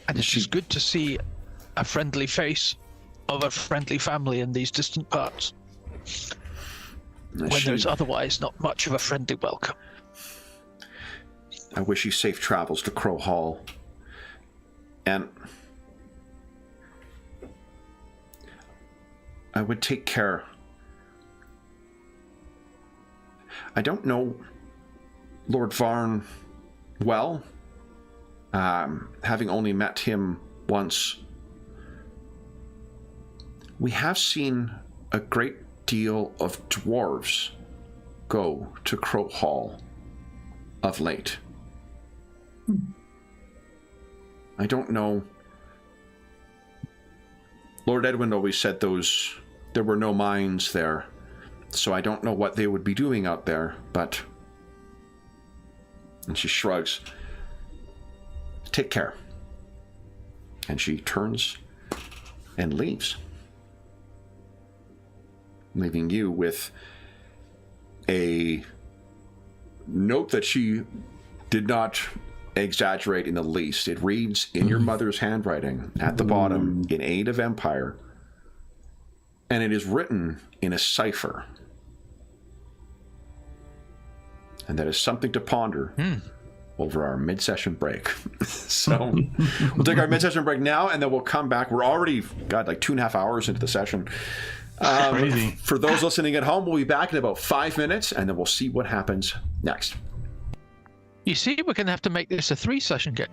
Speaker 2: And it's just good to see a friendly face of a friendly family in these distant parts, when there's otherwise not much of a friendly welcome.
Speaker 1: I wish you safe travels to Crow Hall. And I would take care. I don't know Lord Varn well, having only met him once. We have seen a great deal of dwarves go to Crow Hall of late. I don't know. Lord Edwin always said there were no mines there, so I don't know what they would be doing out there, but... And she shrugs. Take care. And she turns and leaves, leaving you with a note that she did not exaggerate in the least. It reads in your mother's handwriting at the bottom, in aid of Empire, and it is written in a cipher. And that is something to ponder over our mid-session break. So we'll take our mid-session break now, and then we'll come back. We're already, like 2.5 hours into the session.
Speaker 5: Crazy.
Speaker 1: For those listening at home, we'll be back in about 5 minutes, and then we'll see what happens next.
Speaker 2: You see, we're going to have to make this a 3-session game.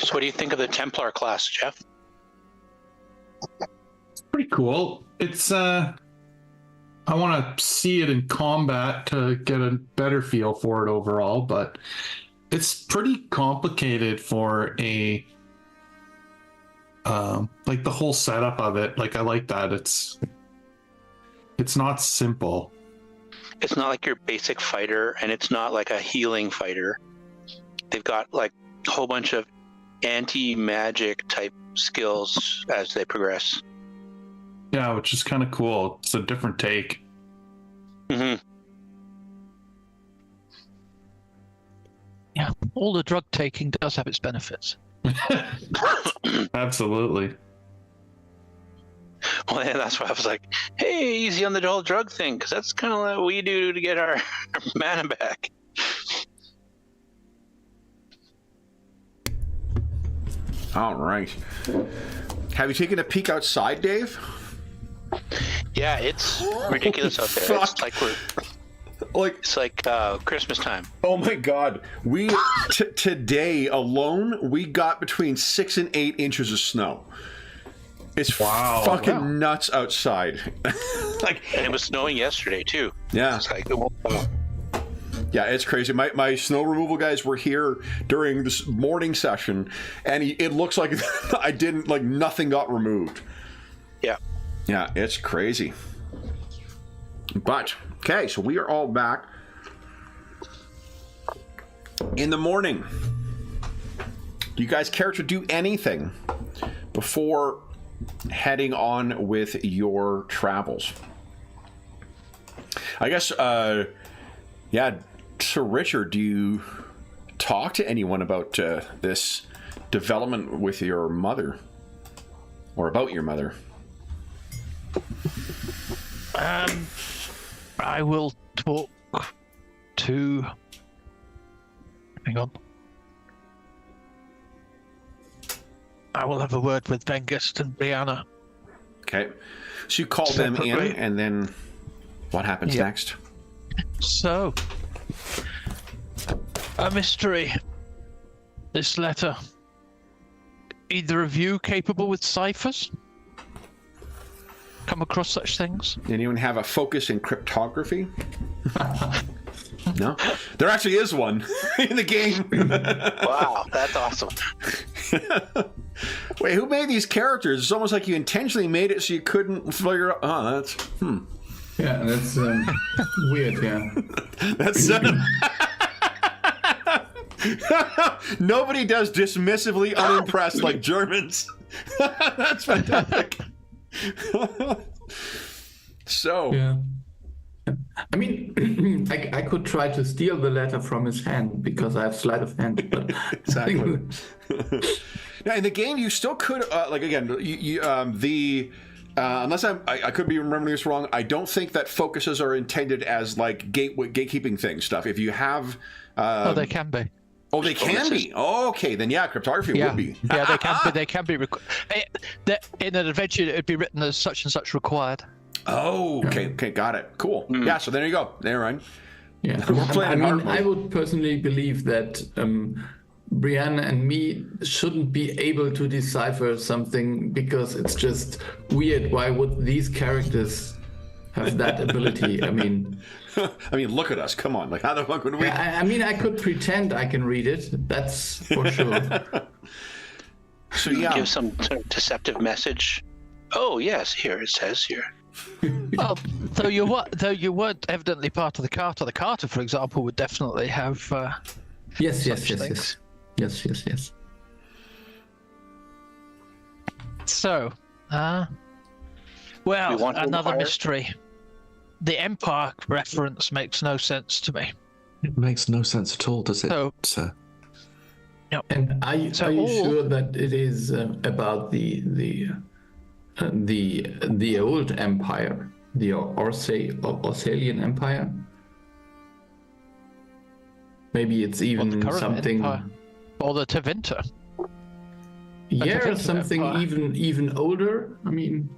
Speaker 4: So what do you think of the Templar class, Jeff?
Speaker 5: It's pretty cool. It's I want to see it in combat to get a better feel for it overall, but it's pretty complicated for a like the whole setup of it. Like I like that. It's not simple.
Speaker 4: It's not like your basic fighter, and it's not like a healing fighter. They've got like a whole bunch of anti-magic type skills as they progress.
Speaker 5: Yeah, which is kind of cool. It's a different take.
Speaker 4: Mm-hmm.
Speaker 2: Yeah, all the drug taking does have its benefits.
Speaker 5: Absolutely.
Speaker 4: Well, yeah, that's why I was like, hey, easy on the whole drug thing, because that's kind of what we do to get our mana back.
Speaker 1: All right. Have you taken a peek outside, Dave?
Speaker 4: Yeah, it's ridiculous out there. It's like Christmas time.
Speaker 1: Oh my God! We today alone we got between 6 and 8 inches of snow. It's fucking nuts outside.
Speaker 4: And it was snowing yesterday too.
Speaker 1: Yeah.
Speaker 4: It's like,
Speaker 1: yeah, it's crazy. My snow removal guys were here during this morning session, and it looks like nothing got removed.
Speaker 4: Yeah.
Speaker 1: Yeah, it's crazy. But okay, so we are all back in the morning. Do you guys care to do anything before heading on with your travels? I guess, Sir Richard, do you talk to anyone about this development with your mother? Or about your mother?
Speaker 2: I will talk to... Hang on. I will have a word with Vengist and Brianna.
Speaker 1: Okay. So you call them in, and then what happens next?
Speaker 2: So, a mystery. This letter. Either of you capable with ciphers? Come across such things?
Speaker 1: Anyone have a focus in cryptography? No? There actually is one in the game.
Speaker 4: Wow, that's awesome.
Speaker 1: Wait, who made these characters? It's almost like you intentionally made it so you couldn't figure out. Oh, that's
Speaker 6: Yeah, that's weird. Yeah,
Speaker 1: that's nobody does dismissively unimpressed like Germans. That's fantastic. So
Speaker 6: yeah. I mean, I could try to steal the letter from his hand because I have sleight of hand. But
Speaker 1: exactly. Now in the game, you still could unless I could be remembering this wrong. I don't think that focuses are intended as like gatekeeping thing stuff. If you have,
Speaker 2: they can be.
Speaker 1: Oh, they can be. Oh, okay, then yeah, cryptography would be.
Speaker 2: Yeah, they can be. They can be. In an adventure, it would be written as such and such required.
Speaker 1: Oh, okay, got it. Cool. Yeah, so there you go. There, right.
Speaker 6: Yeah, I would personally believe that Brianna and me shouldn't be able to decipher something because it's just weird. Why would these characters have that ability? I mean,
Speaker 1: look at us. Come on, like how the fuck would we?
Speaker 6: I mean, I could pretend I can read it. That's for sure.
Speaker 1: So yeah,
Speaker 4: give some sort of deceptive message. Oh yes, here it says here.
Speaker 2: Well, though you weren't evidently part of the Carter. The Carter, for example, would definitely have.
Speaker 6: Yes.
Speaker 2: So, another mystery. The Empire reference makes no sense to me.
Speaker 3: It makes no sense at all, does it, sir?
Speaker 2: No.
Speaker 6: And are you sure that it is about the old empire, the Orsalian Empire? Maybe it's even something,
Speaker 2: empire. Or the Tevinter.
Speaker 6: Yeah, something empire. even older. I mean,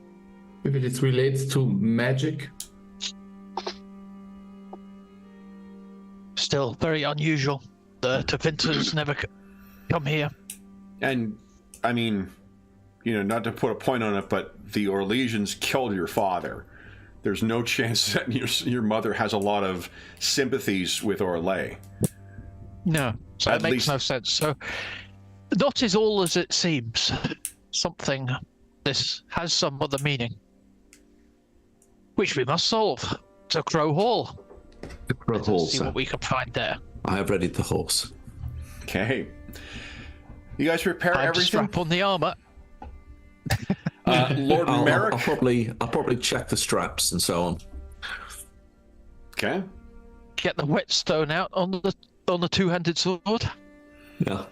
Speaker 6: if it relates to magic.
Speaker 2: Still very unusual. The Tevinters never come here.
Speaker 1: And, I mean, you know, not to put a point on it, but the Orlesians killed your father. There's no chance that your mother has a lot of sympathies with Orlais.
Speaker 2: No, so it makes no sense. So, not is all as it seems. This has some other meaning, which we must solve. To Crow Hall.
Speaker 3: The Crow Hall,
Speaker 2: see what we can find there.
Speaker 3: I have readied the horse.
Speaker 1: Okay. You guys prepare
Speaker 2: Time
Speaker 1: everything?
Speaker 2: to strap on the armor.
Speaker 1: Lord Merrick?
Speaker 3: I'll probably check the straps and so on.
Speaker 1: Okay.
Speaker 2: Get the whetstone out on the two-handed sword.
Speaker 3: Yeah.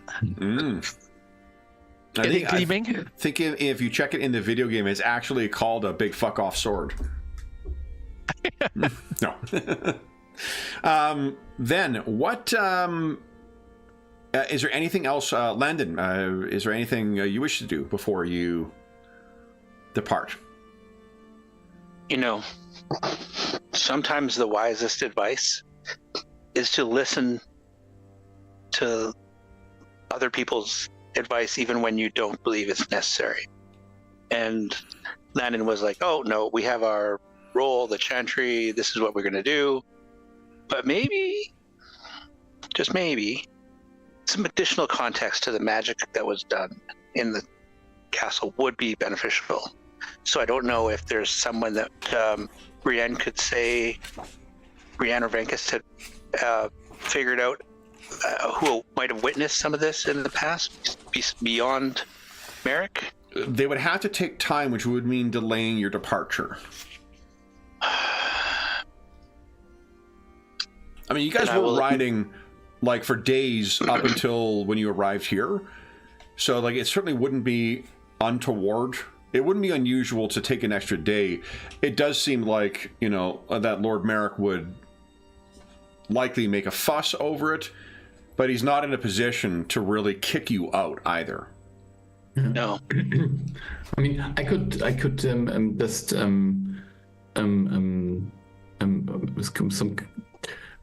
Speaker 2: Get it gleaming.
Speaker 1: I think if you check it in the video game, it's actually called a big fuck off sword. No. Then what? Is there anything else, Landon? Is there anything you wish to do before you depart?
Speaker 4: You know, sometimes the wisest advice is to listen to other people's advice even when you don't believe it's necessary. And Landon was like, oh no, we have our role, the chantry, this is what we're going to do. But maybe, just maybe, some additional context to the magic that was done in the castle would be beneficial. So I don't know if there's someone that Brienne could say, Brienne or Venkus had figured out who might have witnessed some of this in the past beyond Merrick.
Speaker 1: They would have to take time, which would mean delaying your departure. I mean, you guys were riding like for days up until when you arrived here. So like it certainly wouldn't be untoward. It wouldn't be unusual to take an extra day. It does seem like, you know, that Lord Merrick would likely make a fuss over it, but he's not in a position to really kick you out either.
Speaker 4: No.
Speaker 6: I mean, I could just some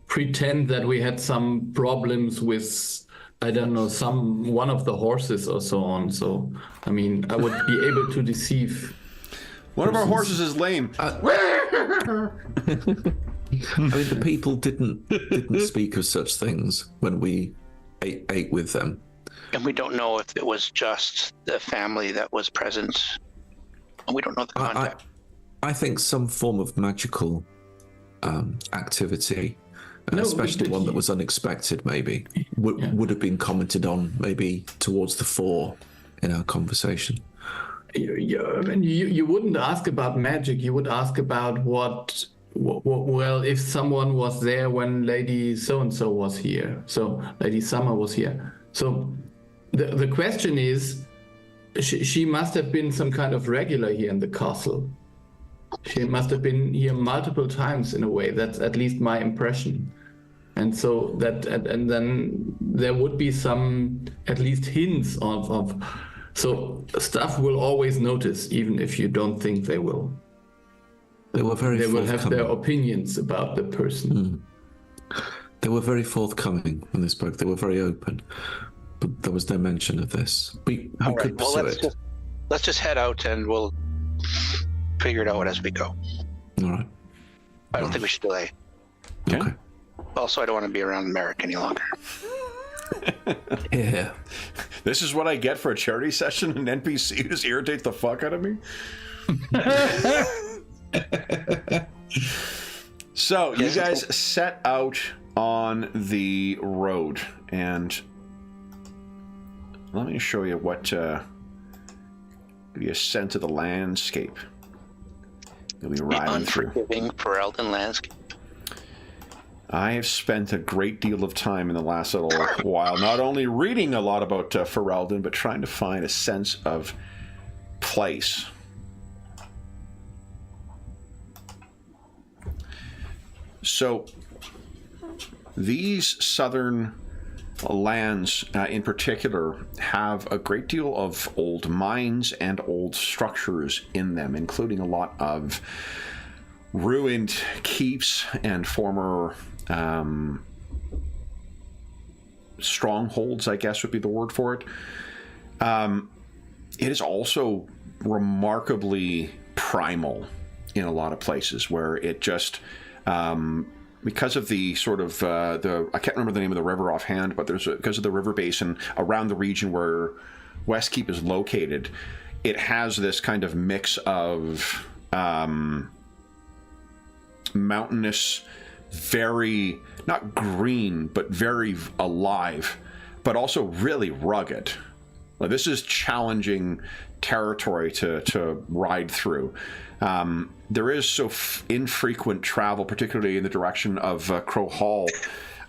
Speaker 6: pretend that we had some problems with, I don't know, one of the horses or so on. So, I mean, I would be able to deceive.
Speaker 1: One of our horses is lame.
Speaker 3: I mean, the people didn't speak of such things when we ate with them.
Speaker 4: And we don't know if it was just the family that was present. And we don't know the contact.
Speaker 3: I think some form of magical activity, especially one that was unexpected, maybe, would have been commented on maybe towards the fore in our conversation.
Speaker 6: I mean, you wouldn't ask about magic. You would ask about well, if someone was there when Lady so-and-so was here. So Lady Summer was here. So the question is, she must have been some kind of regular here in the castle. She must have been here multiple times in a way. That's at least my impression. And so and then there would be some at least hints of so staff will always notice, even if you don't think they will.
Speaker 3: They were very
Speaker 6: They will have
Speaker 3: forthcoming.
Speaker 6: their opinions about the person.
Speaker 3: They were very forthcoming when they spoke. They were very open. But there was no mention of this. We could pursue it.
Speaker 4: Let's just head out and we'll figure it out as we go.
Speaker 3: All right.
Speaker 4: I don't think we should delay.
Speaker 3: Okay.
Speaker 4: Also, I don't want to be around Merrick any longer.
Speaker 3: Yeah.
Speaker 1: This is what I get for a charity session, an NPC who just irritates the fuck out of me? So, you guys set out on the road, and let me show you what, give you a sense of the landscape you'll be riding through.
Speaker 4: Unforgiving Ferelden landscape.
Speaker 1: I have spent a great deal of time in the last little while, not only reading a lot about Ferelden, but trying to find a sense of place. So, these southern lands in particular have a great deal of old mines and old structures in them, including a lot of ruined keeps and former strongholds, I guess would be the word for it. It is also remarkably primal in a lot of places, where it just, because of the sort of I can't remember the name of the river offhand, but because of the river basin around the region where Westkeep is located, it has this kind of mix of mountainous, very, not green, but very alive, but also really rugged. Well, this is challenging territory to ride through. There is so infrequent travel, particularly in the direction of Crow Hall,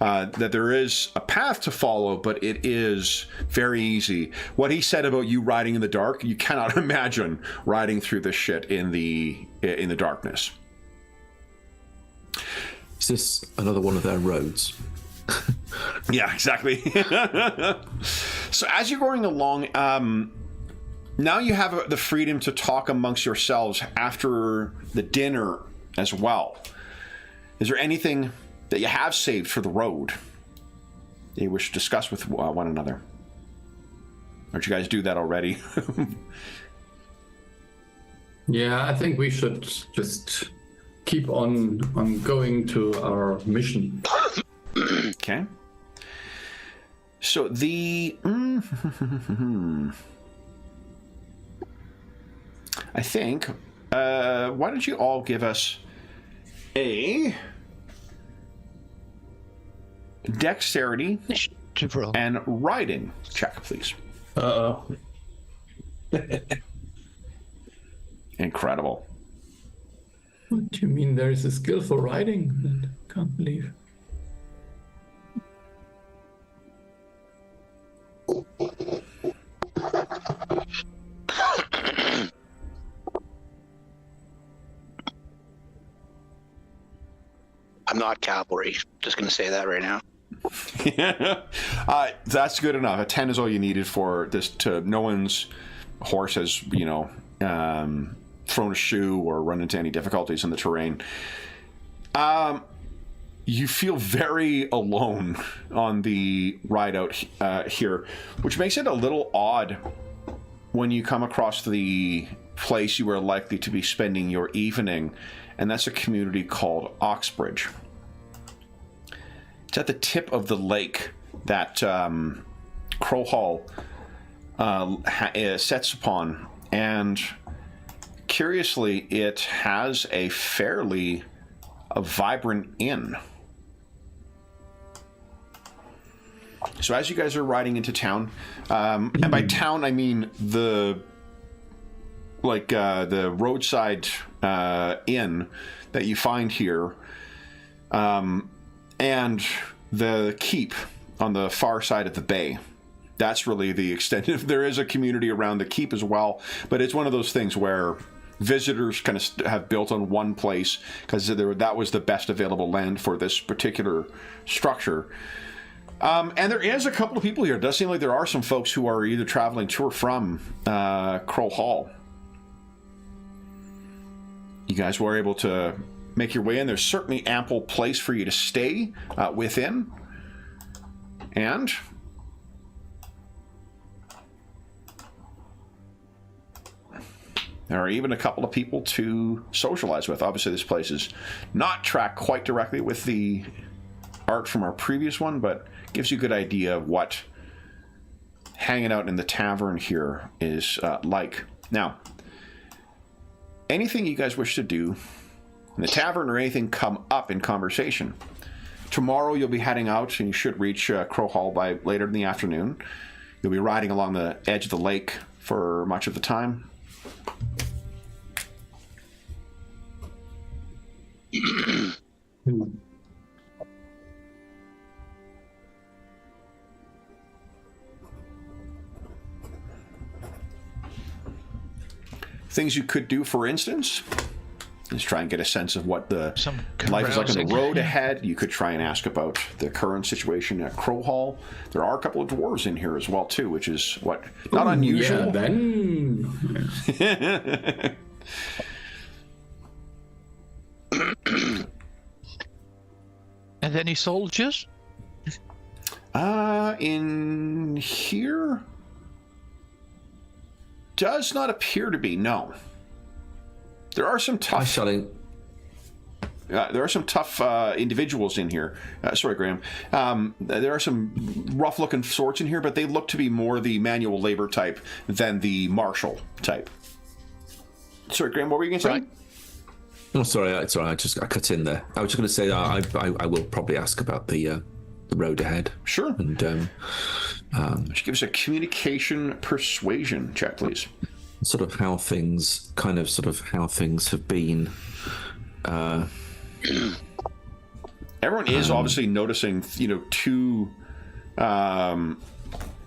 Speaker 1: that there is a path to follow, but it is very easy. What he said about you riding in the dark, you cannot imagine riding through this shit in the darkness.
Speaker 3: Is this another one of their roads?
Speaker 1: Yeah, exactly. So as you're going along, now you have the freedom to talk amongst yourselves after the dinner as well. Is there anything that you have saved for the road that you wish to discuss with one another? Aren't you guys do that already?
Speaker 6: Yeah, I think we should just keep on going to our mission.
Speaker 1: Okay. So the... I think, why don't you all give us a dexterity and riding check, please.
Speaker 5: Uh-oh.
Speaker 1: Incredible.
Speaker 6: What do you mean there is a skill for riding? I can't believe.
Speaker 4: I'm not cavalry. Just going to say that right now.
Speaker 1: That's good enough. A 10 is all you needed for this. No one's horse has, thrown a shoe or run into any difficulties in the terrain. You feel very alone on the ride out here, which makes it a little odd when you come across the place you are likely to be spending your evening, and that's a community called Oxbridge. It's at the tip of the lake that Crow Hall sets upon, and curiously, it has a fairly vibrant inn. So as you guys are riding into town, and by town I mean the roadside inn that you find here, and the keep on the far side of the bay. That's really the extent. There is a community around the keep as well, but it's one of those things where visitors kind of have built on one place because that was the best available land for this particular structure. And there is a couple of people here. It does seem like there are some folks who are either traveling to or from Crow Hall. You guys were able to make your way in. There's certainly ample place for you to stay within. And there are even a couple of people to socialize with. Obviously, this place is not tracked quite directly with the art from our previous one, but gives you a good idea of what hanging out in the tavern here is like. Now, anything you guys wish to do in the tavern or anything come up in conversation. Tomorrow you'll be heading out and you should reach Crow Hall by later in the afternoon. You'll be riding along the edge of the lake for much of the time. Things you could do, for instance, is try and get a sense of what the life is like on the road ahead. You could try and ask about the current situation at Crow Hall. There are a couple of dwarves in here as well, too, which is not unusual.
Speaker 6: Yeah, then.
Speaker 2: And any soldiers?
Speaker 1: In here? does not appear to be, no. There are some tough... there are some tough individuals in here. Sorry, Graham. There are some rough-looking sorts in here, but they look to be more the manual labor type than the martial type. Sorry, Graham, what were you going to say?
Speaker 2: Right.
Speaker 3: Oh, sorry. I cut in there. I was just going to say that I will probably ask about the road ahead.
Speaker 1: Sure.
Speaker 3: And
Speaker 1: just give us a communication persuasion check, please.
Speaker 3: Sort of how things have been.
Speaker 1: Everyone is obviously noticing, two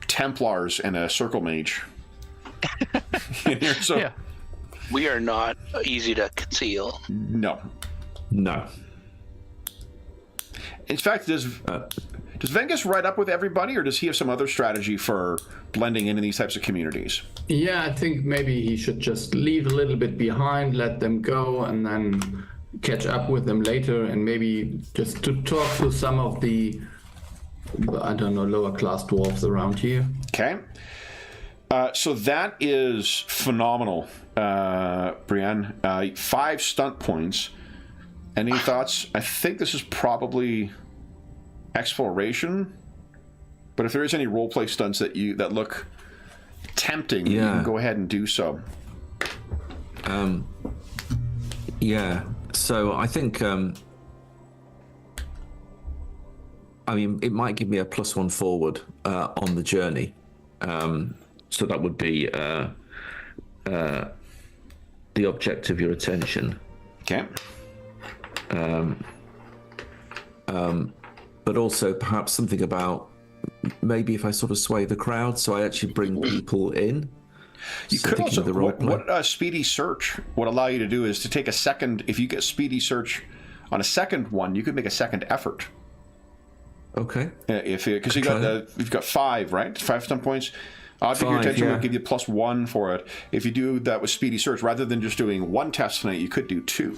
Speaker 1: Templars and a Circle Mage in here. So
Speaker 2: Yeah.
Speaker 4: We are not easy to conceal.
Speaker 1: no. In fact, does Vengus ride up with everybody, or does he have some other strategy for blending into these types of communities?
Speaker 6: Yeah, I think maybe he should just leave a little bit behind, let them go, and then catch up with them later, and maybe just to talk to some of the, I don't know, lower class dwarves around here.
Speaker 1: Okay. So that is phenomenal, Brienne. 5 stunt points. Any thoughts? I think this is probably exploration, but if there is any roleplay stunts that look tempting, you can go ahead and do so.
Speaker 3: Yeah. So I think, it might give me a +1 forward on the journey. So that would be the object of your attention.
Speaker 1: Okay.
Speaker 3: But also perhaps something about maybe if I sort of sway the crowd, so I actually bring people in.
Speaker 1: You could also, what speedy search would allow you to do is to take a second, if you get speedy search on a second one, you could make a second effort.
Speaker 3: Okay.
Speaker 1: Because you've got 5, right? 5 stunt points. Object of your attention will give you +1 for it. If you do that with speedy search, rather than just doing 1 test tonight, you could do 2.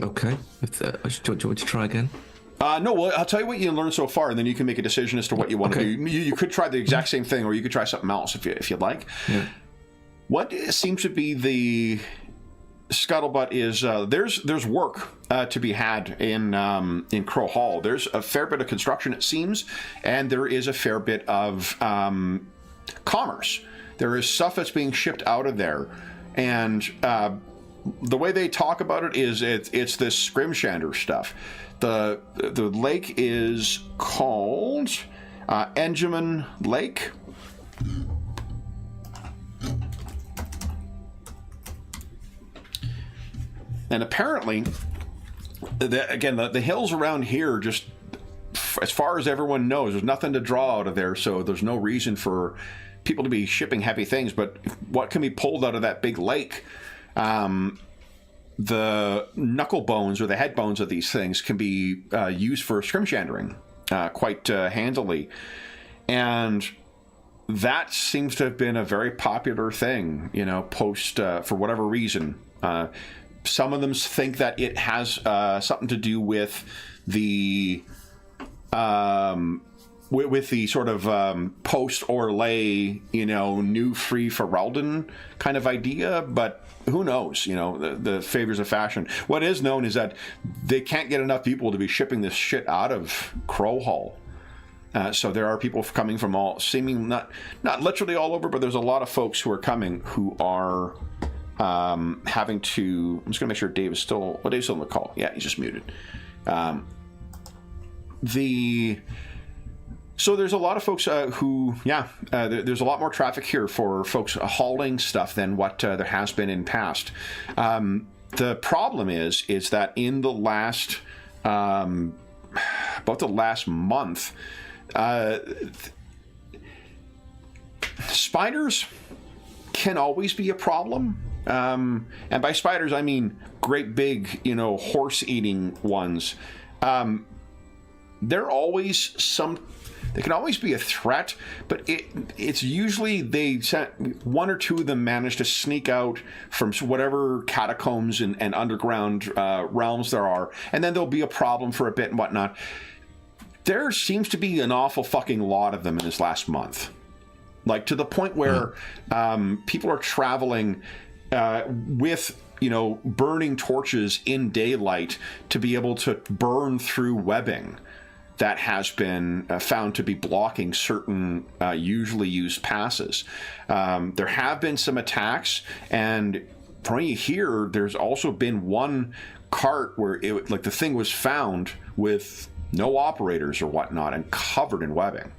Speaker 3: Okay. Do you want to try again?
Speaker 1: No, well, I'll tell you what you learned so far, and then you can make a decision as to what you want to do. You could try the exact same thing, or you could try something else if you'd like. Yeah. What seems to be the scuttlebutt is there's work to be had in Crow Hall. There's a fair bit of construction, it seems, and there is a fair bit of commerce. There is stuff that's being shipped out of there, and the way they talk about it is it's this Scrimshander stuff. The lake is called Enjamin Lake. And apparently, the hills around here, just as far as everyone knows, there's nothing to draw out of there, so there's no reason for people to be shipping heavy things. But what can be pulled out of that big lake, the knuckle bones or the head bones of these things can be used for scrimshandering quite handily. And that seems to have been a very popular thing, post for whatever reason. Some of them think that it has something to do with the with the sort of post Orlais, new free Ferelden kind of idea, but who knows? The favors of fashion. What is known is that they can't get enough people to be shipping this shit out of Crow Hall. So there are people coming from not literally all over, but there's a lot of folks who are coming who are having to. I'm just going to make sure Dave is still. Well, Dave's still on the call. Yeah, he's just muted. So there's a lot of folks who, there's a lot more traffic here for folks hauling stuff than what there has been in past. The problem is that in the last, about the last month, spiders can always be a problem. And by spiders, I mean great big, horse-eating ones. They're always they can always be a threat, but it's usually one or two of them manage to sneak out from whatever catacombs and underground realms there are, and then there'll be a problem for a bit and whatnot. There seems to be an awful fucking lot of them in this last month. like to the point where people are traveling with burning torches in daylight to be able to burn through webbing that has been found to be blocking certain usually used passes. There have been some attacks, and from what you hear, there's also been one cart where the thing was found with no operators or whatnot and covered in webbing.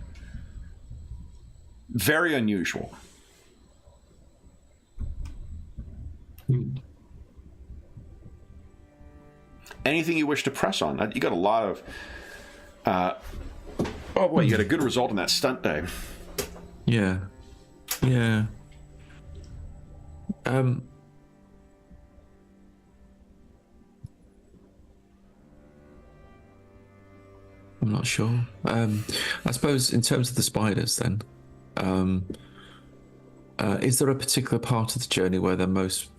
Speaker 1: Very unusual. Anything you wish to press on? You got a lot of... oh boy, you got a good result on that stunt die.
Speaker 3: Yeah. I'm not sure. I suppose in terms of the spiders then, is there a particular part of the journey where they're most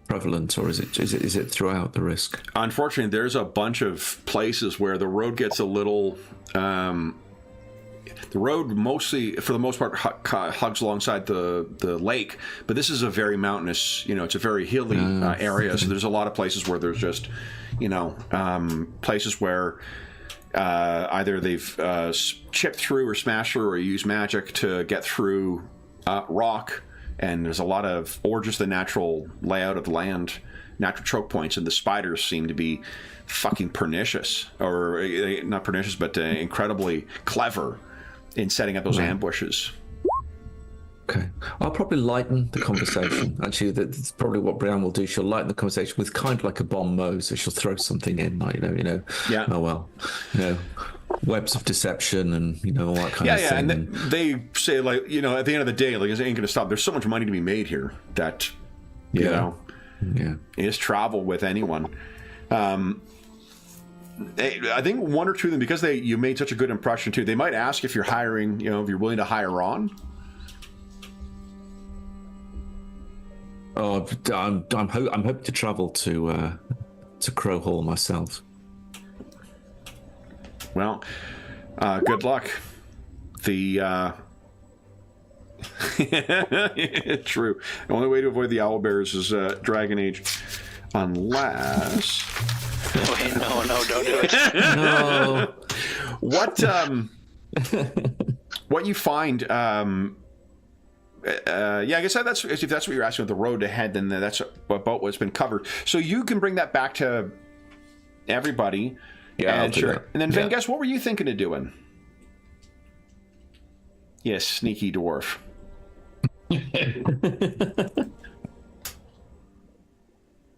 Speaker 3: prevalent, or is it throughout the risk?
Speaker 1: Unfortunately, there's a bunch of places where the road gets a little... the road mostly, for the most part, hugs alongside the lake, but this is a very mountainous, it's a very hilly area, so there's a lot of places where there's just, places where either they've chipped through or smashed through or used magic to get through rock, and there's a lot of, or just the natural layout of the land, natural choke points, and the spiders seem to be fucking pernicious, or not pernicious, but incredibly clever in setting up those ambushes.
Speaker 3: Okay, I'll probably lighten the conversation. Actually, that's probably what Brianne will do. She'll lighten the conversation with kind of like a bon mot, so she'll throw something in, like
Speaker 1: yeah.
Speaker 3: Oh well, webs of deception and all that kind of thing.
Speaker 1: Yeah, and they say, like, at the end of the day, like, it ain't gonna stop. There's so much money to be made here that you just travel with anyone. I think one or two of them, because you made such a good impression too, they might ask if you're hiring, if you're willing to hire on.
Speaker 3: Oh, I'm hoping to travel to Crow Hall myself.
Speaker 1: Well, good luck. The true. The only way to avoid the owlbears is Dragon Age, unless.
Speaker 4: Wait, no, don't do it.
Speaker 3: No.
Speaker 1: What you find? I guess that's if that's what you're asking with the road ahead, then that's about what's been covered. So you can bring that back to everybody.
Speaker 3: Yeah, I'll do that.
Speaker 1: And then Vin, guess what were you thinking of doing? Yes, sneaky dwarf.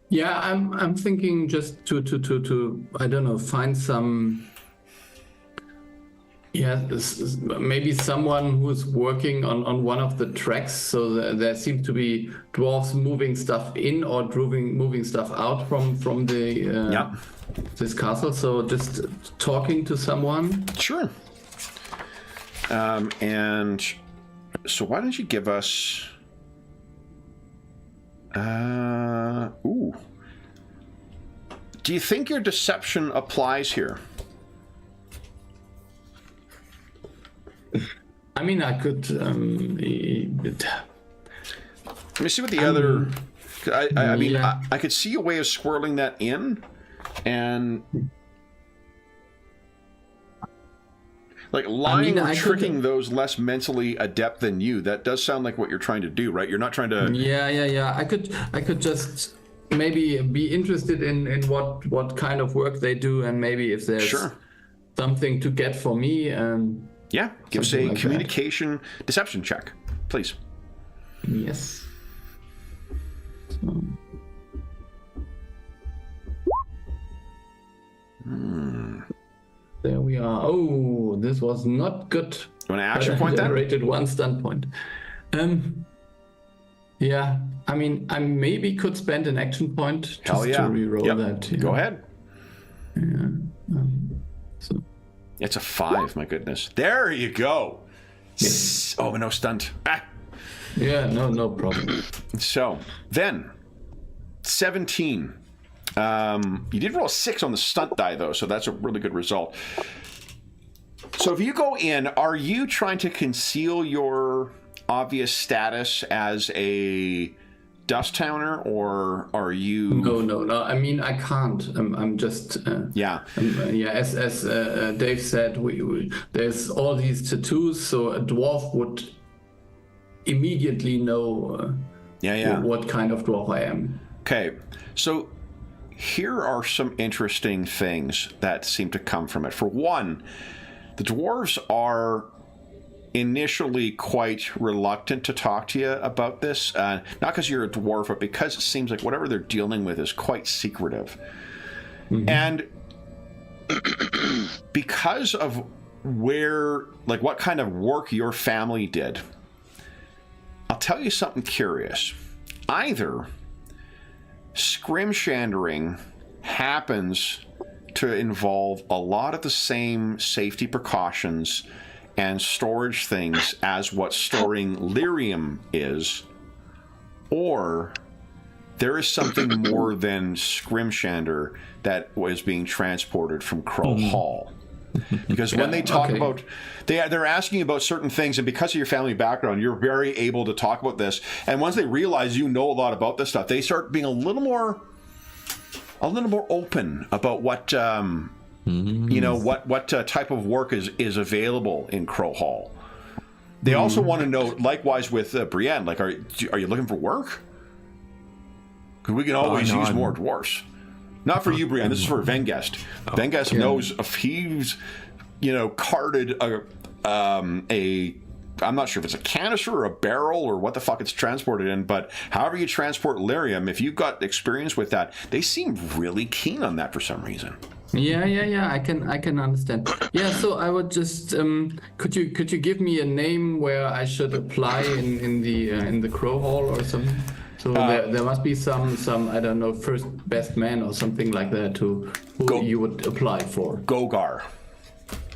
Speaker 6: Yeah, I'm thinking just to I don't know, find some. Yeah, maybe someone who's working on one of the tracks. So there seem to be dwarves moving stuff in or moving stuff out from the this castle. So just talking to someone.
Speaker 1: Sure. And so why don't you give us? Ooh. Do you think your deception applies here?
Speaker 6: I mean, I could.
Speaker 1: Let me see what the other. I mean, I could see a way of swirling that in, and like lying or tricking those less mentally adept than you. That does sound like what you're trying to do, right? You're not trying to.
Speaker 6: Yeah. I could just maybe be interested in what kind of work they do, and maybe if there's something to get for me.
Speaker 1: Yeah, give us a communication deception check, please.
Speaker 6: Yes. So. There we are. Oh, this was not good.
Speaker 1: You want to action point that?
Speaker 6: Generated one stunt point. Yeah, I mean, I maybe could spend an action point just to reroll that.
Speaker 1: Go ahead.
Speaker 6: Yeah. So.
Speaker 1: It's a 5, my goodness. There you go. Yes. Oh, but no stunt.
Speaker 6: Yeah, no problem.
Speaker 1: So, then, 17. You did roll a 6 on the stunt die, though, so that's a really good result. So if you go in, are you trying to conceal your obvious status as a dust towner, or are you?
Speaker 6: No. I mean, I can't. I'm just.
Speaker 1: Yeah.
Speaker 6: As Dave said, there's all these tattoos, so a dwarf would immediately know. What kind of dwarf I am.
Speaker 1: Okay, so here are some interesting things that seem to come from it. For one, the dwarves are initially quite reluctant to talk to you about this, not because you're a dwarf, but because it seems like whatever they're dealing with is quite secretive. Mm-hmm. And because of what kind of work your family did, I'll tell you something curious. Either scrimshandering happens to involve a lot of the same safety precautions and storage things as what storing lyrium is, or there is something more than scrimshander that was being transported from Crow Hall. Because when they talk about, they're asking about certain things, and because of your family background, you're very able to talk about this. And once they realize you know a lot about this stuff, they start being a little more open about what what type of work is available in Crow Hall. They also want to know, likewise with Brienne, like, are you looking for work? Because we can always use more dwarfs. Not for you, Brienne. This is for Vengest. Vengest knows if he's, carted I'm not sure if it's a canister or a barrel or what the fuck it's transported in, but however you transport lyrium, if you've got experience with that, they seem really keen on that for some reason.
Speaker 6: Yeah. I can understand. Yeah, so I would just could you give me a name where I should apply in the Crow Hall or something? So there must be some I don't know, first best man or something like that who you would apply for.
Speaker 1: Gogar.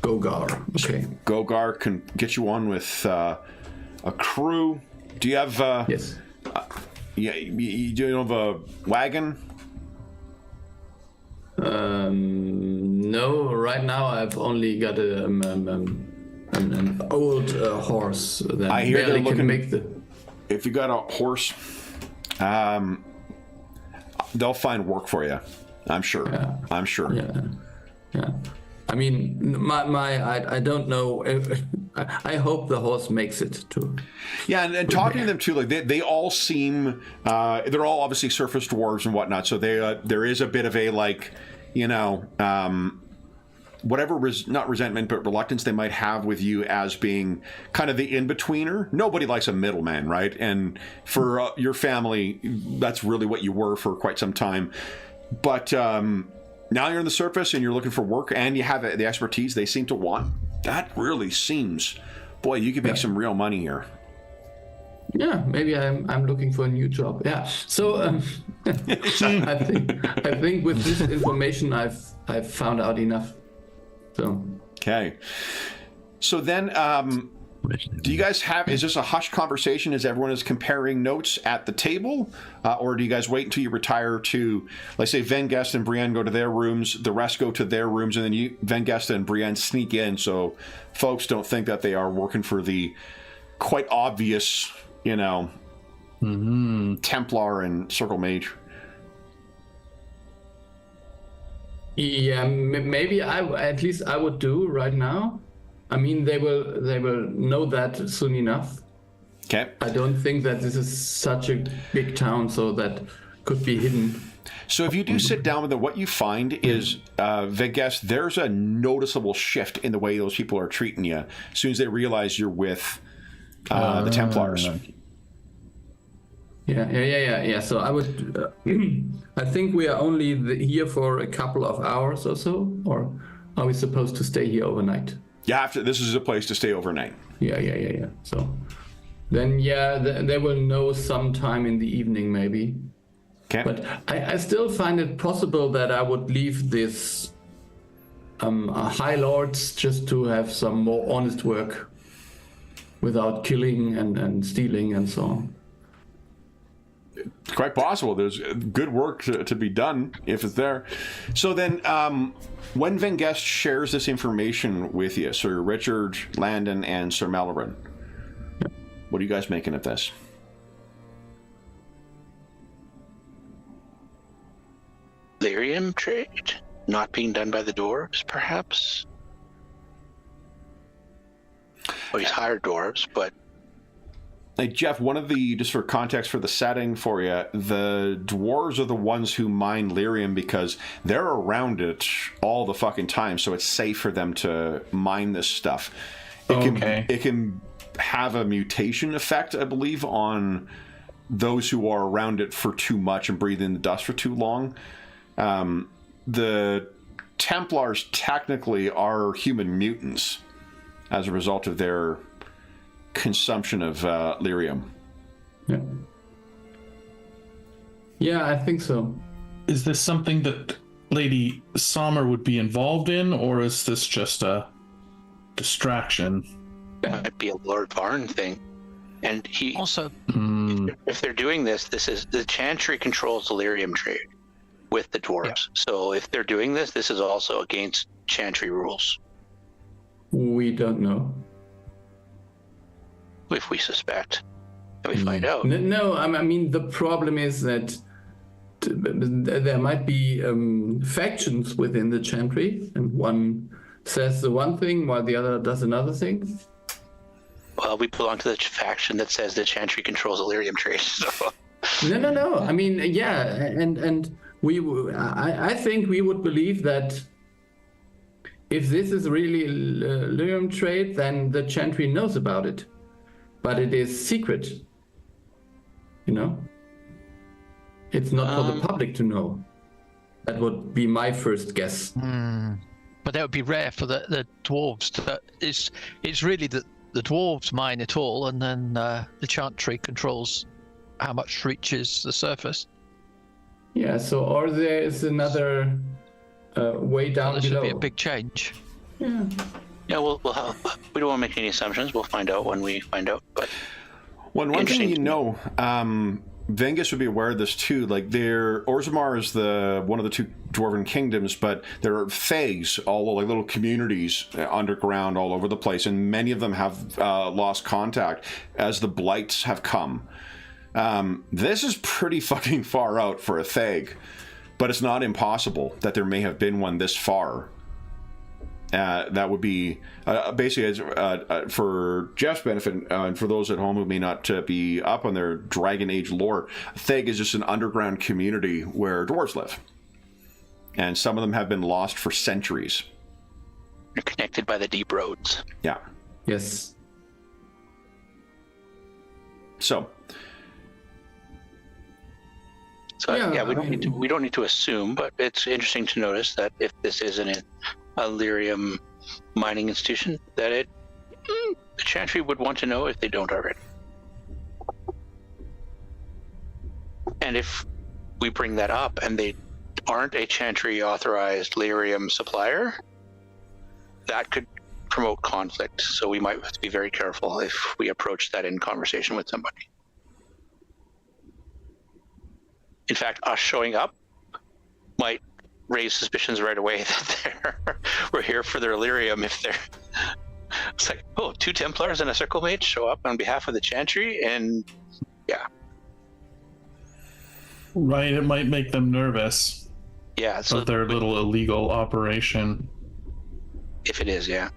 Speaker 1: Okay. Gogar can get you on with a crew. Do you have?
Speaker 6: Yes.
Speaker 1: You do have a wagon?
Speaker 6: No. Right now I've only got an old horse that
Speaker 1: I hear
Speaker 6: barely
Speaker 1: they're looking.
Speaker 6: Can make the.
Speaker 1: If you got a horse. They'll find work for you. I'm sure.
Speaker 6: Yeah.
Speaker 1: I'm sure.
Speaker 6: Yeah. I mean, I don't know. I hope the horse makes it too.
Speaker 1: Yeah, and talking to them too, like they all seem, they're all obviously surface dwarves and whatnot. So there is a bit of a whatever not resentment but reluctance they might have with you as being kind of the in-betweener. Nobody likes a middleman, right? And for your family, that's really what you were for quite some time. But now you're on the surface and you're looking for work and you have the expertise they seem to want. That really seems, boy, you could make some real money here.
Speaker 6: Yeah, maybe I'm looking for a new job. Yeah. So I think with this information I've found out enough. So
Speaker 1: okay. So then, do you guys is this a hushed conversation as everyone is comparing notes at the table? Or do you guys wait until you retire to, let's say, Vengest and Brienne go to their rooms, the rest go to their rooms, and then Vengest and Brienne sneak in so folks don't think that they are working for the quite obvious, Templar and Circle Mage?
Speaker 6: Yeah, maybe at least I would do right now. I mean, they will know that soon enough.
Speaker 1: Okay.
Speaker 6: I don't think that this is such a big town, so that could be hidden.
Speaker 1: So if you do sit down with them, what you find is, Vegas, there's a noticeable shift in the way those people are treating you as soon as they realize you're with the Templars.
Speaker 6: Yeah. So I would. I think we are only here for a couple of hours or so, or are we supposed to stay here overnight?
Speaker 1: This is a place to stay overnight.
Speaker 6: Yeah. So then, they will know sometime in the evening, maybe.
Speaker 1: Okay.
Speaker 6: But I still find it possible that I would leave this High Lords just to have some more honest work without killing and stealing and so on.
Speaker 1: It's quite possible. There's good work to be done if it's there. So then, when Vengest shares this information with you, Sir Richard, Landon, and Sir Mallorin, What are you guys making of this?
Speaker 4: Lyrium trade? Not being done by the dwarves, perhaps? Well, he's hired dwarves, but...
Speaker 1: Hey, Jeff, one of the, just for context for the setting for you, the dwarves are the ones who mine lyrium because they're around it all the fucking time, so it's safe for them to mine this stuff. It can have a mutation effect, I believe, on those who are around it for too much and breathe in the dust for too long. The Templars technically are human mutants as a result of their consumption of lyrium.
Speaker 6: Yeah, I think so.
Speaker 5: Is this something that Lady Sommer would be involved in, or is this just a distraction?
Speaker 4: It might be a Lord Varn thing. And he
Speaker 2: Also,
Speaker 4: if they're doing this, this is the Chantry controls the lyrium trade with the dwarves. Yeah. So if they're doing this, this is also against Chantry rules.
Speaker 6: We don't know.
Speaker 4: If we suspect, and we find out.
Speaker 6: No, I mean, the problem is that there might be factions within the Chantry, and one says the one thing while the other does another thing.
Speaker 4: Well, we belong to the faction that says the Chantry controls the lyrium trade. So.
Speaker 6: No. I mean, yeah, and I think we would believe that if this is really lyrium trade, then the Chantry knows about it. But it is secret, you know? It's not for the public to know. That would be my first guess.
Speaker 2: But that would be rare for the dwarves. It's really the dwarves mine it all, and then the Chantry controls how much reaches the surface.
Speaker 6: Yeah, so, or there is another way down below.
Speaker 2: This would be a big change.
Speaker 6: Yeah.
Speaker 4: Yeah, we'll have, we don't want to make any assumptions. We'll find out when we find out. But
Speaker 1: one thing you know, Vengus would be aware of this too. Like, Orzammar is one of the two dwarven kingdoms, but there are thags, all like little communities underground all over the place, and many of them have lost contact as the blights have come. This is pretty fucking far out for a thag, but it's not impossible that there may have been one this far. That would be basically for Jeff's benefit and for those at home who may not be up on their Dragon Age lore. Theg is just an underground community where dwarves live, and some of them have been lost for centuries.
Speaker 4: They're connected by the deep roads.
Speaker 1: Yeah.
Speaker 6: Yes.
Speaker 4: So yeah, we don't need to assume, but it's interesting to notice that if this isn't a lyrium mining institution, that the Chantry would want to know if they don't already. And if we bring that up and they aren't a Chantry authorized lyrium supplier, that could promote conflict. So we might have to be very careful if we approach that in conversation with somebody. In fact, us showing up might raise suspicions right away that we're here for their lyrium. If they're, it's like, oh, 2 Templars and a Circle Mage show up on behalf of the Chantry, and yeah.
Speaker 5: Right, it might make them nervous.
Speaker 4: Yeah, so
Speaker 5: of their little illegal operation.
Speaker 4: If it is, yeah.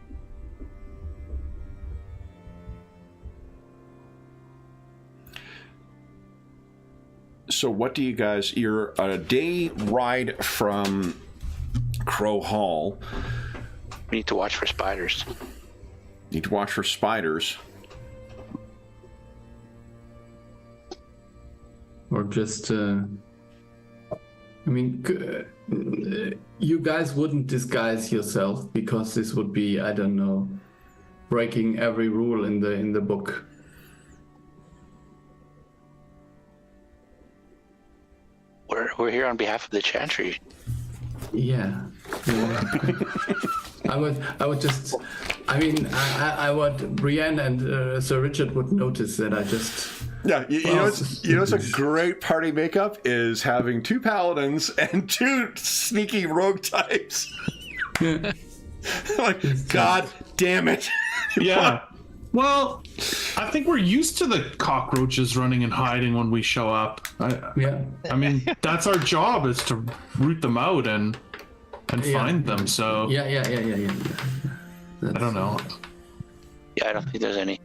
Speaker 1: So what do you guys... You're a day ride from Crow Hall.
Speaker 4: We need to watch for spiders.
Speaker 1: Need to watch for spiders.
Speaker 6: Or just... I mean, you guys wouldn't disguise yourself, because this would be, I don't know, breaking every rule in the book.
Speaker 4: We're here on behalf of the Chantry.
Speaker 6: Yeah. I would just. I mean, I would. Brienne and Sir Richard would notice that I just.
Speaker 1: Yeah, you know what's a great party makeup is having 2 paladins and 2 sneaky rogue types.
Speaker 6: Yeah.
Speaker 1: Like, God damn it.
Speaker 5: Yeah. Well, I think we're used to the cockroaches running and hiding when we show up. I mean, that's our job, is to root them out and find them. So
Speaker 6: Yeah.
Speaker 5: I don't know.
Speaker 4: Yeah, I don't think there's any.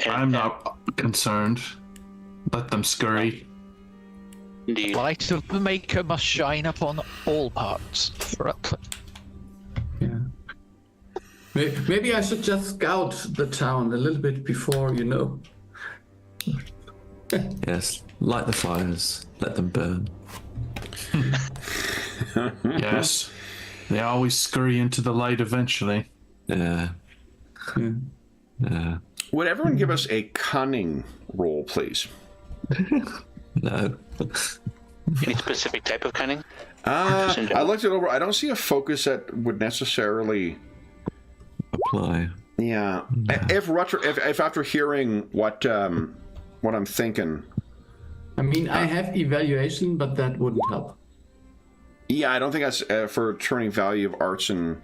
Speaker 5: I'm not concerned. Let them scurry.
Speaker 4: Indeed.
Speaker 2: Light of the Maker must shine upon all parts for Upland.
Speaker 6: Yeah. Maybe I should just scout the town a little bit before,
Speaker 3: Yes, light the fires, let them burn.
Speaker 5: Yes. They always scurry into the light eventually.
Speaker 3: Yeah. Yeah.
Speaker 1: Would everyone give us a cunning roll, please?
Speaker 3: No.
Speaker 4: Any specific type of cunning?
Speaker 1: I looked it over. I don't see a focus that would necessarily
Speaker 3: apply.
Speaker 1: Yeah. If after hearing what I'm thinking.
Speaker 6: I mean, I have evaluation, but that wouldn't help.
Speaker 1: Yeah, I don't think that's for turning value of arts and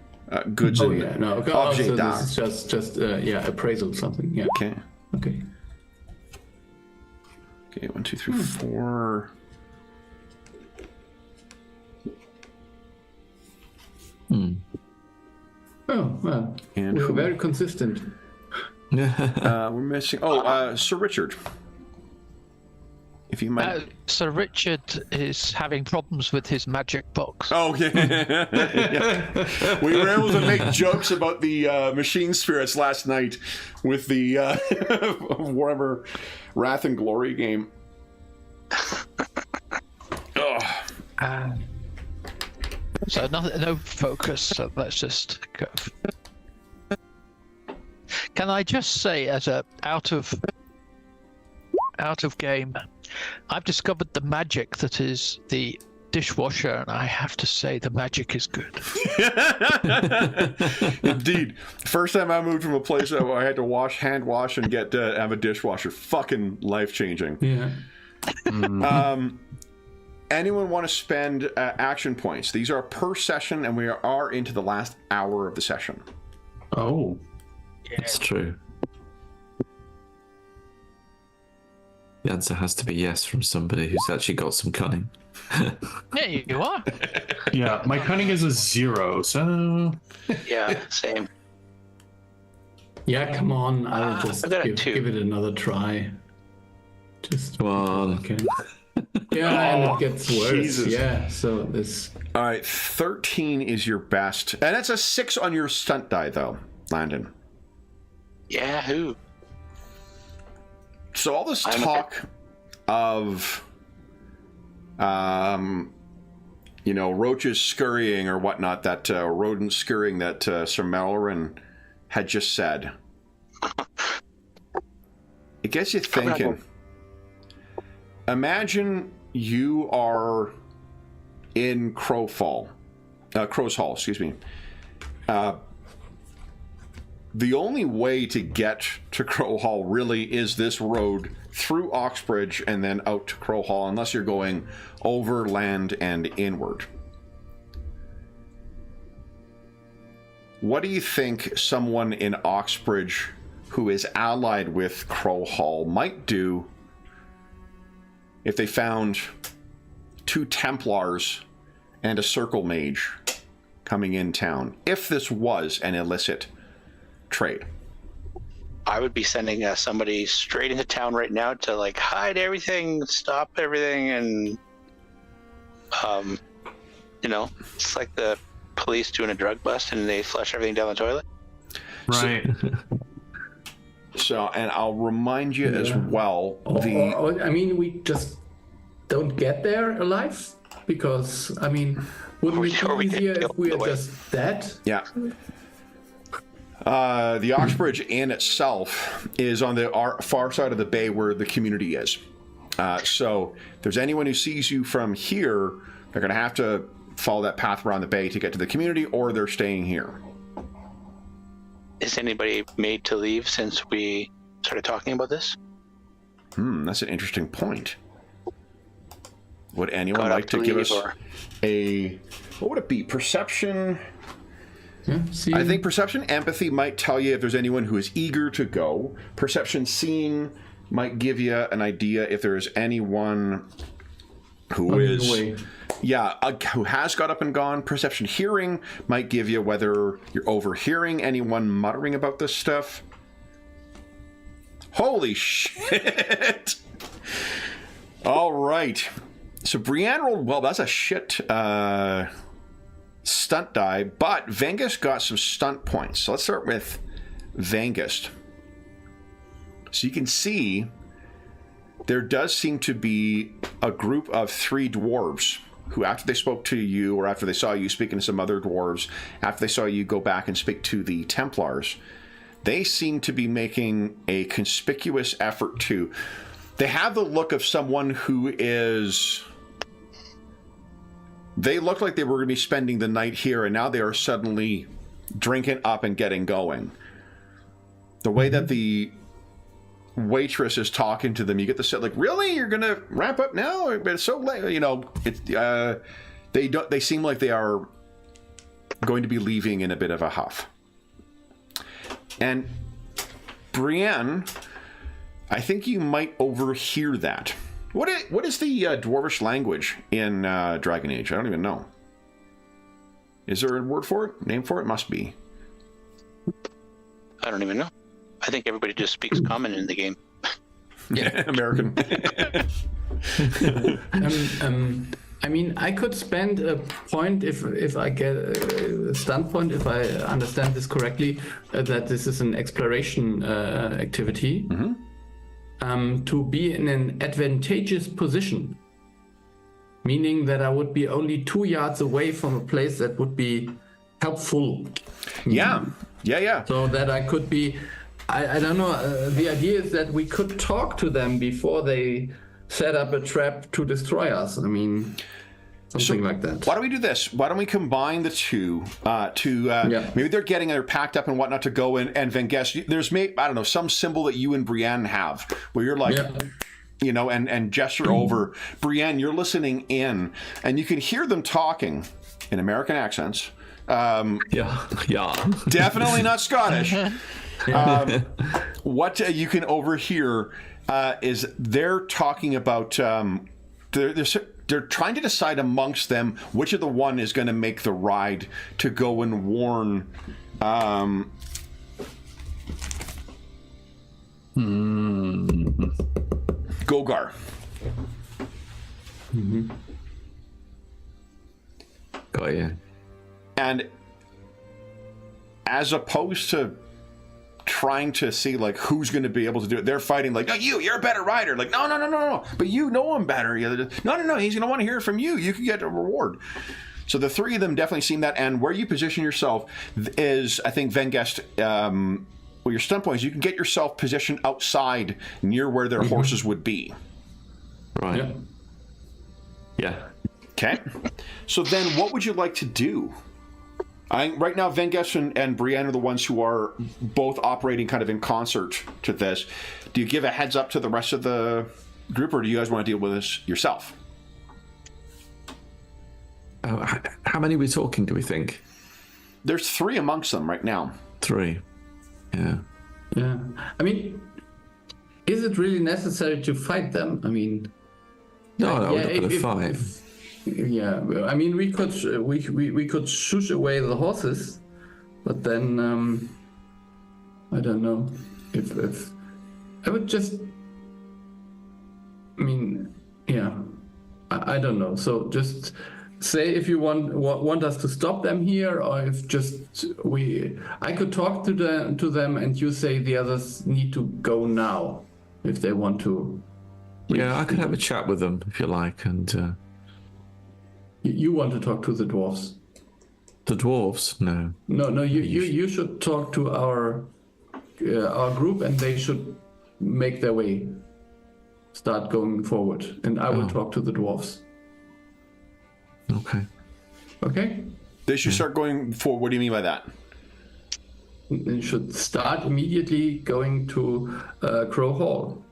Speaker 1: goods
Speaker 6: Oh
Speaker 1: and
Speaker 6: yeah, no. Okay.
Speaker 1: object
Speaker 6: So
Speaker 1: d'art.
Speaker 6: this is just appraisal or something. Yeah.
Speaker 1: Okay.
Speaker 6: Okay.
Speaker 1: Okay, 1, 2, 3, 4.
Speaker 6: Oh well.
Speaker 1: And
Speaker 6: We're
Speaker 1: who-
Speaker 6: very consistent.
Speaker 1: We're missing. Sir Richard. If you might.
Speaker 2: Sir Richard is having problems with his magic box.
Speaker 1: Oh, yeah. Yeah. We were able to make jokes about the machine spirits last night with the Warhammer Wrath and Glory game.
Speaker 2: So no focus. So let's just go. Can I just say, as a out of game, I've discovered the magic that is the dishwasher, and I have to say the magic is good.
Speaker 1: Indeed. First time I moved from a place that I had to hand wash and get have a dishwasher. Fucking life changing.
Speaker 6: Yeah.
Speaker 1: Anyone want to spend action points? These are per session, and we are into the last hour of the session.
Speaker 5: Oh.
Speaker 3: It's true. The answer has to be yes from somebody who's actually got some cunning.
Speaker 2: Yeah, you are.
Speaker 5: Yeah, my cunning is a 0, so
Speaker 4: Yeah, same.
Speaker 6: Yeah, come on. I'll just
Speaker 4: I got a 2.
Speaker 6: give it another try. Just
Speaker 3: Come on.
Speaker 6: okay. Yeah, and it gets worse.
Speaker 1: Jesus.
Speaker 6: Yeah, so this.
Speaker 1: All right, 13 is your best, and that's a 6 on your stunt die, though, Landon.
Speaker 4: Yahoo!
Speaker 1: So all this talk of, roaches scurrying or whatnot, that rodent scurrying that Sir Malloran had just said, it gets you thinking. Imagine you are in Crow's Hall, excuse me. The only way to get to Crow Hall really is this road through Oxbridge and then out to Crow Hall, unless you're going over land and inward. What do you think someone in Oxbridge who is allied with Crow Hall might do if they found 2 Templars and a Circle Mage coming in town, if this was an illicit trade?
Speaker 4: I would be sending somebody straight into town right now to hide everything, stop everything, and it's like the police doing a drug bust and they flush everything down the toilet.
Speaker 5: right.
Speaker 1: So, and I'll remind you as well,
Speaker 6: I mean, we just don't get there alive because wouldn't
Speaker 4: Or
Speaker 6: it
Speaker 4: we
Speaker 6: be
Speaker 4: get
Speaker 6: easier if
Speaker 4: killed
Speaker 6: we
Speaker 4: on
Speaker 6: are
Speaker 4: the way.
Speaker 6: just dead?
Speaker 1: yeah. The Oxbridge Inn itself is on the far side of the bay where the community is. So if there's anyone who sees you from here, they're going to have to follow that path around the bay to get to the community, or they're staying here.
Speaker 4: Is anybody made to leave since we started talking about this?
Speaker 1: That's an interesting point. Would anyone
Speaker 4: Got
Speaker 1: like
Speaker 4: up
Speaker 1: to give
Speaker 4: leave
Speaker 1: us what would it be? Perception?
Speaker 6: Yeah, see.
Speaker 1: I think perception, empathy might tell you if there's anyone who is eager to go. Perception, seeing might give you an idea if there is anyone who is, who has got up and gone. Perception, hearing might give you whether you're overhearing anyone muttering about this stuff. Holy shit! All right. So Brienne rolled well. That's a shit stunt die, but Vengus got some stunt points. So let's start with Vengus. So you can see there does seem to be a group of 3 dwarves who, after they spoke to you, or after they saw you speaking to some other dwarves, after they saw you go back and speak to the Templars, they seem to be making a conspicuous effort to... They have the look of someone who is... They look like they were going to be spending the night here, and now they are suddenly drinking up and getting going. The way that the waitress is talking to them, you get the set like, really? You're going to wrap up now? It's so late. You know, they seem like they are going to be leaving in a bit of a huff. And Brienne, I think you might overhear that. What is the dwarvish language in Dragon Age? I don't even know. Is there a word for it? Name for it? Must be.
Speaker 4: I don't even know. I think everybody just speaks common in the game.
Speaker 1: Yeah, American.
Speaker 6: I mean, I could spend a point if I get a stunt point, if I understand this correctly, that this is an exploration activity. Mm-hmm. To be in an advantageous position, meaning that I would be only 2 yards away from a place that would be helpful.
Speaker 1: Yeah.
Speaker 6: So that I could be, I don't know, the idea is that we could talk to them before they set up a trap to destroy us. I mean... Something like that.
Speaker 1: Why don't we do this? Why don't we combine the two maybe they're packed up and whatnot to go in, and Vengesh, there's I don't know, some symbol that you and Brienne have where you're like, you know, and gesture over. Brienne, you're listening in, and you can hear them talking in American accents. Definitely not Scottish. What you can overhear is they're talking about they're trying to decide amongst them which of the one is going to make the ride to go and warn Gogar.
Speaker 6: Mm-hmm.
Speaker 3: Got you.
Speaker 1: And as opposed to trying to see like who's going to be able to do it, they're fighting like, no, you're a better rider. Like, no, but you know him better. No, he's going to want to hear it from you. You can get a reward. So the 3 of them definitely seem that. And where you position yourself is, I think, Vengest, your stunt points, you can get yourself positioned outside near where their horses would be.
Speaker 3: Right. Yeah.
Speaker 1: Okay. So then what would you like to do? Right now, Vengesh and Brienne are the ones who are both operating kind of in concert to this. Do you give a heads up to the rest of the group, or do you guys want to deal with this yourself?
Speaker 3: How many are we talking, do we think?
Speaker 1: There's 3 amongst them right now.
Speaker 3: 3. Yeah.
Speaker 6: Yeah. I mean, is it really necessary to fight them? I mean...
Speaker 3: No, we're not going to fight.
Speaker 6: Yeah, I mean, we could shush away the horses, but then I don't know if I would just. I mean, yeah, I don't know. So just say if you want us to stop them here, or if just I could talk to them, and you say the others need to go now if they want to.
Speaker 3: Yeah, I could have a chat with them if you like, and.
Speaker 6: You want to talk to the dwarves?
Speaker 3: The dwarves? No.
Speaker 6: No. You should talk to our group, and they should make their way, start going forward, and I will talk to the dwarves.
Speaker 3: Okay.
Speaker 6: Okay.
Speaker 1: They should start going forward. What do you mean by that?
Speaker 6: They should start immediately going to Crow Hall.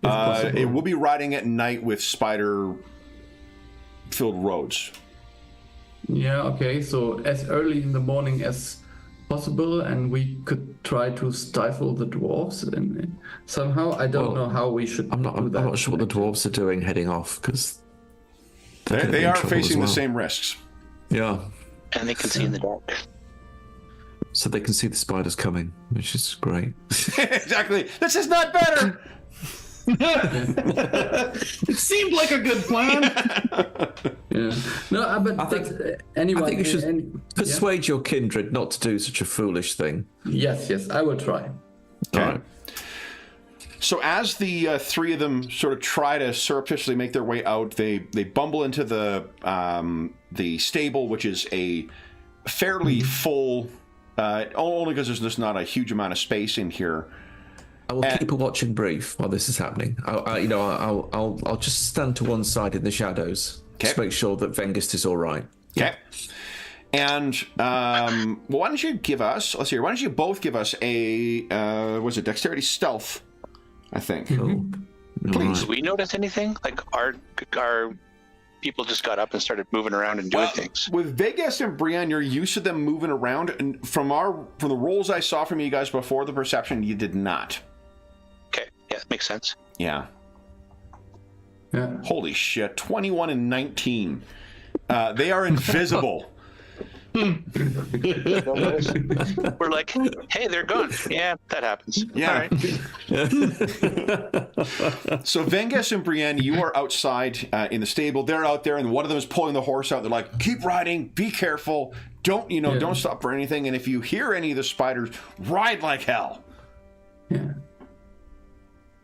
Speaker 1: It will be riding at night with spider-filled roads.
Speaker 6: Yeah, okay. So as early in the morning as possible, and we could try to stifle the dwarves and somehow. I don't know how we should
Speaker 3: I'm
Speaker 6: do that.
Speaker 3: I'm not sure what the dwarves are doing heading off, because
Speaker 1: they are facing the same risks.
Speaker 3: Yeah.
Speaker 4: And they can see in the dark.
Speaker 3: So they can see the spiders coming, which is great.
Speaker 1: Exactly. This is not better.
Speaker 5: It seemed like a good plan.
Speaker 6: Yeah. No, but anyway,
Speaker 3: I think you should persuade your kindred not to do such a foolish thing.
Speaker 6: Yes, I will try.
Speaker 1: Okay.
Speaker 3: All right.
Speaker 1: So as the three of them sort of try to surreptitiously make their way out, they bumble into the stable, which is a fairly full, only because there's just not a huge amount of space in here.
Speaker 3: I will keep a watching brief while this is happening. I'll just stand to one side in the shadows, to make sure that Vengist is all right.
Speaker 1: Okay. And why don't you give us? Let's see. Why don't you both give us a was it dexterity stealth? I think. Please.
Speaker 4: Did we notice anything? Like our people just got up and started moving around and doing things.
Speaker 1: With Vegas and Brienne, you're used to them moving around, and from the rolls I saw from you guys before the perception, you did not.
Speaker 4: Okay, yeah, that makes sense.
Speaker 1: Yeah.
Speaker 6: Yeah.
Speaker 1: Holy shit! 21 and 19. They are invisible.
Speaker 4: We're like, hey, they're gone. Yeah, that happens.
Speaker 1: Yeah.
Speaker 4: All right.
Speaker 1: So Vengus and Brienne, you are outside in the stable. They're out there, and one of them is pulling the horse out. They're like, "Keep riding. Be careful. Don't stop for anything. And if you hear any of the spiders, ride like hell."
Speaker 6: Yeah.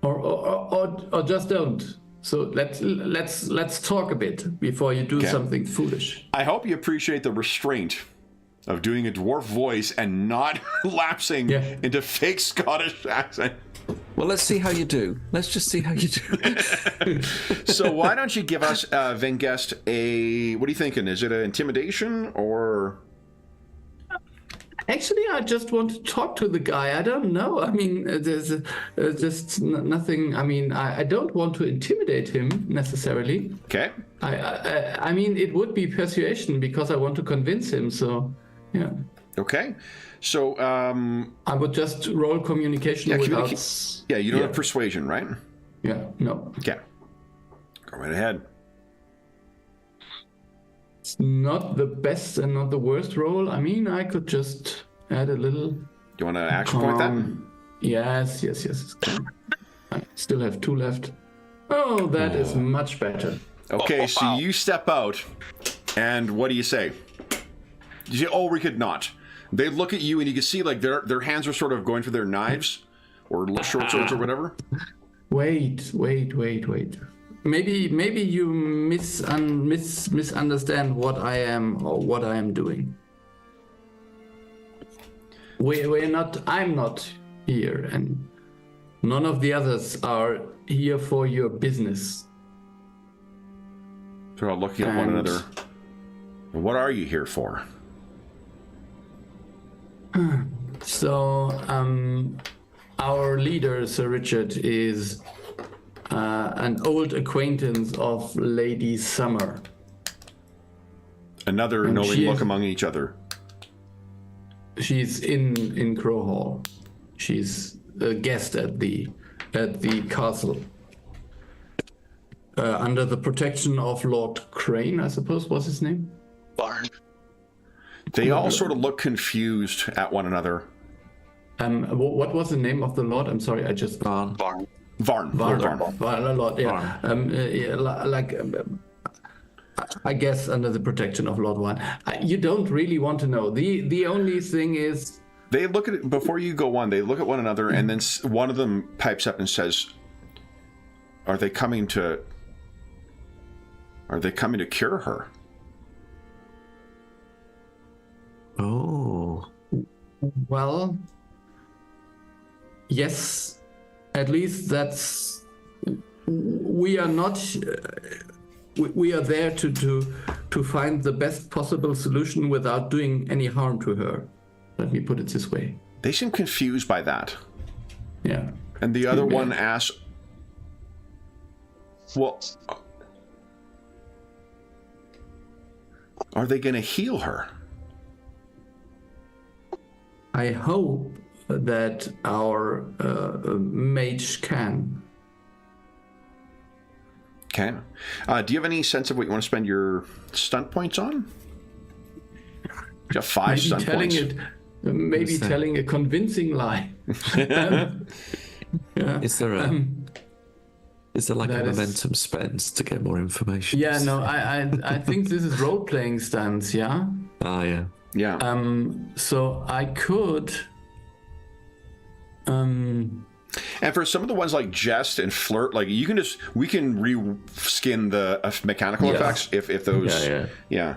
Speaker 6: Or just don't. So let's talk a bit before you do something foolish.
Speaker 1: I hope you appreciate the restraint of doing a dwarf voice and not lapsing into fake Scottish accent.
Speaker 3: Well, let's see how you do. Let's just see how you do.
Speaker 1: So why don't you give us, Vengest, what are you thinking? Is it an intimidation or...
Speaker 6: Actually, I just want to talk to the guy. I don't know. I mean, there's just nothing. I mean, I don't want to intimidate him necessarily.
Speaker 1: Okay.
Speaker 6: I mean, it would be persuasion because I want to convince him. So, yeah.
Speaker 1: Okay. So,
Speaker 6: I would just roll communication without...
Speaker 1: you don't have persuasion, right?
Speaker 6: Yeah, no.
Speaker 1: Okay. Go right ahead.
Speaker 6: It's not the best and not the worst roll. I mean, I could just add a little...
Speaker 1: Do you want to action point that?
Speaker 6: Yes. I still have 2 left. Oh, that is much better.
Speaker 1: Okay, so you step out, and what do you say? You say, "Oh, we could not." They look at you, and you can see like their hands are sort of going for their knives or short swords or whatever.
Speaker 6: Wait. Maybe you misunderstand what I am or what I am doing. I'm not here, and none of the others are here for your business.
Speaker 1: They're all looking at one another. What are you here for?
Speaker 6: So, our leader, Sir Richard, is an old acquaintance of Lady Summer.
Speaker 1: Another knowing look among each other.
Speaker 6: She's in Crow Hall. She's a guest at the castle. Under the protection of Lord Crane, I suppose was his name?
Speaker 4: Barn.
Speaker 1: They all sort of look confused at one another.
Speaker 6: What was the name of the lord? I'm sorry, I just...
Speaker 3: Varn.
Speaker 6: Lord, yeah. I guess under the protection of Lord One. You don't really want to know. The only thing is...
Speaker 1: They look at it, before you go on, they look at one another, and then one of them pipes up and says, Are they coming to cure her?
Speaker 3: Oh.
Speaker 6: Well, yes. At least that's... We are not... We are there to find the best possible solution without doing any harm to her. Let me put it this way.
Speaker 1: They seem confused by that.
Speaker 6: Yeah.
Speaker 1: And the other one asks, well, are they going to heal her?
Speaker 6: I hope that our mage can.
Speaker 1: Okay. Do you have any sense of what you want to spend your stunt points on? You have 5 stunt points.
Speaker 6: Maybe telling a convincing lie. Yeah.
Speaker 3: Is there like a momentum spend to get more information?
Speaker 6: Yeah, no, I think this is role-playing stunts, yeah?
Speaker 3: Oh, yeah.
Speaker 1: Yeah.
Speaker 6: So I could...
Speaker 1: And for some of the ones like jest and flirt, like we can reskin the mechanical effects if those. Yeah.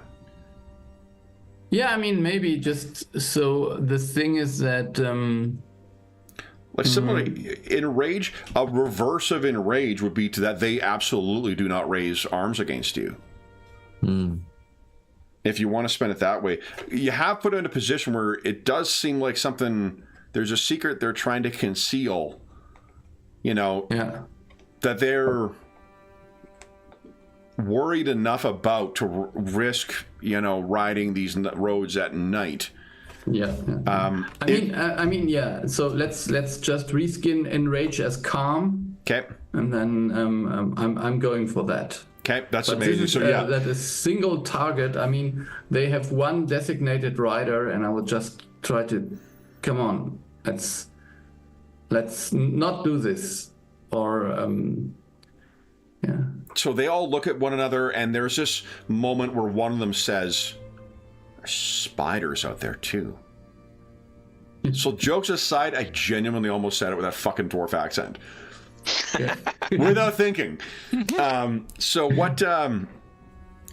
Speaker 6: Yeah, I mean, maybe just so the thing is that.
Speaker 1: Like similarly, in rage, a reverse of enrage would be to that they absolutely do not raise arms against you. If you want to spend it that way, you have put it in a position where it does seem like something. There's a secret they're trying to conceal. You know, that they're worried enough about to risk, riding these roads at night.
Speaker 6: Yeah. I mean, yeah. So let's just reskin enrage as calm.
Speaker 1: Okay.
Speaker 6: And then I'm going for that.
Speaker 1: Okay, that's
Speaker 6: but
Speaker 1: amazing.
Speaker 6: So that is single target. I mean, they have one designated rider, and I would just try to, come on, let's not do this. Or
Speaker 1: So they all look at one another, and there's this moment where one of them says, "There's spiders out there too." So jokes aside, I genuinely almost said it with that fucking dwarf accent. Without thinking. So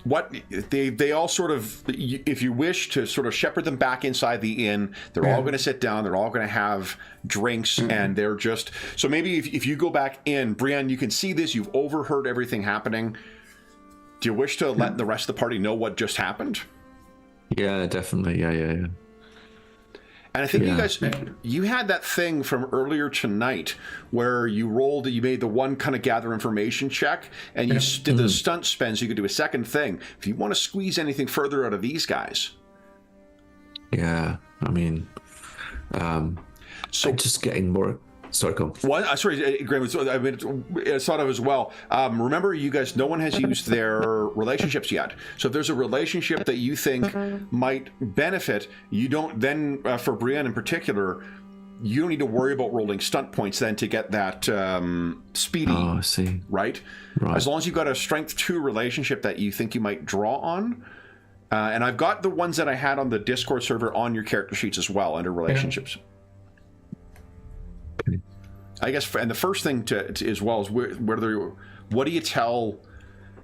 Speaker 1: what they all sort of, if you wish to sort of shepherd them back inside the inn, they're all going to sit down, they're all going to have drinks, and they're just, so maybe if you go back in, Brienne, you can see this, you've overheard everything happening. Do you wish to let the rest of the party know what just happened?
Speaker 3: Yeah, definitely. Yeah.
Speaker 1: And I think you guys, you had that thing from earlier tonight where you made the one kind of gather information check, and you did the stunt spend so you could do a second thing. If you want to squeeze anything further out of these guys.
Speaker 3: Yeah, I mean, so just getting more. Sorry, go on.
Speaker 1: Sorry, Graham, I thought of as well. Remember, you guys, no one has used their relationships yet. So if there's a relationship that you think might benefit, you don't then, for Brienne in particular, you don't need to worry about rolling stunt points then to get that speedy.
Speaker 3: Oh, I see.
Speaker 1: Right? As long as you've got a strength 2 relationship that you think you might draw on. And I've got the ones that I had on the Discord server on your character sheets as well under relationships. I guess, and the first thing to as well is what do you tell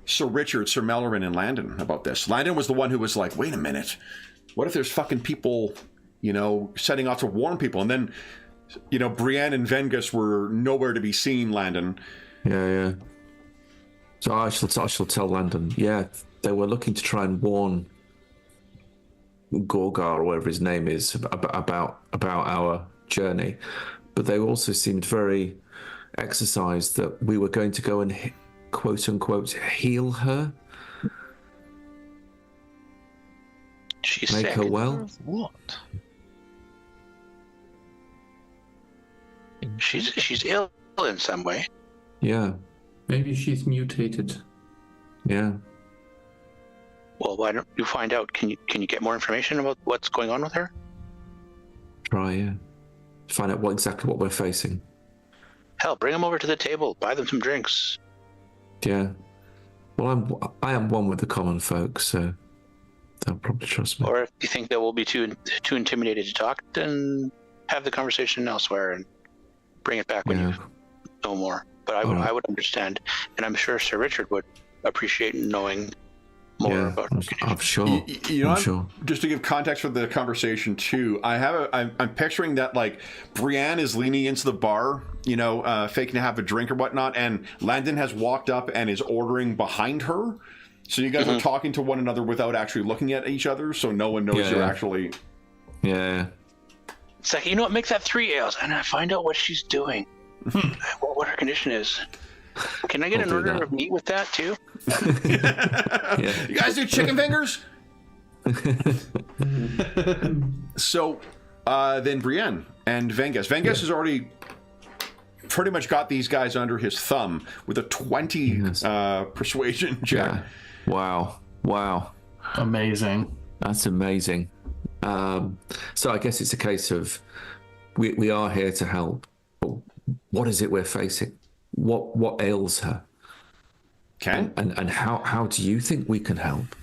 Speaker 1: Sir Richard, Sir Mellerin, and Landon about this? Landon was the one who was like, wait a minute, what if there's fucking people, setting off to warn people? And then, Brienne and Vengus were nowhere to be seen, Landon.
Speaker 3: Yeah. So I shall tell Landon, they were looking to try and warn Gorgar, or whatever his name is, about our journey. But they also seemed very exercised that we were going to go and, quote unquote, heal her.
Speaker 4: She's
Speaker 3: Make
Speaker 4: sick.
Speaker 3: her well.
Speaker 2: What?
Speaker 4: She's ill in some way.
Speaker 3: Yeah.
Speaker 6: Maybe she's mutated.
Speaker 3: Yeah.
Speaker 4: Well, why don't you find out? Can you get more information about what's going on with her?
Speaker 3: Try, yeah. Find out exactly what we're facing.
Speaker 4: Hell, bring them over to the table. Buy them some drinks.
Speaker 3: Yeah. Well, I am one with the common folk, so they'll probably trust me.
Speaker 4: Or if you think they will be too intimidated to talk, then have the conversation elsewhere and bring it back when you know more. But I would understand, and I'm sure Sir Richard would appreciate knowing more about her condition.
Speaker 3: I'm sure.
Speaker 1: I'm sure. Just to give context for the conversation too, I'm picturing that like Brienne is leaning into the bar, faking to have a drink or whatnot, and Landon has walked up and is ordering behind her. So you guys are talking to one another without actually looking at each other, so no one knows you're actually.
Speaker 3: Yeah.
Speaker 4: It's like, what, make that 3 ales, and I find out what she's doing, what her condition is. Can I get an order of meat with that too?
Speaker 1: You guys do chicken fingers? So then Brienne and Vengus. Vengus has already pretty much got these guys under his thumb with a 20 persuasion check.
Speaker 3: Yeah. Wow.
Speaker 5: Amazing.
Speaker 3: That's amazing. So I guess it's a case of we are here to help. But what is it we're facing? What ails her?
Speaker 1: Okay.
Speaker 3: And how do you think we can help?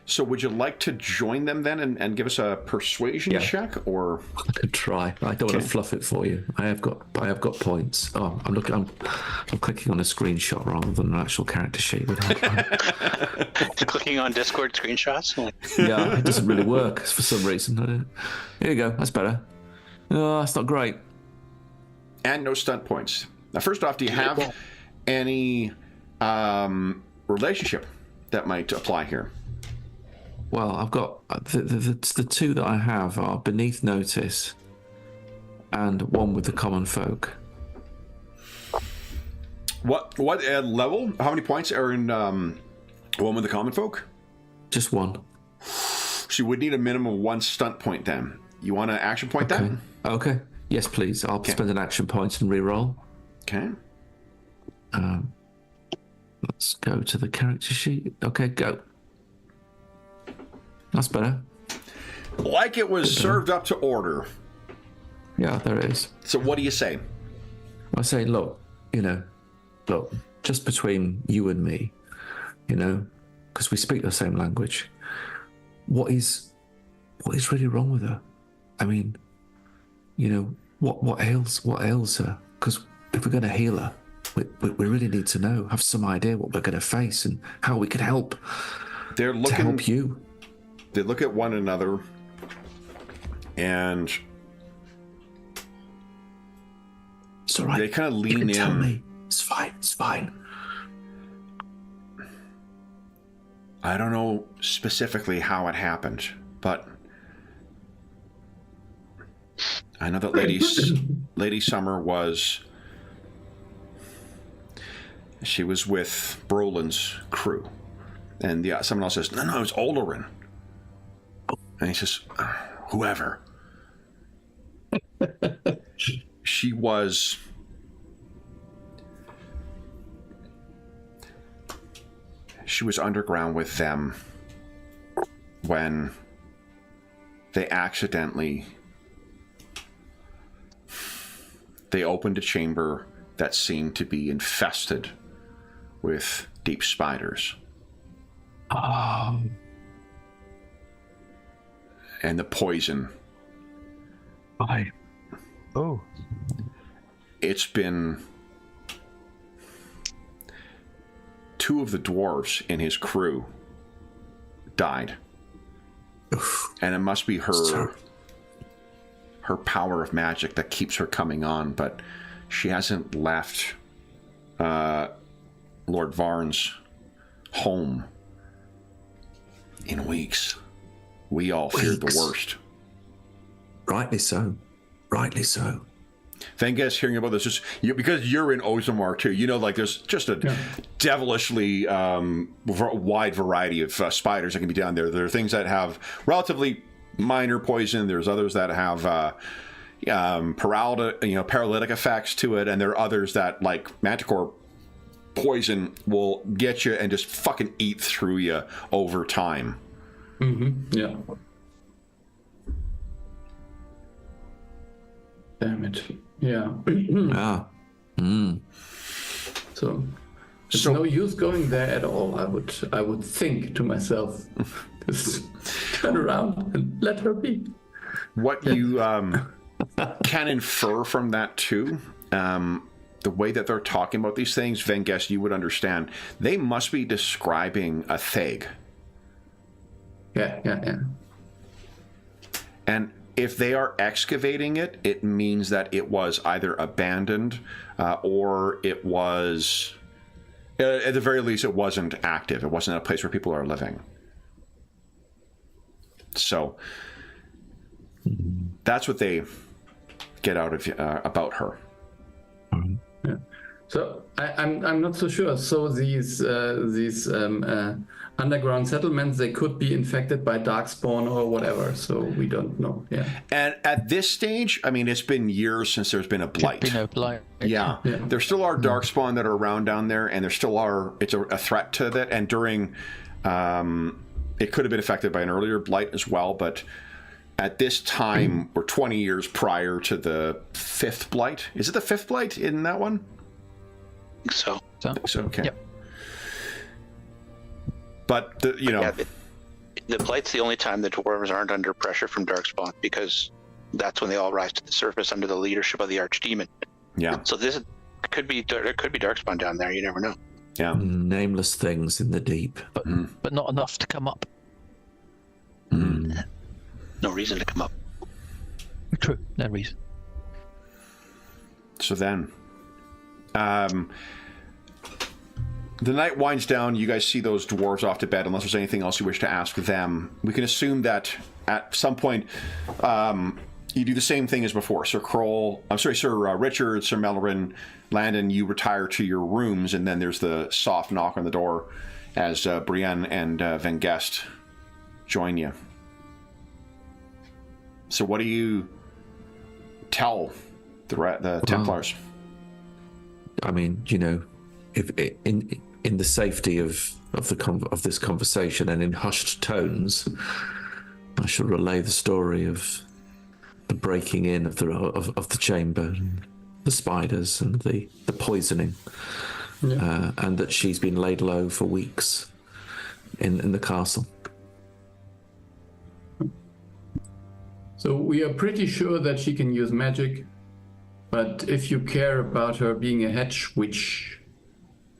Speaker 1: So would you like to join them then and give us a persuasion check, or
Speaker 3: I could try. I don't want to fluff it for you. I have got points. Oh, I'm clicking on a screenshot rather than an actual character sheet.
Speaker 4: Clicking on Discord screenshots.
Speaker 3: Yeah, it doesn't really work for some reason. Here you go. That's better. Oh, that's not great.
Speaker 1: And no stunt points. Now, first off, do you have any relationship that might apply here?
Speaker 3: Well, I've got the two that I have are Beneath Notice and one with the Common Folk.
Speaker 1: What level? How many points are in one with the Common Folk?
Speaker 3: Just one.
Speaker 1: So you would need a minimum of 1 stunt point then. You want an action point then?
Speaker 3: Okay. Yes, please. I'll spend an action point and re-roll.
Speaker 1: Okay.
Speaker 3: Let's go to the character sheet. Okay, go. That's better.
Speaker 1: Like it was served up to order.
Speaker 3: Yeah, there it is.
Speaker 1: So what do you say?
Speaker 3: I say, look, just between you and me, because we speak the same language. What is really wrong with her? I mean, what ails her? Because if we're going to heal her, we really need to have some idea what we're going to face and how we can help.
Speaker 1: They're looking
Speaker 3: to help you.
Speaker 1: They look at one another, and
Speaker 3: it's all right.
Speaker 1: They kind of lean in.
Speaker 3: Tell me. It's fine.
Speaker 1: I don't know specifically how it happened, but I know that Lady Summer was with Brolin's crew, and someone else says, no, it's Olerin. And he says, whoever. She was underground with them when they opened a chamber that seemed to be infested with deep spiders. And the poison.
Speaker 3: Why?
Speaker 2: Oh.
Speaker 1: It's been 2 of the dwarves in his crew died. And it must be her power of magic that keeps her coming on, but she hasn't left Lord Varn's home in weeks. We all feared the worst.
Speaker 3: Rightly so.
Speaker 1: Vengus, hearing about this, just because you're in Ozamar too, there's just a devilishly wide variety of spiders that can be down there. There are things that have relatively minor poison. There's others that have paralytic effects to it, and there are others that, like Manticore poison, will get you and just fucking eat through you over time.
Speaker 6: Mm-hmm. Yeah. Damn it. Yeah. So it's no use going there at all. I would think to myself, just turn around and let her be.
Speaker 1: What you can infer from that too, the way that they're talking about these things, Vengus, you would understand. They must be describing a theg.
Speaker 6: Yeah.
Speaker 1: And if they are excavating it, it means that it was either abandoned or it was, at the very least, it wasn't active. It wasn't a place where people are living. So that's what they get out of about her.
Speaker 6: Yeah. So I'm not so sure. So these underground settlements, they could be infected by darkspawn or whatever. So we don't know. Yeah.
Speaker 1: And at this stage, I mean, it's been years since there's been a blight.
Speaker 2: Could be no blight.
Speaker 1: Yeah. There still are darkspawn that are around down there, and there still are. It's a threat to that. And during, it could have been affected by an earlier blight as well. But at this time, we're 20 years prior to the 5th blight. Is it the 5th blight in that one?
Speaker 4: So
Speaker 1: Okay.
Speaker 2: Yep.
Speaker 1: But
Speaker 4: the blight's the only time the dwarves aren't under pressure from darkspawn, because that's when they all rise to the surface under the leadership of the archdemon.
Speaker 1: Yeah.
Speaker 4: So there could be darkspawn down there. You never know.
Speaker 1: Yeah.
Speaker 3: Nameless things in the deep.
Speaker 2: But not enough to come up.
Speaker 4: No reason to come up.
Speaker 2: True, no reason.
Speaker 1: So then, the night winds down. You guys see those dwarves off to bed. Unless there's anything else you wish to ask them, we can assume that at some point you do the same thing as before. Sir Richard, Sir Melrin, Landon, you retire to your rooms, and then there's the soft knock on the door as Brienne and Van Guest join you. So what do you tell the Templars?
Speaker 3: I mean, if in the safety of this conversation and in hushed tones, I shall relay the story of the breaking in of the chamber, and the spiders and the poisoning, and that she's been laid low for weeks in the castle.
Speaker 6: So we are pretty sure that she can use magic, but if you care about her being a hedge witch,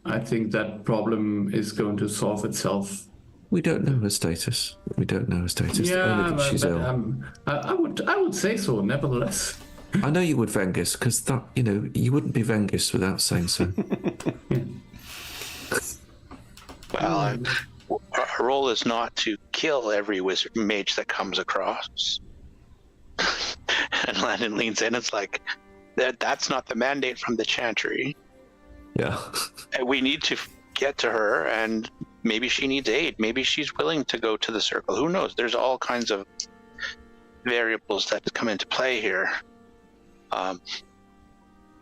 Speaker 6: I think that problem is going to solve itself.
Speaker 3: We don't know her status. Only that she's ill.
Speaker 6: I would say so, nevertheless.
Speaker 3: I know you would, Vengus, because that you wouldn't be Vengus without saying so.
Speaker 4: Well, our role is not to kill every wizard mage that comes across. And Landon leans in. It's like that's not the mandate from the Chantry.
Speaker 3: Yeah.
Speaker 4: We need to get to her, and maybe she needs aid. Maybe she's willing to go to the circle. Who knows? There's all kinds of variables that come into play here.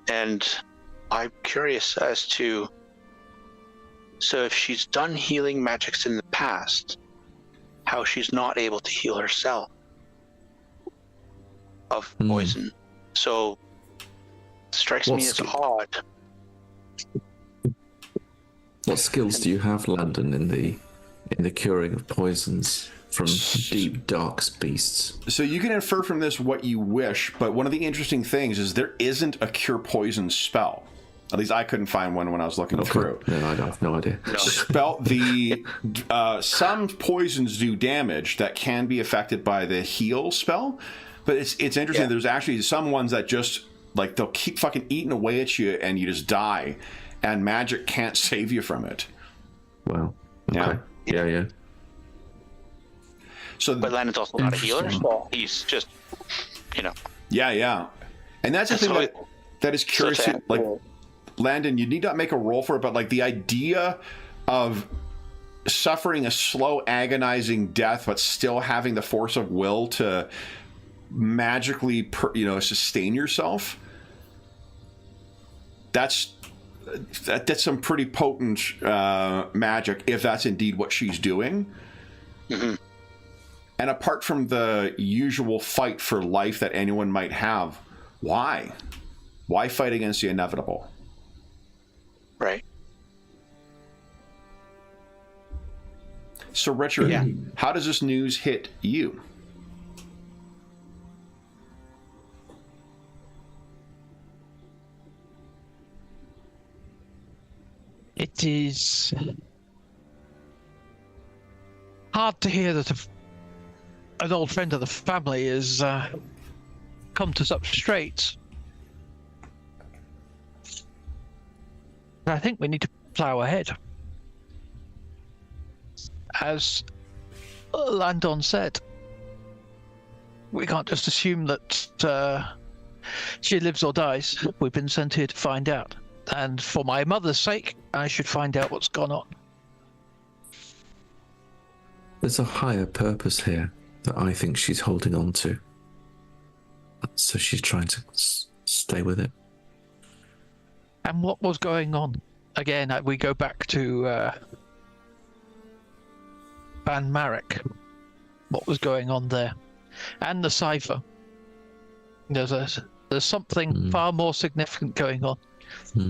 Speaker 4: And I'm curious as to, so if she's done healing magics in the past, how she's not able to heal herself of poison. So strikes me as odd.
Speaker 3: What skills do you have, Landon, in the curing of poisons from deep, dark beasts?
Speaker 1: So you can infer from this what you wish, but one of the interesting things is there isn't a cure poison spell. At least I couldn't find one when I was looking through.
Speaker 3: No, I have no idea.
Speaker 1: Some poisons do damage that can be affected by the heal spell, but it's interesting. Yeah. There's actually some ones that just they'll keep fucking eating away at you and you just die, and magic can't save you from it.
Speaker 3: Wow. Okay. Yeah.
Speaker 1: So,
Speaker 4: but Landon's also not a healer, so he's just,
Speaker 1: Yeah, and that's the thing that is curious. Landon, you need not make a roll for it, but the idea of suffering a slow, agonizing death, but still having the force of will to magically, sustain yourself. That's some pretty potent magic, if that's indeed what she's doing.
Speaker 4: Mm-hmm.
Speaker 1: And apart from the usual fight for life that anyone might have, why? Why fight against the inevitable?
Speaker 4: Right.
Speaker 1: So, Richard, how does this news hit you?
Speaker 2: It is hard to hear that an old friend of the family has come to such straits. I think we need to plough ahead. As Landon said, we can't just assume that she lives or dies. We've been sent here to find out. And for my mother's sake, I should find out what's gone on.
Speaker 3: There's a higher purpose here that I think she's holding on to. So she's trying to stay with it.
Speaker 2: And what was going on? Again, we go back to Ban Marek. What was going on there? And the cipher. There's something far more significant going on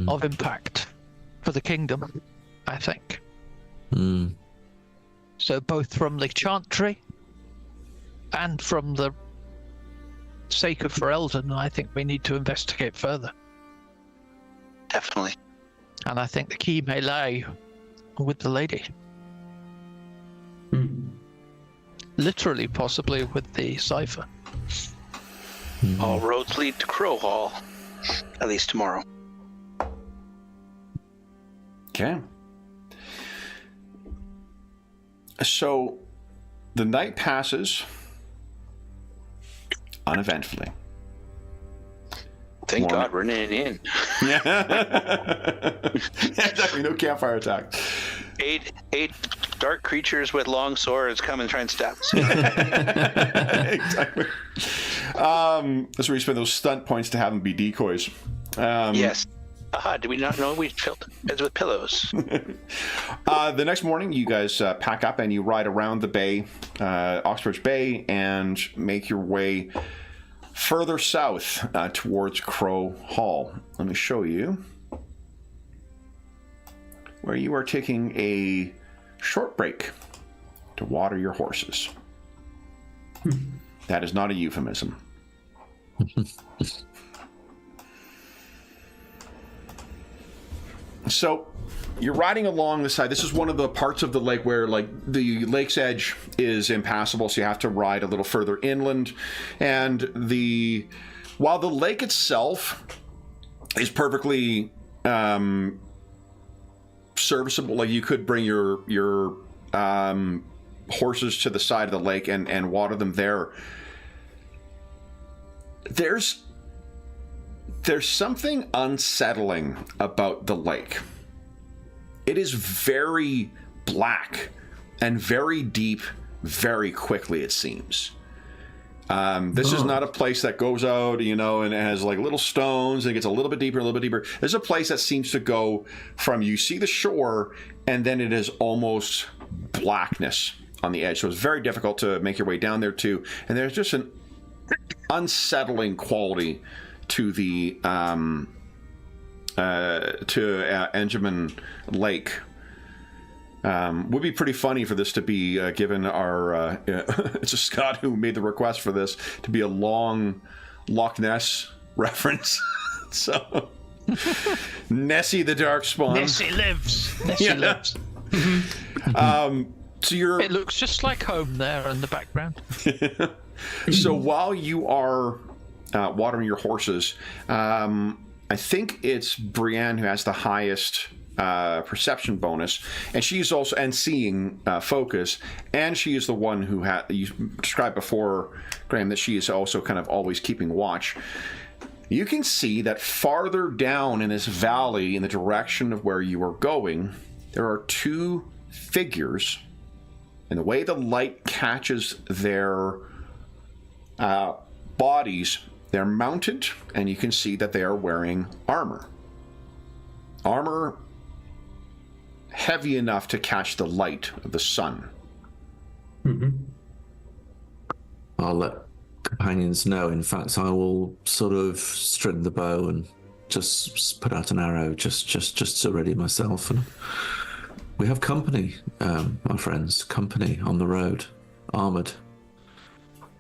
Speaker 2: of impact for the kingdom, I think. So both from the Chantry and from the sake of Ferelden, I think we need to investigate further.
Speaker 4: Definitely.
Speaker 2: And I think the key may lie with the lady. Literally, possibly with the cipher.
Speaker 4: All roads lead to Crow Hall, at least tomorrow.
Speaker 1: Okay. So the night passes uneventfully.
Speaker 4: Thank God we're in an inn.
Speaker 1: Yeah. Exactly. No campfire attack.
Speaker 4: Eight dark creatures with long swords come and try and stab us.
Speaker 1: Exactly. That's where you spend those stunt points to have them be decoys.
Speaker 4: Yes. Aha, did we not know we filled beds with pillows?
Speaker 1: The next morning, you guys pack up and you ride around the bay, Oxbridge Bay, and make your way further south towards Crow Hall. Let me show you where you are taking a short break to water your horses. That is not a euphemism. So you're riding along the side. This is one of the parts of the lake where, like, the lake's edge is impassable, so you have to ride a little further inland. And while the lake itself is perfectly serviceable, like you could bring your horses to the side of the lake and water them there. There's something unsettling about the lake. It is very black and very deep very quickly, it seems. This is not a place that goes out, and it has like little stones and it gets a little bit deeper, a little bit deeper. There's a place that seems to go from you see the shore and then it is almost blackness on the edge. So it's very difficult to make your way down there too. And there's just an unsettling quality to the Enjamin Lake. Would be pretty funny for this to be given our it's a Scott who made the request for this to be a long Loch Ness reference. So Nessie the Darkspawn.
Speaker 2: Nessie lives. Nessie lives.
Speaker 1: So
Speaker 2: it looks just like home there in the background.
Speaker 1: So while you are watering your horses, I think it's Brienne who has the highest perception bonus, and she's also seeing focus, and she is the one who you described before, Graham, that she is also kind of always keeping watch. You can see that farther down in this valley, in the direction of where you are going, there are two figures, and the way the light catches their bodies, they're mounted, and you can see that they are wearing armor. Armor heavy enough to catch the light of the sun.
Speaker 3: I'll let companions know. In fact, I will sort of string the bow and just put out an arrow just to ready myself. And we have company, my friends, company on the road, armored.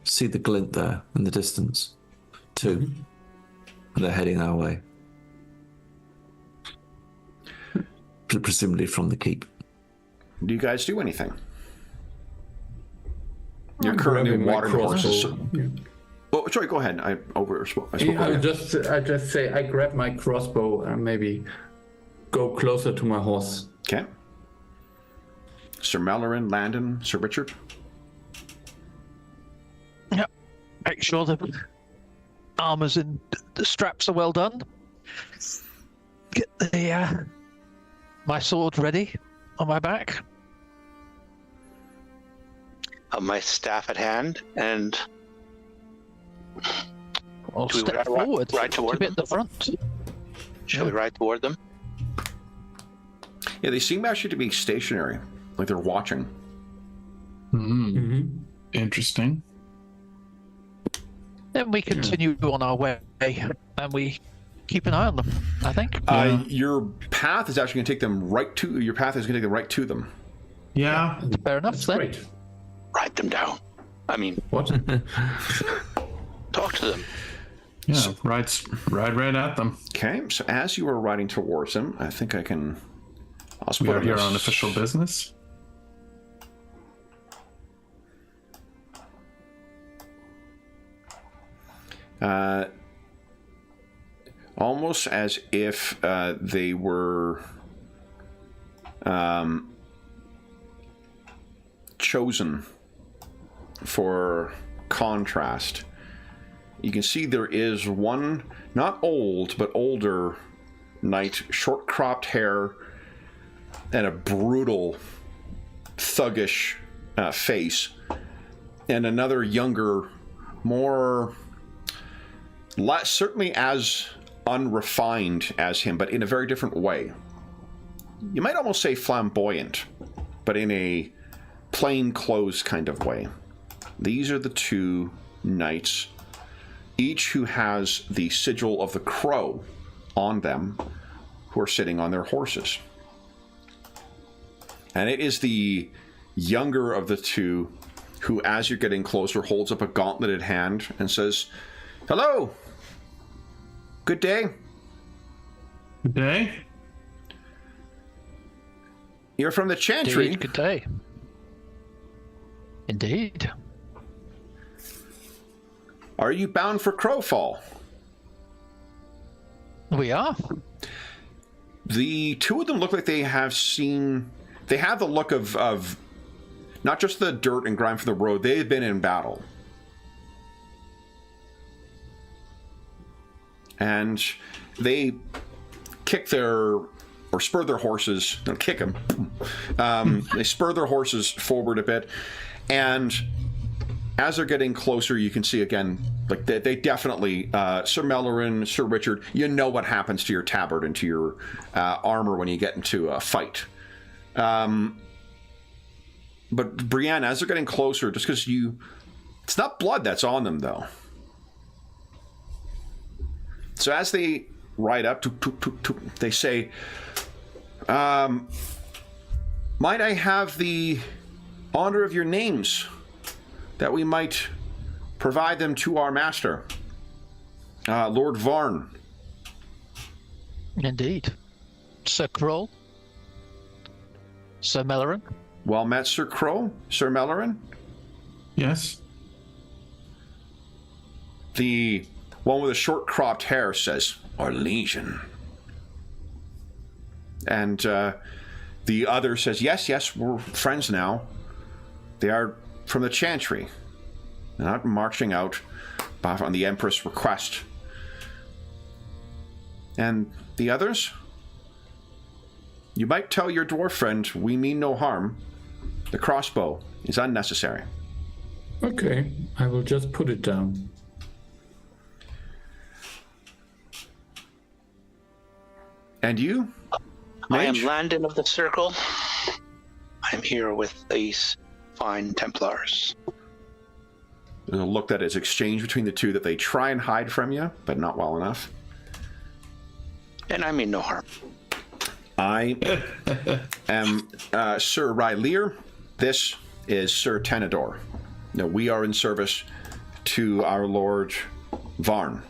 Speaker 3: See the glint there in the distance. Two. And they're heading our way. Presumably from the keep.
Speaker 1: Do you guys do anything? You're currently watering horses. Oh, sorry, go ahead. I spoke.
Speaker 6: I just say I grab my crossbow and maybe go closer to my horse.
Speaker 1: Okay. Sir Mellorin, Landon, Sir Richard.
Speaker 2: Yep. Make sure the armor's in, the straps are well done. get the my sword ready on my back.
Speaker 4: My staff at hand, and
Speaker 2: I'll
Speaker 4: Do we
Speaker 2: step
Speaker 4: ride
Speaker 2: forward
Speaker 4: toward
Speaker 2: to be
Speaker 4: them?
Speaker 2: at the front.
Speaker 4: shall we ride toward them?
Speaker 1: Yeah, they seem actually to be stationary, like they're watching.
Speaker 5: Interesting.
Speaker 2: Then we continue on our way, and we keep an eye on them, I think.
Speaker 1: Your path is actually going to take them right to. Your path is going to take them right to them.
Speaker 5: Yeah.
Speaker 2: Fair enough,
Speaker 6: That's
Speaker 2: then.
Speaker 6: great.
Speaker 4: Ride them down. I mean,
Speaker 6: What?
Speaker 4: talk to them.
Speaker 5: Yeah. Ride right at them.
Speaker 1: Okay, so as you are riding towards them, I think I can. I'll
Speaker 5: We
Speaker 1: put
Speaker 5: are here
Speaker 1: this-
Speaker 5: on official business.
Speaker 1: Almost as if they were chosen for contrast. You can see there is one, not old, but older knight, short cropped hair, and a brutal, thuggish face, and another younger, more, certainly as unrefined as him, but in a very different way. You might almost say flamboyant, but in a plain clothes kind of way. These are the two knights, each who has the sigil of the crow on them, who are sitting on their horses. And it is the younger of the two who, as you're getting closer, holds up a gauntleted hand and says, "Hello! Good day.
Speaker 5: Good day.
Speaker 1: You're from the Chantry."
Speaker 2: Indeed, good day. Indeed.
Speaker 1: Are you bound for Crowfall?
Speaker 2: We are.
Speaker 1: The two of them look like they have seen... They have the look of not just the dirt and grime from the road. They've been in battle. And they kick their... or spur their horses... Don't kick them. They spur their horses forward a bit. And as they're getting closer, you can see again, like they definitely, Sir Mellorin, Sir Richard, you know what happens to your tabard and to your armor when you get into a fight. But Brienne, as they're getting closer, just because it's not blood that's on them, though. So as they ride up, they say, might I have the honor of your names, that we might provide them to our master, Lord Varn.
Speaker 2: Indeed. Sir Kroll. Sir Mellorin.
Speaker 1: Well met, Sir Crow, Sir Mellorin.
Speaker 5: Yes.
Speaker 1: The one with the short cropped hair says, "Our legion." And the other says, yes, we're friends now. They are from the Chantry. They're not marching out on the Empress' request. And the others? You might tell your dwarf friend we mean no harm. The crossbow is unnecessary.
Speaker 6: Okay, I will just put it down.
Speaker 1: And you?
Speaker 4: I am
Speaker 1: Mage?
Speaker 4: Landon of the Circle. I'm here with these fine Templars.
Speaker 1: There's a look that is exchanged between the two that they try and hide from you, but not well enough.
Speaker 4: And I mean no harm.
Speaker 1: I am Sir Rylear. This is Sir Tenador. Now, we are in service to our Lord Varn.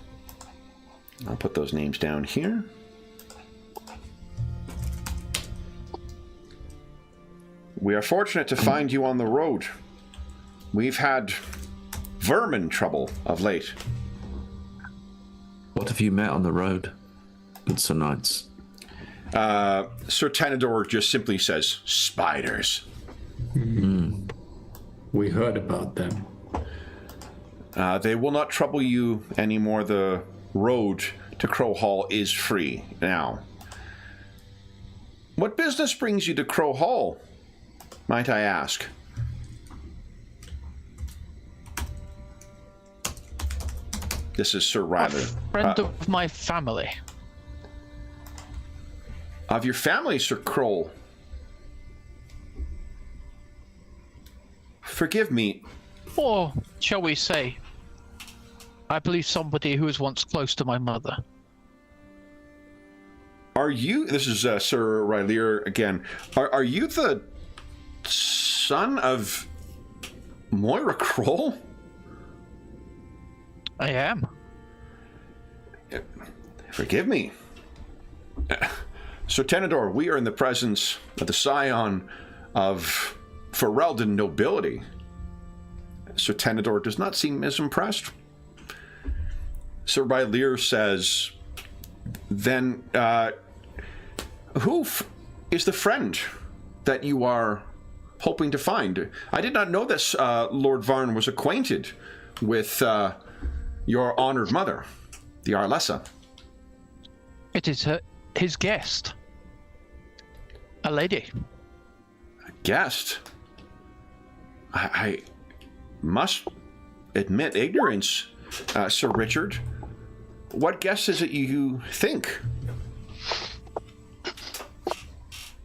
Speaker 1: I'll put those names down here. We are fortunate to find you on the road. We've had vermin trouble of late.
Speaker 3: What have you met on the road, good Sir Knights?
Speaker 1: Sir Tenador just simply says, spiders.
Speaker 6: We heard about them.
Speaker 1: They will not trouble you anymore. The road to Crow Hall is free now. What business brings you to Crow Hall, might I ask? This is Sir Ryder.
Speaker 2: A friend of my family.
Speaker 1: Of your family, Sir Kroll. Forgive me.
Speaker 2: Or, shall we say, I believe somebody who was once close to my mother.
Speaker 1: Are you... This is Sir Rylier again. Are you the son of Moira Kroll?
Speaker 2: I am.
Speaker 1: Forgive me. Sir Tenedor, we are in the presence of the scion of Ferelden nobility. Sir Tenedor does not seem as impressed. Sir Rylier says, then, who is the friend that you are hoping to find? I did not know this Lord Varn was acquainted with your honored mother, the Arlessa.
Speaker 2: It is his guest. A lady.
Speaker 1: A guest? I must admit ignorance, Sir Richard. What guest is it you think?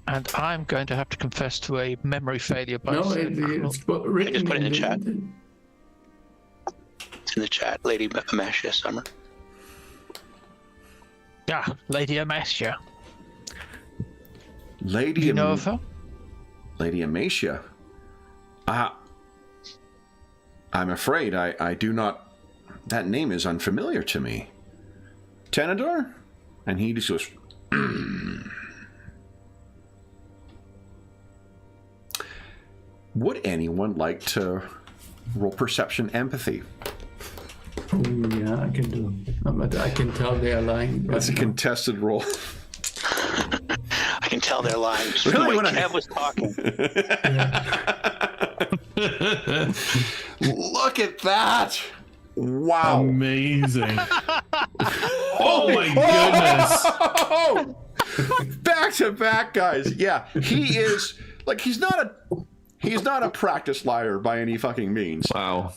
Speaker 4: And I'm going to have to confess to a memory failure by
Speaker 6: it's written.
Speaker 4: I just put it in the chat.
Speaker 6: the-
Speaker 4: It's in the chat, Lady Amasia Summer.
Speaker 2: Ah, Lady Amasia.
Speaker 1: Lady
Speaker 2: Do you know of her?
Speaker 1: Lady Amasia. I'm afraid I do not... That name is unfamiliar to me. Tenedor? And he just goes... Would anyone like to roll perception empathy?
Speaker 6: Oh, yeah, I can do. But I can tell they are lying.
Speaker 1: That's a contested roll.
Speaker 4: I can tell they're lying. Just
Speaker 1: Really,
Speaker 4: the way
Speaker 1: when I-
Speaker 4: Kev was talking.
Speaker 1: Look at that! Wow.
Speaker 5: Amazing. Oh my goodness.
Speaker 1: Back to back, guys. Yeah, he is like he's not a practiced liar by any fucking means.
Speaker 3: Wow.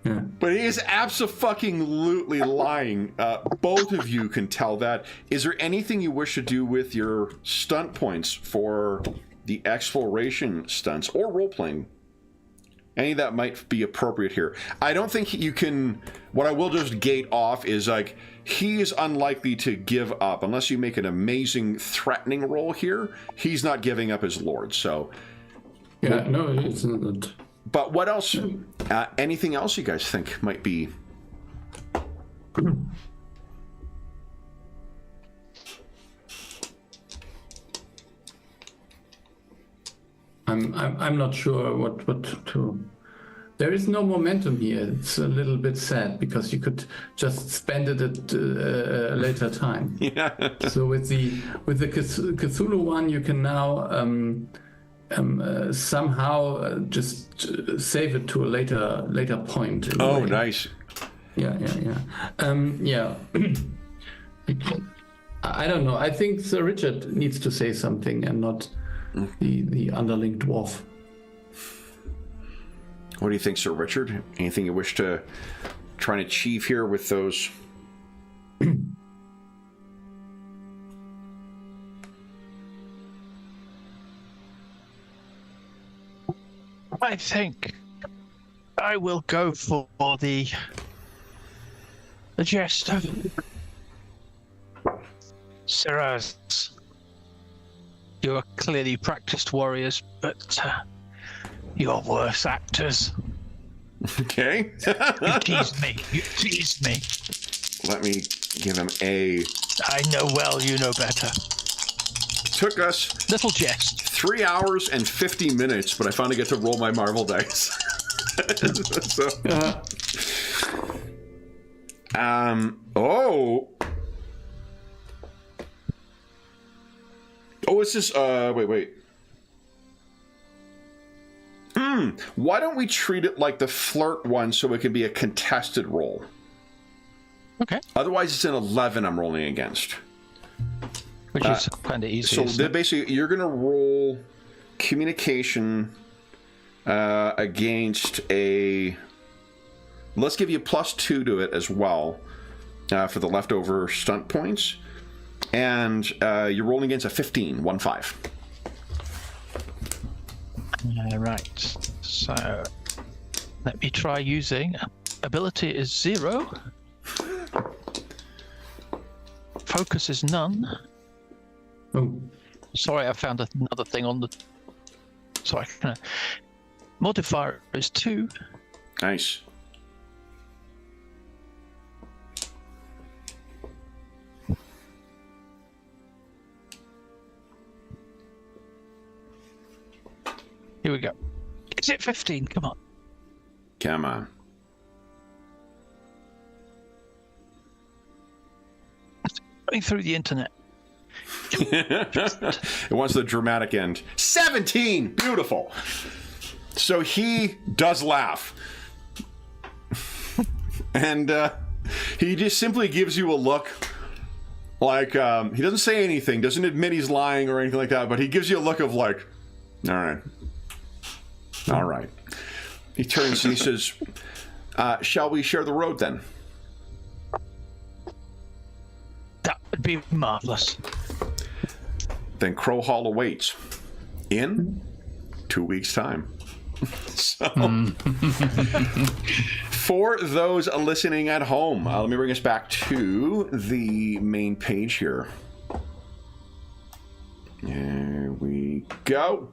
Speaker 1: But he is abso-fucking-lutely lying. Both of you can tell that. Is there anything you wish to do with your stunt points for the exploration stunts or role-playing? Any that might be appropriate here. I don't think you can... What I will just gate off is, like, he is unlikely to give up. Unless you make an amazing threatening roll here, he's not giving up his lord, so...
Speaker 6: Yeah, no, it's not.
Speaker 1: But what else? Anything else you guys think might be?
Speaker 6: I'm not sure what to. There is no momentum here. It's a little bit sad because you could just spend it at a later time.
Speaker 1: Yeah.
Speaker 6: So with the Cthulhu one, you can now somehow just save it to a later point. in a
Speaker 1: Oh,
Speaker 6: way.
Speaker 1: nice.
Speaker 6: Yeah. I don't know. I think Sir Richard needs to say something and not the underling dwarf.
Speaker 1: What do you think, Sir Richard? Anything you wish to try and achieve here with those?
Speaker 2: I think I will go for the jester. Sirs, you are clearly practiced warriors, but you're worse actors.
Speaker 1: Okay.
Speaker 2: You teased me. You teased me.
Speaker 1: Let me give him a...
Speaker 2: I know well you know better.
Speaker 1: Took us
Speaker 2: Little jest.
Speaker 1: 3 hours and 50 minutes, but I finally get to roll my Marvel dice. So, oh, it's this, wait. Why don't we treat it like the flirt one so it can be a contested roll?
Speaker 2: Okay.
Speaker 1: Otherwise, it's an 11 I'm rolling against.
Speaker 2: which is kind of easy.
Speaker 1: So basically, you're going to roll communication against a... Let's give you +2 to it as well for the leftover stunt points. And you're rolling against a 15, 1-5.
Speaker 2: Right. So let me try using... Ability is 0. Focus is none.
Speaker 6: Oh.
Speaker 2: Sorry, I found another thing on the... So I can... Modifier is 2.
Speaker 1: Nice.
Speaker 2: Here we go. Is it 15? Come on.
Speaker 1: Come on.
Speaker 2: Going through the internet.
Speaker 1: It wants the dramatic end. 17! Beautiful. So he does laugh. And he just simply gives you a look like, he doesn't say anything, doesn't admit he's lying or anything like that, but he gives you a look of like, all right. All right. He turns and he says, shall we share the road then?
Speaker 2: That would be marvelous.
Speaker 1: Then Crow Hall awaits in 2 weeks' time. So, for those listening at home, let me bring us back to the main page here. There we go.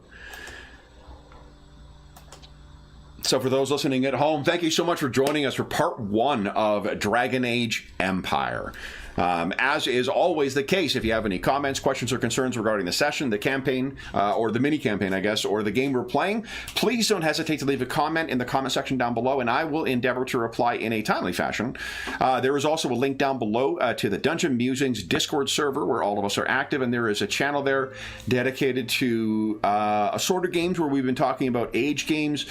Speaker 1: So for those listening at home, thank you so much for joining us for part 1 of Dragon Age Empire. As is always the case, if you have any comments, questions, or concerns regarding the session, the campaign, or the mini-campaign, I guess, or the game we're playing, please don't hesitate to leave a comment in the comment section down below, and I will endeavor to reply in a timely fashion. There is also a link down below to the Dungeon Musings Discord server, where all of us are active, and there is a channel there dedicated to assorted games where we've been talking about age games.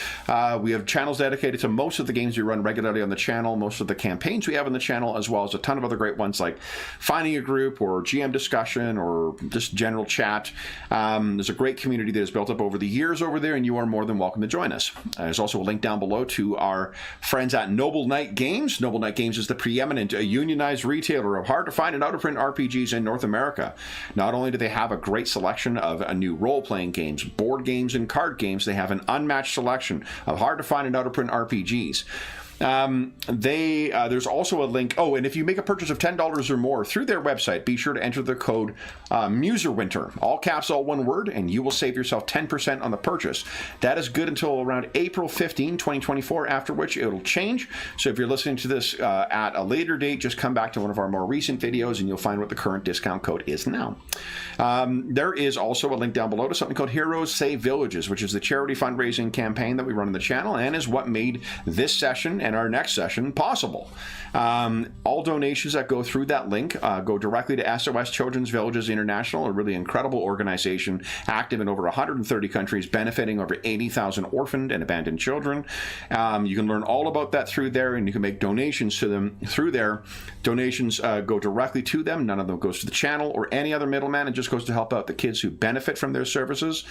Speaker 1: We have channels dedicated to most of the games we run regularly on the channel, most of the campaigns we have on the channel, as well as a ton of other great ones like finding a group or GM discussion or just general chat. There's a great community that has built up over the years over there, and you are more than welcome to join us. There's also a link down below to our friends at Noble Knight Games. Noble Knight Games is the preeminent unionized retailer of hard-to-find and out-of-print RPGs in North America. Not only do they have a great selection of new role-playing games, board games, and card games, they have an unmatched selection of hard-to-find and out-of-print RPGs. There's also a link. Oh, and if you make a purchase of $10 or more through their website, be sure to enter the code Muserwinter, all caps, all one word, and you will save yourself 10% on the purchase. That is good until around April 15, 2024, after which it'll change. So if you're listening to this at a later date, just come back to one of our more recent videos and you'll find what the current discount code is now. There is also a link down below to something called Heroes Save Villages, which is the charity fundraising campaign that we run on the channel and is what made this session and our next session possible. All donations that go through that link go directly to SOS Children's Villages International, a really incredible organization active in over 130 countries, benefiting over 80,000 orphaned and abandoned children. You can learn all about that through there, and you can make donations to them through there. Donations go directly to them. None of them goes to the channel or any other middleman. It just goes to help out the kids who benefit from their services.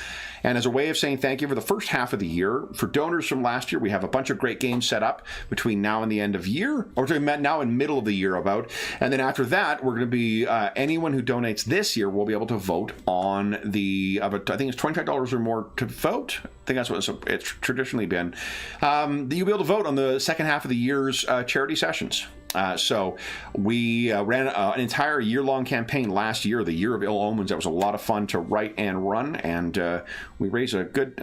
Speaker 1: And as a way of saying thank you for the first half of the year, for donors from last year, we have a bunch of great games set up between now and the end of year, or now in middle of the year about. And then after that, we're going to be, anyone who donates this year will be able to vote on the, I think it's $25 or more to vote. I think that's what it's traditionally been. You'll be able to vote on the second half of the year's charity sessions. So we ran an entire year-long campaign last year, the Year of Ill Omens. That was a lot of fun to write and run, and we raised a good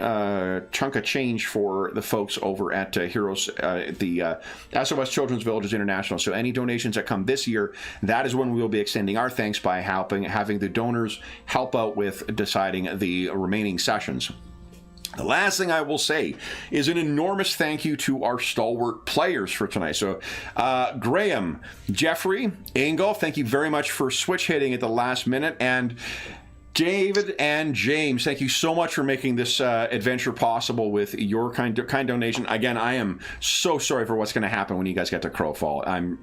Speaker 1: chunk of change for the folks over at Heroes, the SOS Children's Villages International. So any donations that come this year, that is when we will be extending our thanks by having the donors help out with deciding the remaining sessions. The last thing I will say is an enormous thank you to our stalwart players for tonight. So, Graham, Jeffrey, Engel, thank you very much for switch hitting at the last minute. And David and James, thank you so much for making this adventure possible with your kind donation. Again, I am so sorry for what's going to happen when you guys get to Crowfall. I'm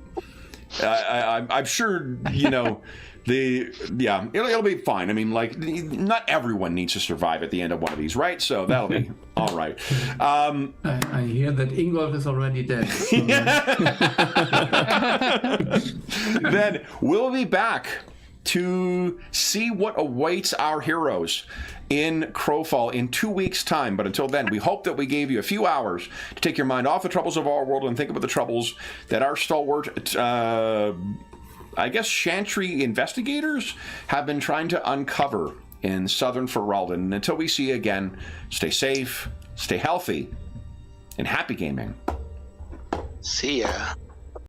Speaker 1: sure, you know, It'll be fine. I mean, like, not everyone needs to survive at the end of one of these, right? So that'll be all right.
Speaker 6: I hear that Ingolf is already dead.
Speaker 1: Then we'll be back to see what awaits our heroes in Crowfall in 2 weeks' time. But until then, we hope that we gave you a few hours to take your mind off the troubles of our world and think about the troubles that our stalwart, I guess, Chantry investigators have been trying to uncover in southern Ferelden. And until we see you again, stay safe, stay healthy, and happy gaming.
Speaker 4: See ya.